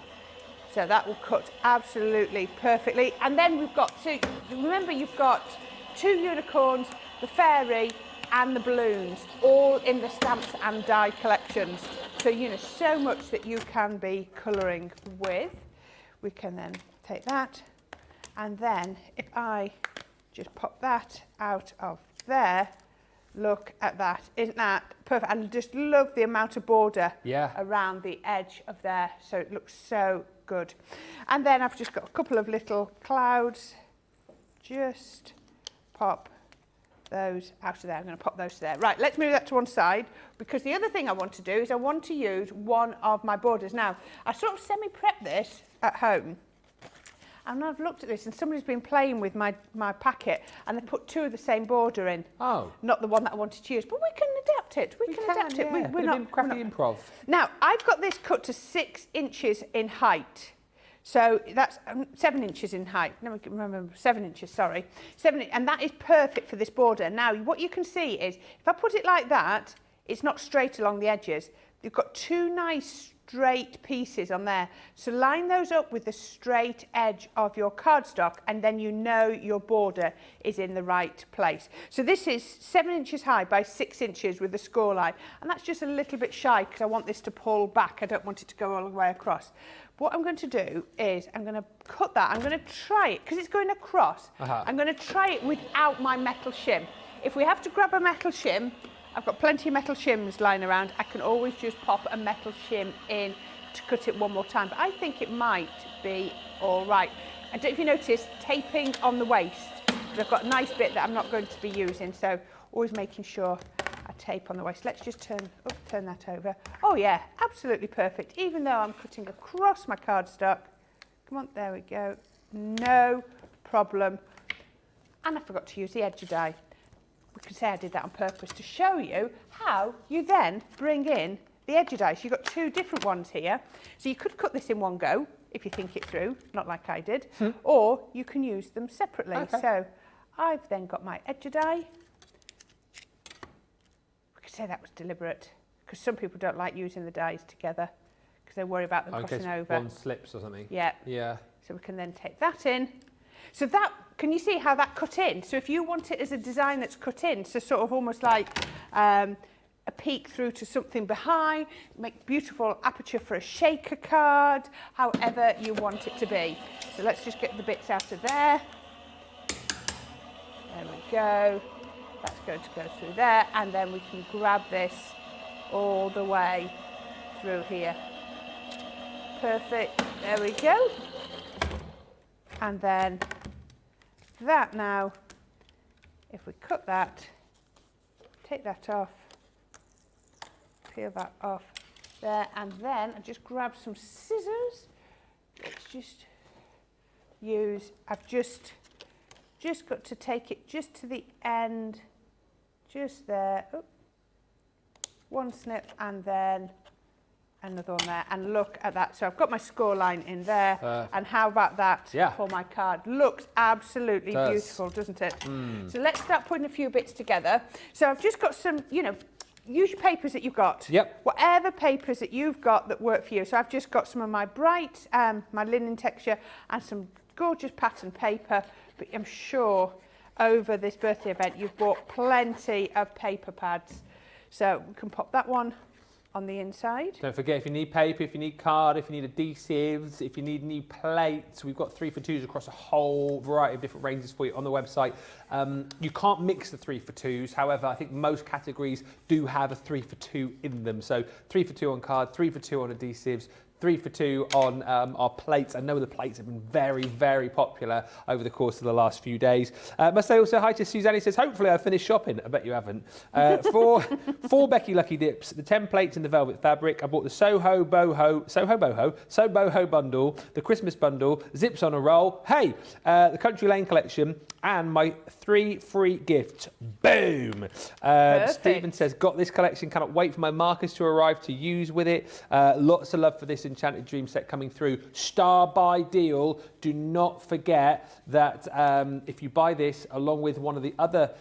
So that will cut absolutely perfectly. And then we've got two, remember you've got 2 unicorns, the fairy and the balloons, all in the stamps and die collections. So you know, so much that you can be colouring with. We can then take that, and then if I just pop that out of there, look at that. Isn't that perfect? I just love the amount of border around the edge of there. So it looks so good. And then I've just got a couple of little clouds. Just pop those out of there. I'm going to pop those to there. Right, let's move that to one side, because the other thing I want to do is I want to use one of my borders. Now, I sort of semi-prepped this at home. And I've looked at this, and somebody's been playing with my packet, and they put 2 of the same border in. Oh. Not the one that I wanted to use, but we can adapt it. We can adapt it. We're not crafty improv. Now, I've got this cut to 6 inches in height. So that's 7 inches in height. No, remember, 7 inches, sorry. 7, and that is perfect for this border. Now, what you can see is, if I put it like that, it's not straight along the edges. You've got two nice straight pieces on there. So line those up with the straight edge of your cardstock, and then you know your border is in the right place. So this is 7 inches high by 6 inches with the score line, and that's just a little bit shy because I want this to pull back. I don't want it to go all the way across. What I'm going to do is I'm going to cut that. I'm going to try it because it's going across. I'm going to try it without my metal shim. If we have to grab a metal shim, I've got plenty of metal shims lying around. I can always just pop a metal shim in to cut it one more time. But I think it might be all right. I don't know if you notice taping on the waist. I've got a nice bit that I'm not going to be using, so always making sure I tape on the waist. Let's just turn that over. Oh yeah, absolutely perfect. Even though I'm cutting across my cardstock. Come on, there we go. No problem. And I forgot to use the edger die. We could say I did that on purpose to show you how you then bring in the edger dies. You've got two different ones here. So you could cut this in one go if you think it through, not like I did, or you can use them separately. Okay. So I've then got my edger die. We could say that was deliberate because some people don't like using the dies together because they worry about them crossing over. One slips or something. Yeah. Yeah. So we can then take that in. So that, can you see how that cut in? So if you want it as a design that's cut in, so sort of almost like a peek through to something behind, make beautiful aperture for a shaker card, however you want it to be. So let's just get the bits out of there. There we go. That's going to go through there, and then we can grab this all the way through here. Perfect. There we go. And then that now, if we cut that, take that off, peel that off there, and then I just grab some scissors. Let's just use, I've just got to take it just to the end, just there. Oh, one snip and then another one there, and look at that. So I've got my score line in there, and how about that for my card? Looks absolutely beautiful, doesn't it? So let's start putting a few bits together. So I've just got some, you know, use your papers that you've got. Yep. Whatever papers that you've got that work for you. So I've just got some of my bright, my linen texture, and some gorgeous pattern paper. But I'm sure over this birthday event you've bought plenty of paper pads. So we can pop that one on the inside. Don't forget, if you need paper, if you need card, if you need adhesives, if you need new plates, we've got 3 for 2s across a whole variety of different ranges for you on the website. You can't mix the 3 for 2s. However, I think most categories do have a 3 for 2 in them. So 3 for 2 on card, 3 for 2 on adhesives, 3 for 2 on our plates. I know the plates have been very, very popular over the course of the last few days. Must say also hi to Suzanne, who says, hopefully I've finished shopping. I bet you haven't. For Becky Lucky Dips, the 10 plates in the velvet fabric. I bought the Soho Boho bundle, the Christmas bundle, zips on a roll. Hey, the Country Lane collection, and my 3 free gifts. Boom. Stephen says, got this collection. Cannot wait for my markers to arrive to use with it. Lots of love for this Enchanted Dream set coming through. Star buy deal. Do not forget that if you buy this along with one of the other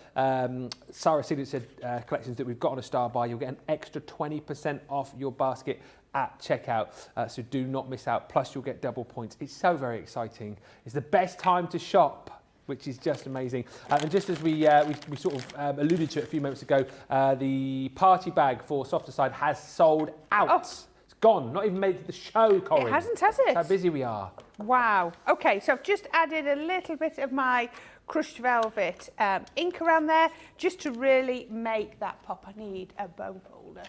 Sarah Signature collections that we've got on a star buy, you'll get an extra 20% off your basket at checkout. So do not miss out. Plus you'll get double points. It's so very exciting. It's the best time to shop, which is just amazing. And just as we sort of alluded to it a few moments ago, the party bag for Softer Side has sold out. Oh. It's gone, not even made it to the show, Corrine. It hasn't, has it? That's how busy we are. Wow. Okay, so I've just added a little bit of my crushed velvet ink around there, just to really make that pop. I need a bone folder.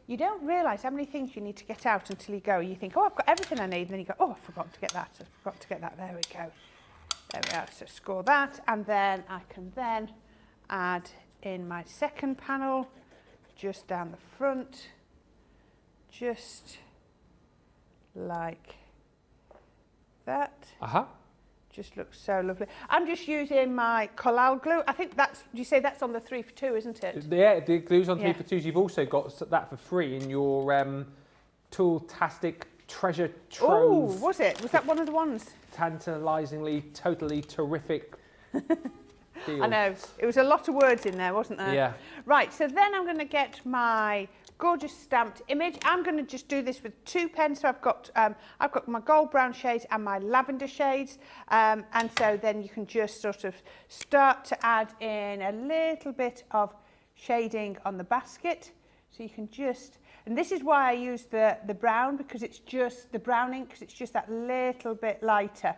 You don't realise how many things you need to get out until you go. You think, oh, I've got everything I need, and then you go, oh, I forgot to get that. I forgot to get that. There we go. There we are, so score that, and then I can then add in my second panel, just down the front, just like that. Just looks so lovely. I'm just using my collal glue. I think that's, you say that's on the 3 for 2, isn't it? Yeah, the glue's on 3 for 2s. You've also got that for free in your Tooltastic treasure trove. Oh, was it? Was that one of the ones? Tantalisingly, totally terrific deal. I know. It was a lot of words in there, wasn't there? Yeah. Right, so then I'm going to get my gorgeous stamped image. I'm going to just do this with 2 pens. So I've got my gold brown shades and my lavender shades. And so then you can just sort of start to add in a little bit of shading on the basket. So you can just, and this is why I use the brown, because it's just the brown ink, because it's just that little bit lighter.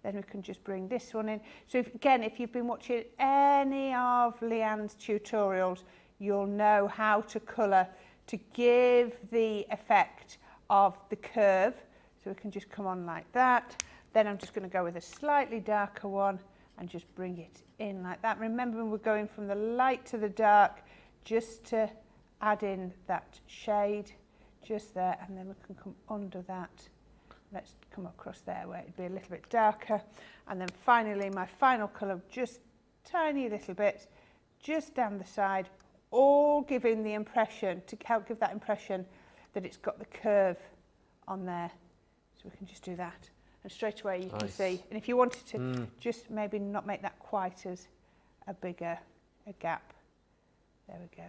Then we can just bring this one in. So if you've been watching any of Leanne's tutorials, you'll know how to colour to give the effect of the curve. So we can just come on like that. Then I'm just going to go with a slightly darker one and just bring it in like that. Remember, we're going from the light to the dark, just to add in that shade just there, and then we can come under that. Let's come across there where it'd be a little bit darker. And then finally, my final colour, just tiny little bit, just down the side, all giving the impression, to help give that impression that it's got the curve on there. So we can just do that. And straight away you can see. And if you wanted to, just maybe not make that quite as a bigger a gap. There we go,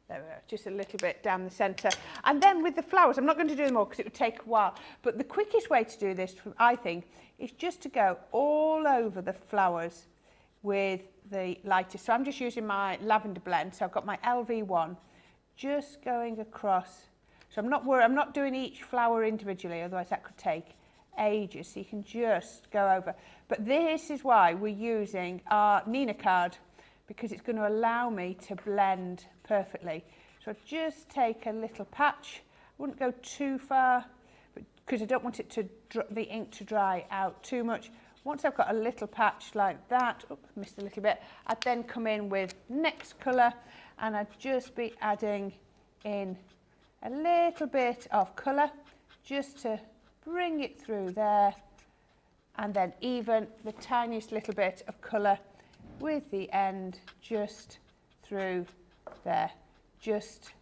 there we go, just a little bit down the centre. And then with the flowers, I'm not going to do them all because it would take a while, but the quickest way to do this, I think, is just to go all over the flowers with the lighter. So I'm just using my lavender blend. So I've got my LV1 just going across. So I'm not doing each flower individually, otherwise that could take ages. So you can just go over. But this is why we're using our Nina card, because it's going to allow me to blend perfectly. So I just take a little patch. I wouldn't go too far, because I don't want it to the ink to dry out too much. Once I've got a little patch like that, oops, missed a little bit, I'd then come in with next colour, and I'd just be adding in a little bit of colour just to bring it through there, and then even the tiniest little bit of colour with the end just through there, just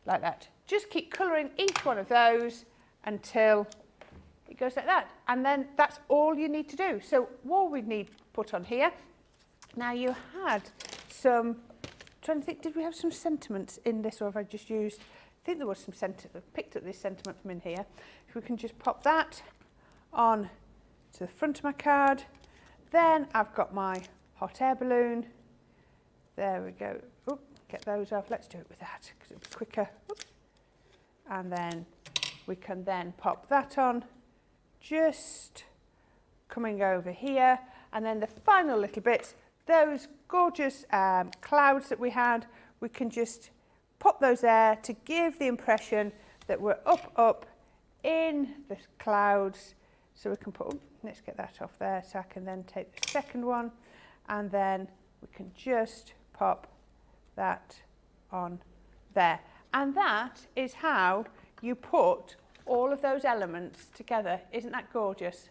like that. Just keep colouring each one of those until it goes like that, and then that's all you need to do. So what we need put on here, now you had some, trying to think, did we have some sentiments in this, or have I just used, I think there was some sentiment, picked up this sentiment from in here. If we can just pop that on to the front of my card. Then I've got my hot air balloon. There we go. Oop, get those off. Let's do it with that because it'll be quicker. Oops. And then we can then pop that on, just coming over here. And then the final little bits, those gorgeous clouds that we had, we can just pop those there to give the impression that we're up in the clouds. So we can put, let's get that off there so I can then take the second one, and then we can just pop that on there. And that is how you put all of those elements together. Isn't that gorgeous?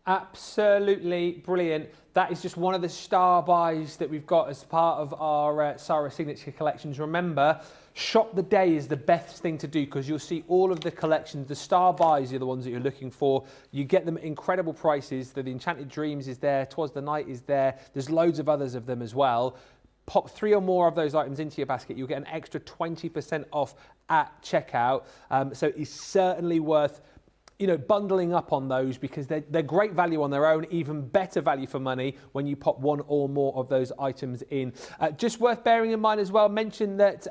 Absolutely brilliant. That is just one of the star buys that we've got as part of our Sarah Signature Collections. Remember, shop the day is the best thing to do, because you'll see all of the collections. The star buys are the ones that you're looking for. You get them at incredible prices. The Enchanted Dreams is there, 'Twas the Night is there. There's loads of others of them as well. Pop 3 or more of those items into your basket. You'll get an extra 20% off at checkout. So it's certainly worth, you know, bundling up on those, because they're great value on their own, even better value for money when you pop 1 or more of those items in. Just worth bearing in mind as well, mention that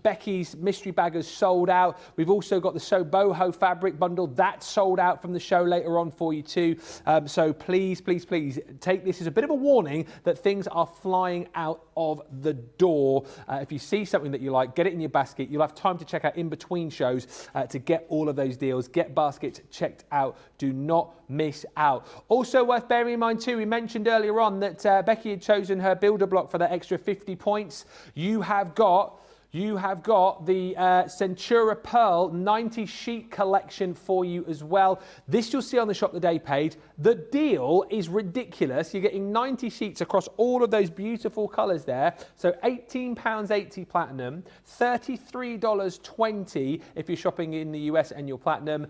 Becky's mystery bag has sold out. We've also got the So Boho fabric bundle that's sold out from the show later on for you too. So please, please, please take this as a bit of a warning that things are flying out of the door. If you see something that you like, get it in your basket. You'll have time to check out in between shows to get all of those deals. Get baskets checked out. Do not miss out. Also worth bearing in mind too, we mentioned earlier on that Becky had chosen her builder block for that extra 50 points. You have got the Centura Pearl 90 sheet collection for you as well. This you'll see on the Shop the Day page. The deal is ridiculous. You're getting 90 sheets across all of those beautiful colours there. So £18.80 platinum, $33.20 if you're shopping in the US and you're platinum.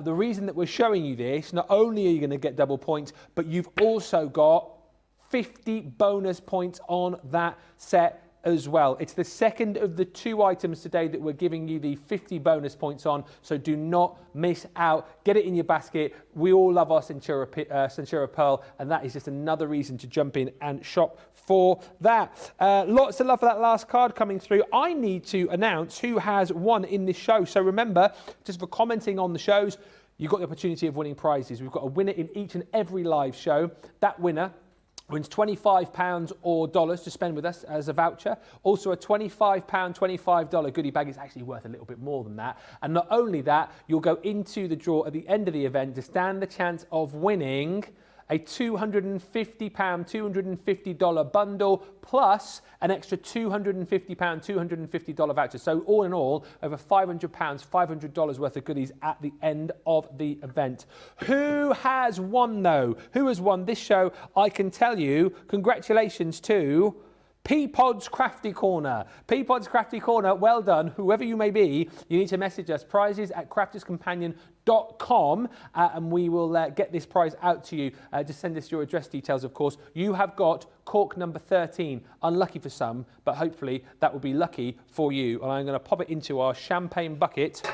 The reason that we're showing you this, not only are you going to get double points, but you've also got 50 bonus points on that set as well. It's the second of the 2 items today that we're giving you the 50 bonus points on, so do not miss out. Get it in your basket. We all love our Centura Pearl, and that is just another reason to jump in and shop for that. Lots of love for that last card coming through. I need to announce who has won in this show. So remember, just for commenting on the shows, you've got the opportunity of winning prizes. We've got a winner in each and every live show. That winner wins £25 or dollars to spend with us as a voucher. Also a £25, $25 goodie bag. It's actually worth a little bit more than that. And not only that, you'll go into the draw at the end of the event to stand the chance of winning a £250, $250 bundle plus an extra £250, $250 voucher. So all in all, over £500, $500 worth of goodies at the end of the event. Who has won though? Who has won this show? I can tell you, congratulations to Peapod's Crafty Corner. Peapod's Crafty Corner, well done. Whoever you may be, you need to message us prizes@crafterscompanion.com and we will get this prize out to you. Just send us your address details, of course. You have got cork number 13. Unlucky for some, but hopefully that will be lucky for you. And I'm going to pop it into our champagne bucket.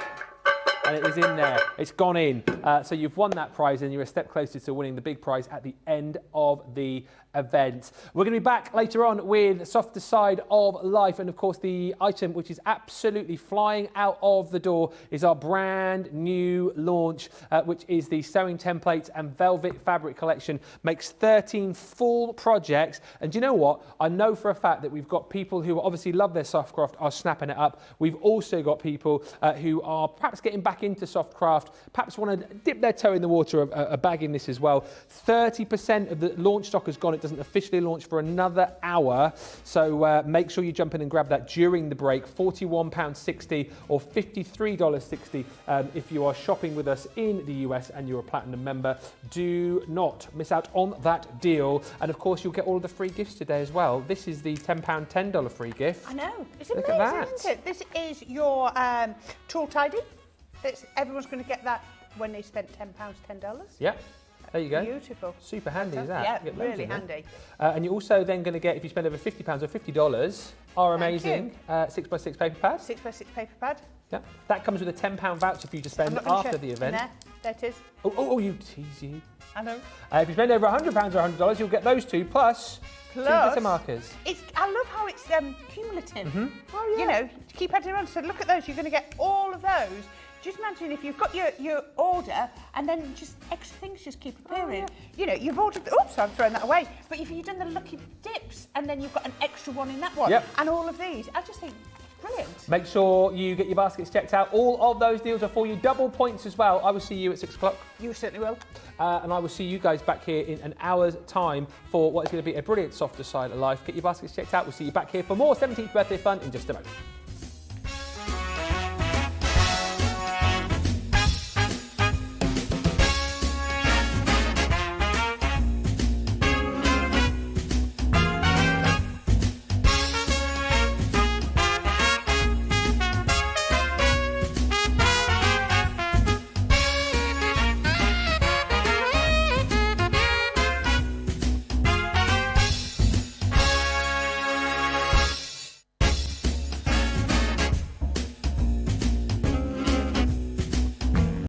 And it is in there. It's gone in. So you've won that prize and you're a step closer to winning the big prize at the end of the event. We're going to be back later on with Softer Side of Life, and of course the item which is absolutely flying out of the door is our brand new launch, which is the sewing templates and velvet fabric collection. Makes 13 full projects, and do you know what? I know for a fact that we've got people who obviously love their soft craft are snapping it up. We've also got people who are perhaps getting back into soft craft, perhaps want to dip their toe in the water of bagging this as well. 30% of the launch stock has gone. It doesn't officially launch for another hour, so make sure you jump in and grab that during the break. £41.60 or $53.60 if you are shopping with us in the US and you're a platinum member. Do not miss out on that deal, and of course you'll get all of the free gifts today as well. This is the £10 $10 free gift. I know, it's Look amazing, at that. isn't it? This is your tool tidy. Everyone's going to get that when they spent £10 $10. Yeah. There you go. Beautiful. Super handy, is that? Yeah, You get loads really in there. handy. And you're also then going to get, if you spend over £50 or $50, our amazing 6x6 paper pad. 6x6 paper pad. Yeah. That comes with a £10 voucher for you to spend I'm not gonna after show- the event. There it is. Oh, you tease you. I know. If you spend over £100 or $100, you'll get those two, plus 2 glitter markers. I love how it's cumulative. Mm-hmm. Oh, yeah. You know, to keep adding on. So look at those. You're going to get all of those. Just imagine if you've got your order and then just extra things just keep appearing. You know, you've ordered, oops, I'm throwing that away. But if you've done the lucky dips and then you've got an extra one in that one, Yep. and all of these, I just think, brilliant. Make sure you get your baskets checked out. All of those deals are for you. Double points as well. I will see you at 6 o'clock. You certainly will. And I will see you guys back here in an hour's time for what is going to be a brilliant Softer Side of Life. Get your baskets checked out. We'll see you back here for more 17th birthday fun in just a moment.